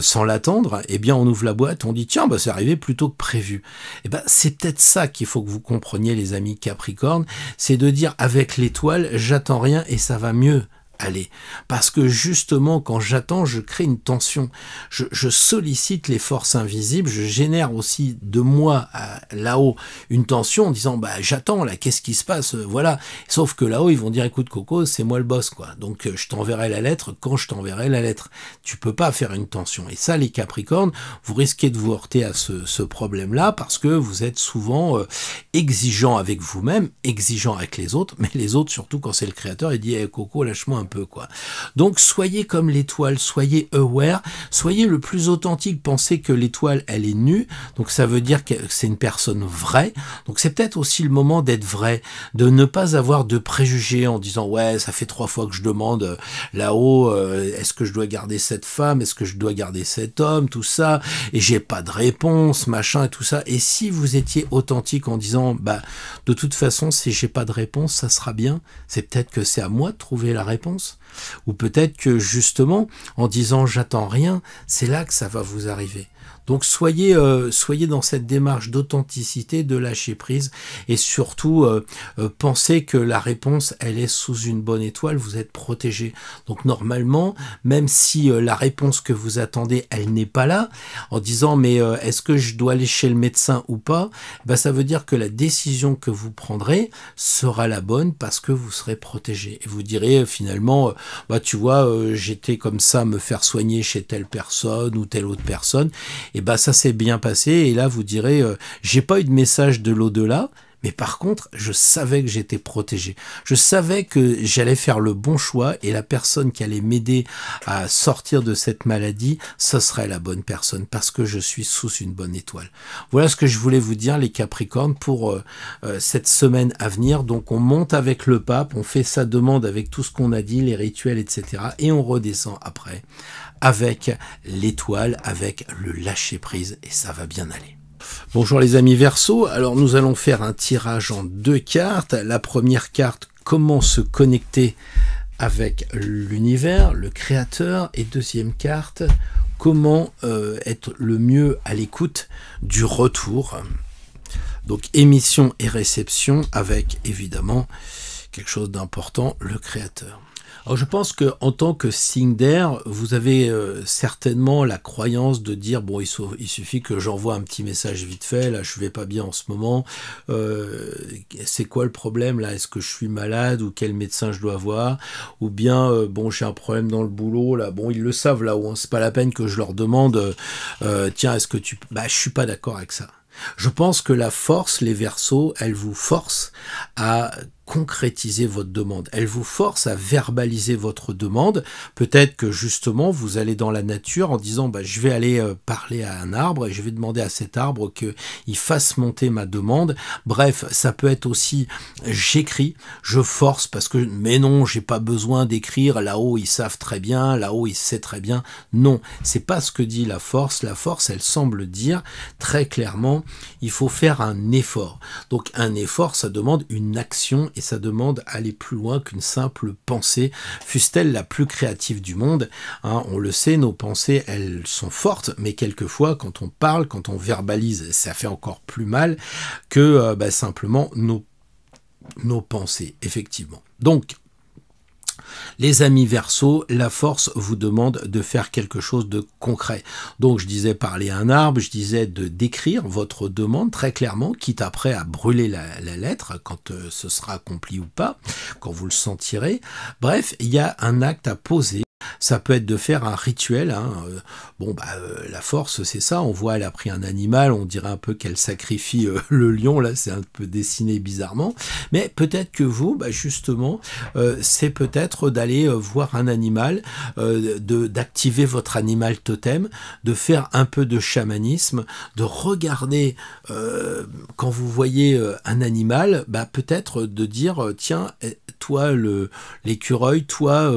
sans l'attendre, eh bien on ouvre la boîte, on dit tiens c'est arrivé plus tôt que prévu. Et c'est peut-être ça qu'il faut que vous compreniez, les amis Capricorne, c'est de dire avec l'étoile j'attends rien et ça va mieux. Allez, parce que justement quand j'attends, je crée une tension, je sollicite les forces invisibles, je génère aussi de moi là-haut une tension en disant j'attends là, qu'est-ce qui se passe, voilà. Sauf que là-haut ils vont dire écoute Coco, c'est moi le boss quoi, donc je t'enverrai la lettre quand je t'enverrai la lettre. Tu peux pas faire une tension, et ça les Capricornes, vous risquez de vous heurter à ce problème-là, parce que vous êtes souvent exigeant avec vous-même, exigeant avec les autres, mais les autres surtout quand c'est le Créateur, il dit Coco lâche-moi un peu. peu, quoi. Donc, soyez comme l'étoile, soyez aware, soyez le plus authentique. Pensez que l'étoile, elle est nue, donc ça veut dire que c'est une personne vraie. Donc, c'est peut-être aussi le moment d'être vrai, de ne pas avoir de préjugés en disant, ouais, ça fait 3 fois que je demande là-haut, est-ce que je dois garder cette femme, est-ce que je dois garder cet homme, tout ça, et j'ai pas de réponse, machin, et tout ça. Et si vous étiez authentique en disant, bah, de toute façon, si j'ai pas de réponse, ça sera bien, c'est peut-être que c'est à moi de trouver la réponse. Ou peut-être que justement, en disant j'attends rien, c'est là que ça va vous arriver. Donc soyez dans cette démarche d'authenticité, de lâcher prise, et surtout pensez que la réponse, elle est sous une bonne étoile, vous êtes protégé. Donc normalement, même si la réponse que vous attendez, elle n'est pas là, en disant mais est-ce que je dois aller chez le médecin ou pas, ben, ça veut dire que la décision que vous prendrez sera la bonne parce que vous serez protégé. Et vous direz finalement, bah tu vois, j'étais comme ça me faire soigner chez telle personne ou telle autre personne, et ben ça s'est bien passé, et là vous direz j'ai pas eu de message de l'au-delà, mais par contre je savais que j'étais protégé, je savais que j'allais faire le bon choix, et la personne qui allait m'aider à sortir de cette maladie, ce serait la bonne personne, parce que je suis sous une bonne étoile. Voilà ce que je voulais vous dire les Capricornes pour cette semaine à venir. Donc on monte avec le pape, on fait sa demande avec tout ce qu'on a dit, les rituels, etc. et on redescend après avec l'étoile, avec le lâcher-prise, et ça va bien aller. Bonjour les amis Verseau, alors nous allons faire un tirage en 2 cartes. La première carte, comment se connecter avec l'univers, le créateur, et deuxième carte, comment être le mieux à l'écoute du retour. Donc émission et réception avec évidemment quelque chose d'important, le créateur. Alors je pense que en tant que signe d'air, vous avez certainement la croyance de dire bon, il suffit que j'envoie un petit message vite fait, là je vais pas bien en ce moment, c'est quoi le problème là, est-ce que je suis malade ou quel médecin je dois voir, ou bien bon j'ai un problème dans le boulot là, bon ils le savent là-haut, hein, c'est pas la peine que je leur demande tiens est-ce que tu, bah je suis pas d'accord avec ça. Je pense que la force, les Verseaux, elle vous force à concrétiser votre demande. Elle vous force à verbaliser votre demande. Peut-être que justement, vous allez dans la nature en disant bah, je vais aller parler à un arbre et je vais demander à cet arbre qu'il fasse monter ma demande. Bref, ça peut être aussi j'écris, je force parce que mais non, j'ai pas besoin d'écrire. Là-haut, ils savent très bien. Là-haut, ils savent très bien. Non, c'est pas ce que dit la force. La force, elle semble dire très clairement, il faut faire un effort. Donc un effort, ça demande une action, et ça demande aller plus loin qu'une simple pensée, fût-elle la plus créative du monde. Hein, on le sait, nos pensées, elles sont fortes, mais quelquefois, quand on parle, quand on verbalise, ça fait encore plus mal que simplement nos pensées, effectivement. Donc, les amis Verseaux, la force vous demande de faire quelque chose de concret. Donc je disais parler à un arbre, je disais de décrire votre demande très clairement, quitte après à brûler la lettre quand ce sera accompli ou pas, quand vous le sentirez. Bref, il y a un acte à poser. Ça peut être de faire un rituel. Hein. La force, c'est ça. On voit, elle a pris un animal. On dirait un peu qu'elle sacrifie le lion. Là, c'est un peu dessiné bizarrement. Mais peut-être que vous, justement, c'est peut-être d'aller voir un animal, d'activer votre animal totem, de faire un peu de chamanisme, de regarder quand vous voyez un animal, peut-être de dire tiens, toi l'écureuil, toi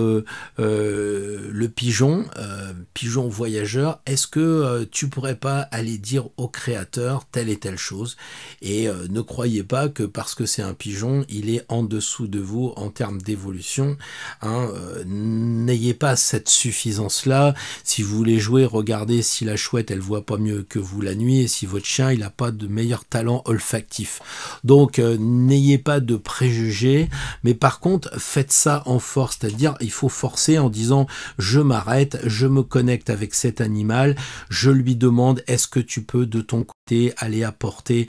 le pigeon voyageur, est-ce que tu pourrais pas aller dire au créateur telle et telle chose, et ne croyez pas que parce que c'est un pigeon, il est en dessous de vous en termes d'évolution. Hein, n'ayez pas cette suffisance-là. Si vous voulez jouer, regardez si la chouette, elle voit pas mieux que vous la nuit, et si votre chien, il n'a pas de meilleur talent olfactif. Donc, n'ayez pas de préjugés, mais par contre, faites ça en force, c'est-à-dire, il faut forcer en disant, je m'arrête, je me connecte connecte avec cet animal, je lui demande est-ce que tu peux de ton côté aller apporter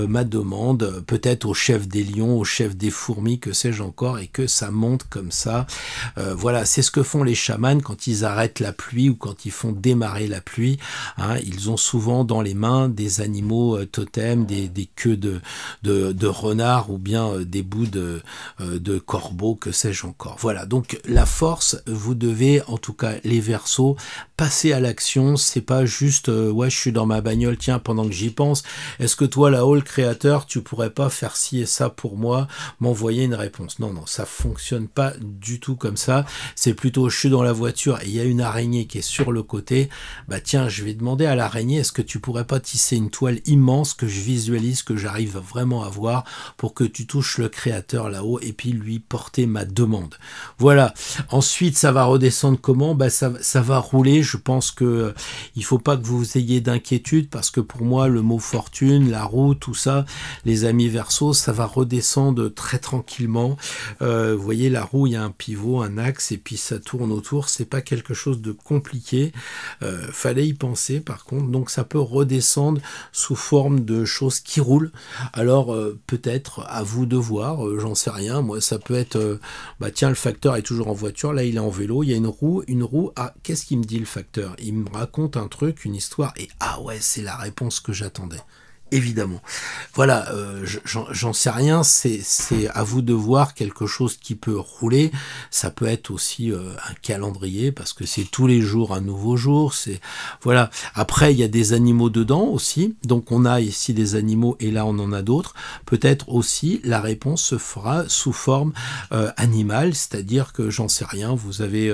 ma demande, peut-être au chef des lions, au chef des fourmis, que sais-je encore, et que ça monte comme ça. Voilà, c'est ce que font les chamans quand ils arrêtent la pluie ou quand ils font démarrer la pluie. Hein, ils ont souvent dans les mains des animaux totems, des queues de renard ou bien des bouts de corbeau, que sais-je encore. Voilà, donc la force, vous devez, en tout cas les Verseaux, passer à l'action. C'est pas juste ouais, je suis dans ma bagnole, tiens, pendant que j'y pense, est-ce que toi là-haut le créateur, tu pourrais pas faire ci et ça pour moi, m'envoyer une réponse? Non, non, ça fonctionne pas du tout comme ça. C'est plutôt je suis dans la voiture et il y a une araignée qui est sur le côté, bah tiens, je vais demander à l'araignée, est-ce que tu pourrais pas tisser une toile immense que je visualise, que j'arrive vraiment à voir, pour que tu touches le créateur là-haut et puis lui porter ma demande. Voilà. Ensuite, ça va redescendre comment? Bah ça va rouler. Je pense que il faut pas que vous ayez d'inquiétude, parce que pour moi le mot fortune, la roue, tout ça, les amis Verseaux, ça va redescendre très tranquillement. Vous voyez, la roue, il y a un pivot, un axe, et puis ça tourne autour. C'est pas quelque chose de compliqué. Fallait y penser par contre. Donc ça peut redescendre sous forme de choses qui roulent. Alors peut-être à vous de voir, j'en sais rien. Moi, ça peut être, bah tiens, le facteur est toujours en voiture, là il est en vélo, il y a une roue. Ah, qu'est-ce qu'il me dit le facteur? Il me raconte un truc, une histoire, et ah ouais, c'est la réponse que j'attendais. Évidemment. Voilà, j'en sais rien, c'est à vous de voir quelque chose qui peut rouler. Ça peut être aussi un calendrier, parce que c'est tous les jours un nouveau jour. C'est voilà. Après, il y a des animaux dedans aussi. Donc on a ici des animaux et là on en a d'autres. Peut-être aussi la réponse se fera sous forme animale, c'est-à-dire que j'en sais rien. Vous avez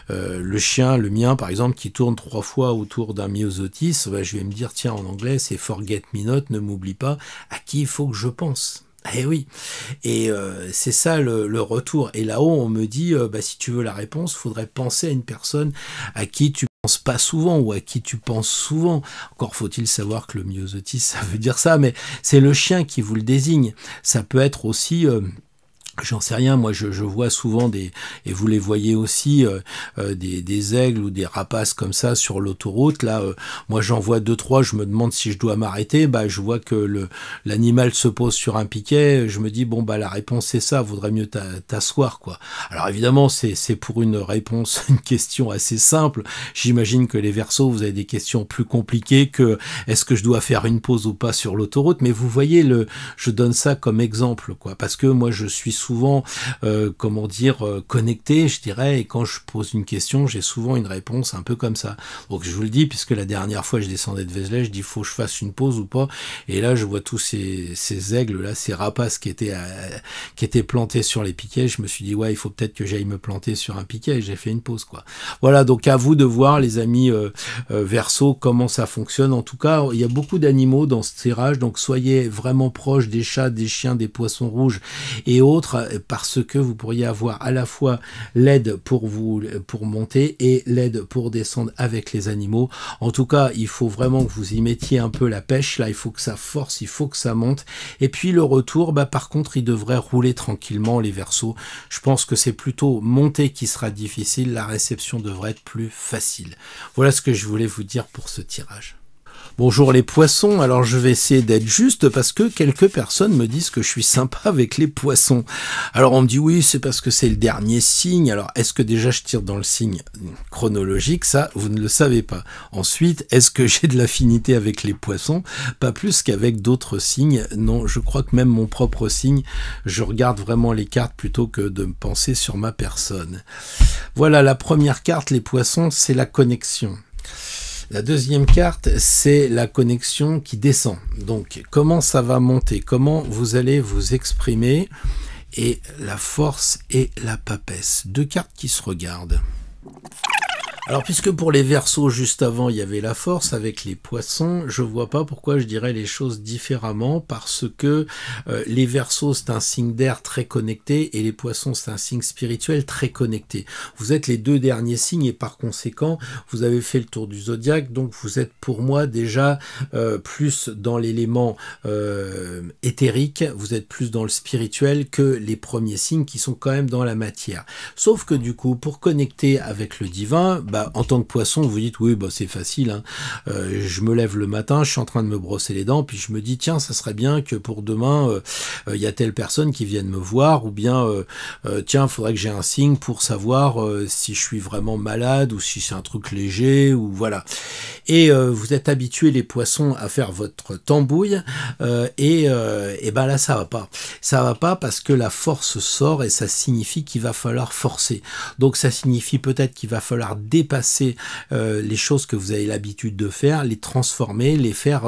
le chien, le mien par exemple, qui tourne 3 fois autour d'un myosotis. Bah, je vais me dire tiens, en anglais c'est forget me not, ne m'oublie pas, à qui il faut que je pense. Eh oui, et c'est ça le retour. Et là-haut, on me dit, bah, si tu veux la réponse, faudrait penser à une personne à qui tu penses pas souvent ou à qui tu penses souvent. Encore faut-il savoir que le myosotis, ça veut dire ça, mais c'est le chien qui vous le désigne. Ça peut être aussi... j'en sais rien, moi je vois souvent et vous les voyez aussi, des aigles ou des rapaces comme ça sur l'autoroute. Là, moi j'en vois 2-3, je me demande si je dois m'arrêter. Bah, je vois que l'animal se pose sur un piquet, je me dis bon bah la réponse c'est ça, vaudrait mieux t'asseoir quoi. Alors évidemment c'est pour une réponse, une question assez simple. J'imagine que les Verseaux, vous avez des questions plus compliquées que est-ce que je dois faire une pause ou pas sur l'autoroute, mais vous voyez, je donne ça comme exemple quoi, parce que moi je suis souvent, comment dire, connecté, je dirais, et quand je pose une question, j'ai souvent une réponse un peu comme ça. Donc je vous le dis, puisque la dernière fois je descendais de Vézelay, je dis faut que je fasse une pause ou pas, et là je vois tous ces aigles là, ces rapaces qui étaient plantés sur les piquets. Je me suis dit ouais, il faut peut-être que j'aille me planter sur un piquet, et j'ai fait une pause quoi. Voilà, donc à vous de voir les amis Verseaux comment ça fonctionne. En tout cas, il y a beaucoup d'animaux dans ce tirage, donc soyez vraiment proches des chats, des chiens, des poissons rouges et autres, parce que vous pourriez avoir à la fois l'aide pour monter et l'aide pour descendre avec les animaux. En tout cas, il faut vraiment que vous y mettiez un peu la pêche. Là, il faut que ça force, il faut que ça monte. Et puis le retour, bah, par contre, il devrait rouler tranquillement, les Verseaux. Je pense que c'est plutôt monter qui sera difficile. La réception devrait être plus facile. Voilà ce que je voulais vous dire pour ce tirage. Bonjour les poissons, alors je vais essayer d'être juste parce que quelques personnes me disent que je suis sympa avec les poissons. Alors on me dit oui, c'est parce que c'est le dernier signe. Alors est-ce que déjà je tire dans le signe chronologique? Ça, vous ne le savez pas. Ensuite, est-ce que j'ai de l'affinité avec les poissons? Pas plus qu'avec d'autres signes. Non, je crois que même mon propre signe, je regarde vraiment les cartes plutôt que de me penser sur ma personne. Voilà, la première carte, les poissons, c'est la connexion. La deuxième carte, c'est la connexion qui descend. Donc, comment ça va monter? Comment vous allez vous exprimer? Et la force et la papesse. Deux cartes qui se regardent. Alors, puisque pour les Verseaux, juste avant, il y avait la force avec les poissons, je vois pas pourquoi je dirais les choses différemment, parce que les Verseaux, c'est un signe d'air très connecté, et les poissons, c'est un signe spirituel très connecté. Vous êtes les deux derniers signes, et par conséquent, vous avez fait le tour du zodiaque, donc vous êtes pour moi déjà plus dans l'élément éthérique, vous êtes plus dans le spirituel que les premiers signes qui sont quand même dans la matière. Sauf que du coup, pour connecter avec le divin, bah, bah, en tant que poisson, vous dites oui, bah, c'est facile, hein. Je me lève le matin, je suis en train de me brosser les dents, puis je me dis tiens, ça serait bien que pour demain, y a telle personne qui vienne me voir, ou bien tiens, il faudrait que j'ai un signe pour savoir si je suis vraiment malade ou si c'est un truc léger, ou voilà. Et vous êtes habitués, les poissons, à faire votre tambouille, et ben là ça va pas. Ça va pas parce que la force sort et ça signifie qu'il va falloir forcer. Donc ça signifie peut-être qu'il va falloir dépasser les choses que vous avez l'habitude de faire, les transformer, les faire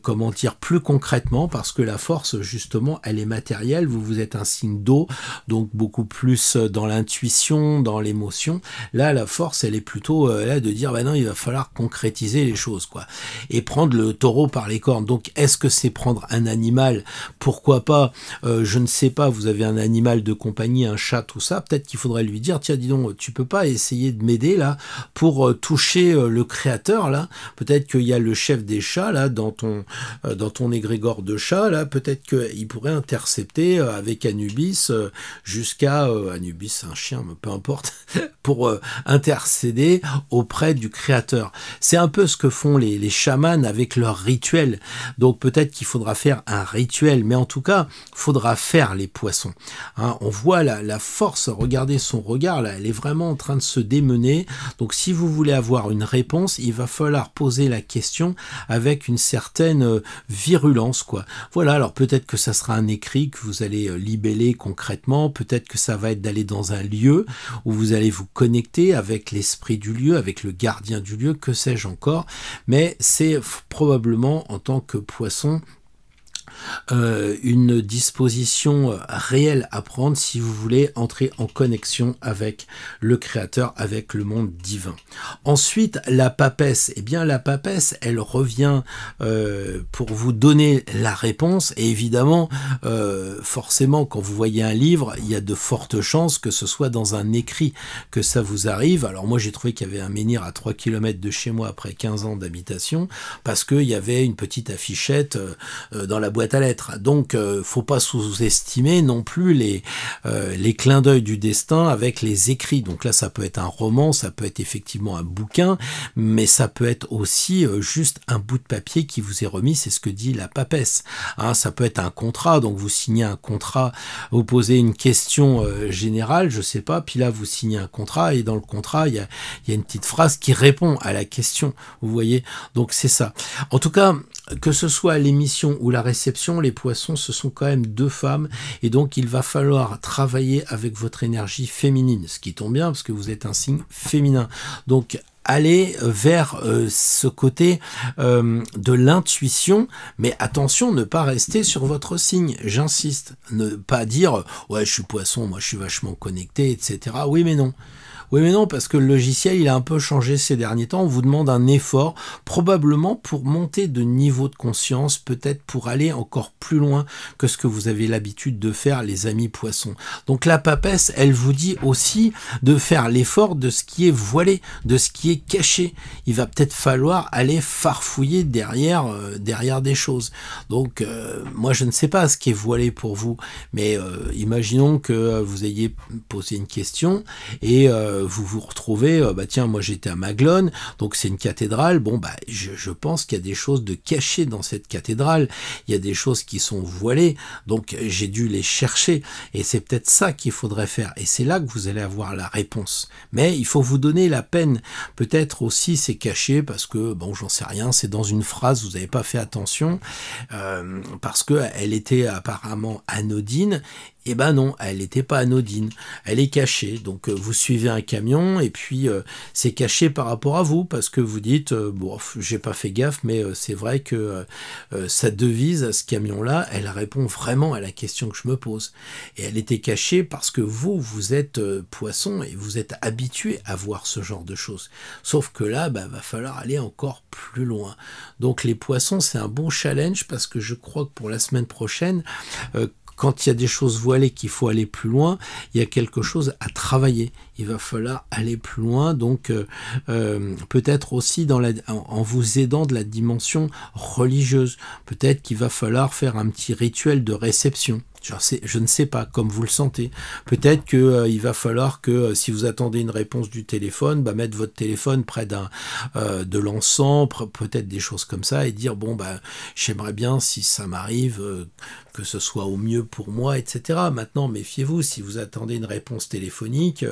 comment dire, plus concrètement, parce que la force justement elle est matérielle. Vous êtes un signe d'eau, donc beaucoup plus dans l'intuition, dans l'émotion. Là la force elle est plutôt là de dire bah non, il va falloir concrétiser les choses, quoi, et prendre le taureau par les cornes. Donc est-ce que c'est prendre un animal? Pourquoi pas, je ne sais pas, vous avez un animal de compagnie, un chat, tout ça, peut-être qu'il faudrait lui dire tiens dis donc, tu peux pas essayer de m'aider là pour toucher le créateur là, peut-être qu'il y a le chef des chats là dans ton égrégore de chat là, peut-être qu'il pourrait intercepter avec Anubis jusqu'à Anubis, un chien, mais peu importe, pour intercéder auprès du créateur. C'est un peu ce que font les chamans avec leurs rituels. Donc peut-être qu'il faudra faire un rituel, mais en tout cas, il faudra faire les poissons. Hein, on voit la force, regardez son regard, là, elle est vraiment en train de se démener. Donc si vous voulez avoir une réponse, il va falloir poser la question avec une certaine virulence, quoi. Voilà, alors peut-être que ça sera un écrit que vous allez libeller concrètement, peut-être que ça va être d'aller dans un lieu où vous allez vous connecter avec l'esprit du lieu, avec le gardien du lieu, que sais-je encore, mais c'est probablement en tant que poisson une disposition réelle à prendre si vous voulez entrer en connexion avec le créateur, avec le monde divin. Ensuite, la papesse. Eh bien, la papesse, elle revient pour vous donner la réponse. Et évidemment, forcément, quand vous voyez un livre, il y a de fortes chances que ce soit dans un écrit que ça vous arrive. Alors moi, j'ai trouvé qu'il y avait un menhir à 3 km de chez moi après 15 ans d'habitation, parce qu'il y avait une petite affichette dans la boîte à lettres. Donc, faut pas sous-estimer non plus les clins d'œil du destin avec les écrits. Donc là, ça peut être un roman, ça peut être effectivement un bouquin, mais ça peut être aussi juste un bout de papier qui vous est remis, c'est ce que dit la papesse. Hein, ça peut être un contrat, donc vous signez un contrat, vous posez une question générale, je sais pas, puis là vous signez un contrat, et dans le contrat, il y a une petite phrase qui répond à la question, vous voyez. Donc c'est ça. En tout cas, que ce soit l'émission ou la réception, les poissons, ce sont quand même deux femmes, et donc il va falloir travailler avec votre énergie féminine, ce qui tombe bien parce que vous êtes un signe féminin. Donc allez vers ce côté de l'intuition, mais attention, ne pas rester sur votre signe, j'insiste, ne pas dire ouais je suis poisson, moi je suis vachement connecté, etc. Oui mais non. Oui mais non, parce que le logiciel il a un peu changé ces derniers temps, on vous demande un effort, probablement pour monter de niveau de conscience, peut-être pour aller encore plus loin que ce que vous avez l'habitude de faire, les amis poissons. Donc la papesse, elle vous dit aussi de faire l'effort de ce qui est voilé, de ce qui est caché. Il va peut-être falloir aller farfouiller derrière des choses. Donc moi je ne sais pas ce qui est voilé pour vous, mais imaginons que vous ayez posé une question et vous vous retrouvez, bah tiens, moi j'étais à Maglone, donc c'est une cathédrale, bon bah je pense qu'il y a des choses de cachées dans cette cathédrale, il y a des choses qui sont voilées, donc j'ai dû les chercher, et c'est peut-être ça qu'il faudrait faire, et c'est là que vous allez avoir la réponse. Mais il faut vous donner la peine, peut-être aussi c'est caché, parce que, bon j'en sais rien, c'est dans une phrase, vous n'avez pas fait attention, parce que elle était apparemment anodine, et ben non, elle n'était pas anodine, elle est cachée, donc vous suivez un camion et puis c'est caché par rapport à vous, parce que vous dites, bon, j'ai pas fait gaffe, mais c'est vrai que sa devise à ce camion-là, elle répond vraiment à la question que je me pose. Et elle était cachée parce que vous êtes poisson et vous êtes habitué à voir ce genre de choses. Sauf que là, bah, va falloir aller encore plus loin. Donc les poissons, c'est un bon challenge, parce que je crois que pour la semaine prochaine, quand il y a des choses voilées qu'il faut aller plus loin, il y a quelque chose à travailler. Il va falloir aller plus loin, donc peut-être aussi en vous aidant de la dimension religieuse. Peut-être qu'il va falloir faire un petit rituel de réception. Je ne sais pas, comme vous le sentez. Peut-être qu'il va falloir que, si vous attendez une réponse du téléphone, mettre votre téléphone près de l'encens, peut-être des choses comme ça, et dire, bon, j'aimerais bien, si ça m'arrive, que ce soit au mieux pour moi, etc. Maintenant, méfiez-vous, si vous attendez une réponse téléphonique,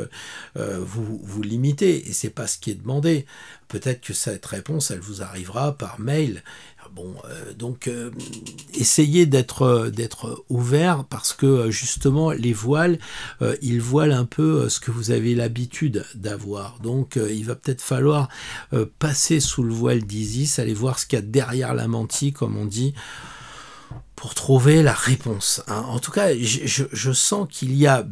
vous limitez, et c'est pas ce qui est demandé. Peut-être que cette réponse, elle vous arrivera par mail. Bon, donc essayez d'être ouvert, parce que justement les voiles, ils voilent un peu ce que vous avez l'habitude d'avoir. Donc il va peut-être falloir passer sous le voile d'Isis, aller voir ce qu'il y a derrière la mantille, comme on dit, pour trouver la réponse. En tout cas, je sens qu'il y a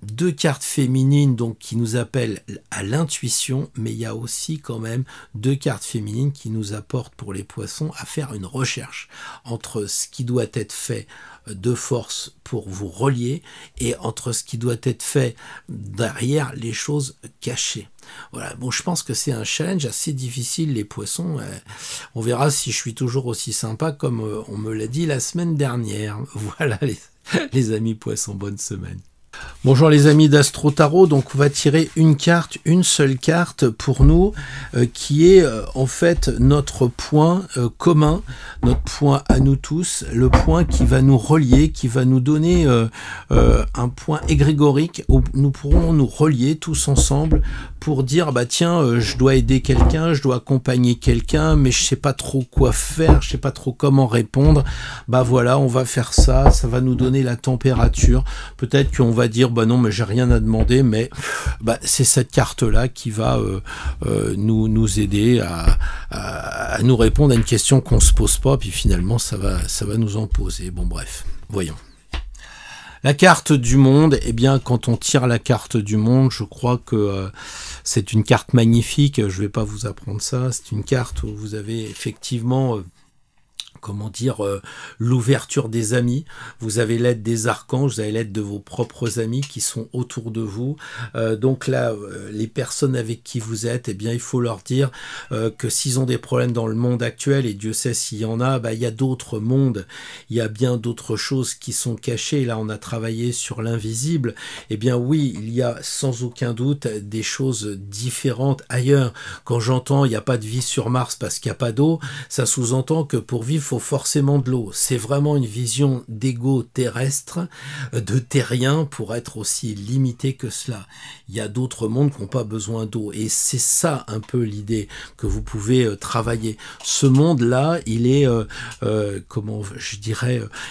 deux cartes féminines donc qui nous appellent à l'intuition, mais il y a aussi quand même deux cartes féminines qui nous apportent pour les poissons à faire une recherche entre ce qui doit être fait de force pour vous relier et entre ce qui doit être fait derrière les choses cachées. Voilà, bon, je pense que c'est un challenge assez difficile, les poissons. On verra si je suis toujours aussi sympa comme on me l'a dit la semaine dernière. Voilà les amis poissons, bonne semaine. Bonjour les amis d'Astro Tarot, donc on va tirer une carte, une seule carte pour nous, qui est en fait notre point commun, notre point à nous tous, le point qui va nous relier, qui va nous donner un point égrégorique où nous pourrons nous relier tous ensemble pour dire tiens, je dois aider quelqu'un, je dois accompagner quelqu'un, mais je sais pas trop quoi faire, je sais pas trop comment répondre. Voilà, on va faire ça, ça va nous donner la température. Peut-être qu'on va dire non, mais j'ai rien à demander, mais c'est cette carte là qui va nous aider à nous répondre à une question qu'on se pose pas, puis finalement ça va nous en poser. Bon bref, voyons. La carte du monde, quand on tire la carte du monde, je crois que c'est une carte magnifique, je vais pas vous apprendre ça, c'est une carte où vous avez effectivement l'ouverture des amis, vous avez l'aide des archanges, vous avez l'aide de vos propres amis qui sont autour de vous, donc là, les personnes avec qui vous êtes, il faut leur dire que s'ils ont des problèmes dans le monde actuel, et Dieu sait s'il y en a, il y a d'autres mondes, il y a bien d'autres choses qui sont cachées. Là on a travaillé sur l'invisible, oui, il y a sans aucun doute des choses différentes ailleurs. Quand j'entends il n'y a pas de vie sur Mars parce qu'il n'y a pas d'eau, ça sous-entend que pour vivre forcément de l'eau. C'est vraiment une vision d'ego terrestre, de terrien, pour être aussi limité que cela. Il y a d'autres mondes qui n'ont pas besoin d'eau, et c'est ça un peu l'idée que vous pouvez travailler. Ce monde-là, il est,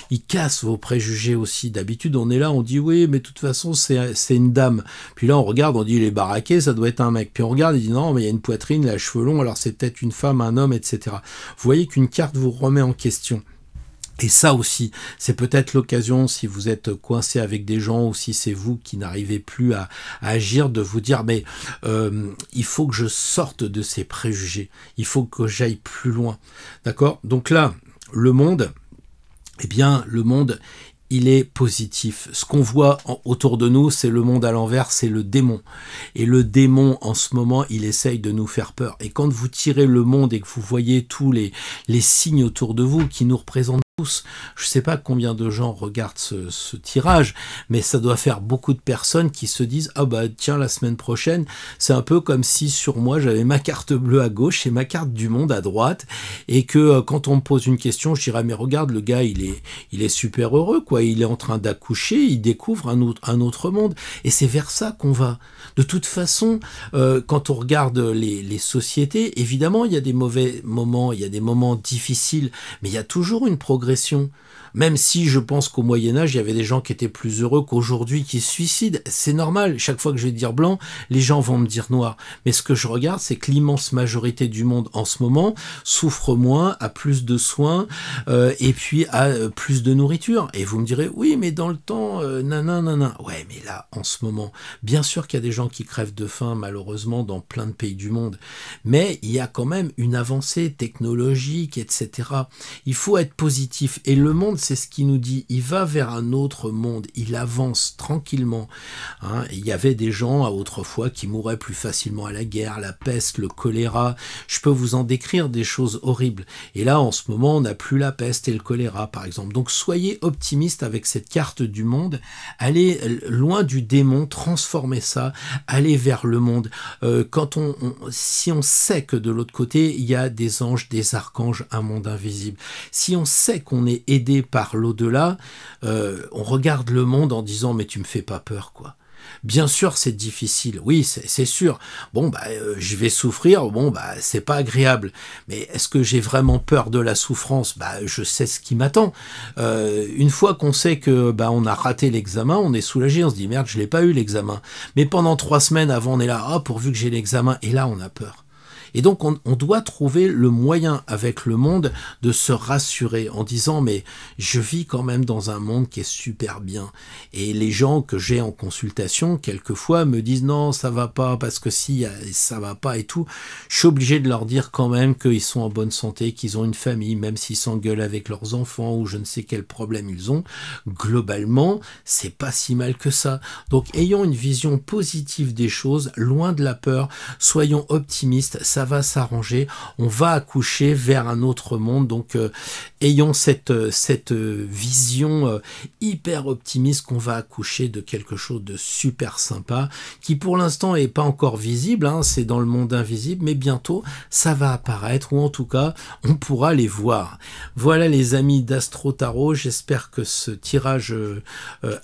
il casse vos préjugés aussi. D'habitude, on est là, on dit oui, mais de toute façon, c'est une dame. Puis là, on regarde, on dit il est baraqué, ça doit être un mec. Puis on regarde, il dit non, mais il y a une poitrine, il a les cheveux longs, alors c'est peut-être une femme, un homme, etc. Vous voyez qu'une carte vous remet en question. Et ça aussi, c'est peut-être l'occasion, si vous êtes coincé avec des gens, ou si c'est vous qui n'arrivez plus à agir, de vous dire il faut que je sorte de ces préjugés, il faut que j'aille plus loin. D'accord ? Donc là, le monde, le monde, il est positif. Ce qu'on voit autour de nous, c'est le monde à l'envers, c'est le démon. Et le démon, en ce moment, il essaye de nous faire peur. Et quand vous tirez le monde et que vous voyez tous les signes autour de vous qui nous représentent tous, je ne sais pas combien de gens regardent ce tirage, mais ça doit faire beaucoup de personnes qui se disent tiens, la semaine prochaine, c'est un peu comme si sur moi j'avais ma carte bleue à gauche et ma carte du monde à droite, et que quand on me pose une question, je dirais mais regarde, le gars il est super heureux, quoi, il est en train d'accoucher, il découvre un autre monde, et c'est vers ça qu'on va. De toute façon, quand on regarde les sociétés, évidemment il y a des mauvais moments, il y a des moments difficiles, mais il y a toujours une progression. Même si je pense qu'au Moyen-Âge, il y avait des gens qui étaient plus heureux qu'aujourd'hui, qui se suicident. C'est normal. Chaque fois que je vais dire blanc, les gens vont me dire noir. Mais ce que je regarde, c'est que l'immense majorité du monde, en ce moment, souffre moins, a plus de soins, et puis a plus de nourriture. Et vous me direz, oui, mais dans le temps, nanana. Ouais, mais là, en ce moment, bien sûr qu'il y a des gens qui crèvent de faim, malheureusement, dans plein de pays du monde. Mais il y a quand même une avancée technologique, etc. Il faut être positif. Et le monde, c'est ce qu'il nous dit. Il va vers un autre monde. Il avance tranquillement. Hein. Il y avait des gens autrefois qui mouraient plus facilement à la guerre, la peste, le choléra. Je peux vous en décrire des choses horribles. Et là, en ce moment, on n'a plus la peste et le choléra, par exemple. Donc, soyez optimistes avec cette carte du monde. Allez loin du démon, transformez ça. Allez vers le monde. Si on sait que de l'autre côté, il y a des anges, des archanges, un monde invisible. Si on sait qu'on est aidé par l'au-delà, on regarde le monde en disant « mais tu me fais pas peur, quoi ». Bien sûr, c'est difficile. Oui, c'est sûr. Bon, je vais souffrir. Bon, c'est pas agréable. Mais est-ce que j'ai vraiment peur de la souffrance? Je sais ce qui m'attend. Une fois qu'on sait que, on a raté l'examen, on est soulagé. On se dit, merde, je l'ai pas eu l'examen. Mais pendant 3 semaines avant, on est là, pourvu que j'ai l'examen. Et là, on a peur. Et donc, on doit trouver le moyen avec le monde de se rassurer en disant « mais je vis quand même dans un monde qui est super bien ». Et les gens que j'ai en consultation, quelquefois, me disent « non, ça va pas, parce que si, ça va pas et tout ». Je suis obligé de leur dire quand même qu'ils sont en bonne santé, qu'ils ont une famille, même s'ils s'engueulent avec leurs enfants ou je ne sais quel problème ils ont. Globalement, c'est pas si mal que ça. Donc, ayons une vision positive des choses, loin de la peur, soyons optimistes, ça va s'arranger, on va accoucher vers un autre monde, donc ayons cette vision hyper optimiste qu'on va accoucher de quelque chose de super sympa, qui pour l'instant est pas encore visible, hein, c'est dans le monde invisible, mais bientôt ça va apparaître, ou en tout cas on pourra les voir. Voilà les amis d'Astro Tarot, j'espère que ce tirage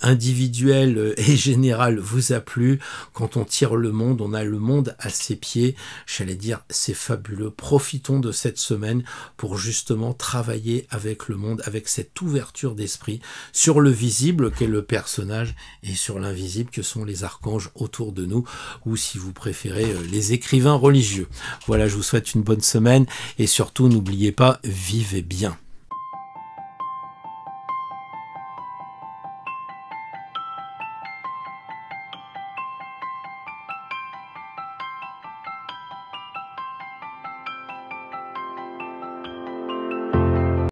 individuel et général vous a plu. Quand on tire le monde, on a le monde à ses pieds, j'allais dire c'est fabuleux. Profitons de cette semaine pour justement travailler avec le monde, avec cette ouverture d'esprit sur le visible qu'est le personnage et sur l'invisible que sont les archanges autour de nous, ou si vous préférez les écrivains religieux. Voilà, je vous souhaite une bonne semaine et surtout n'oubliez pas, vivez bien.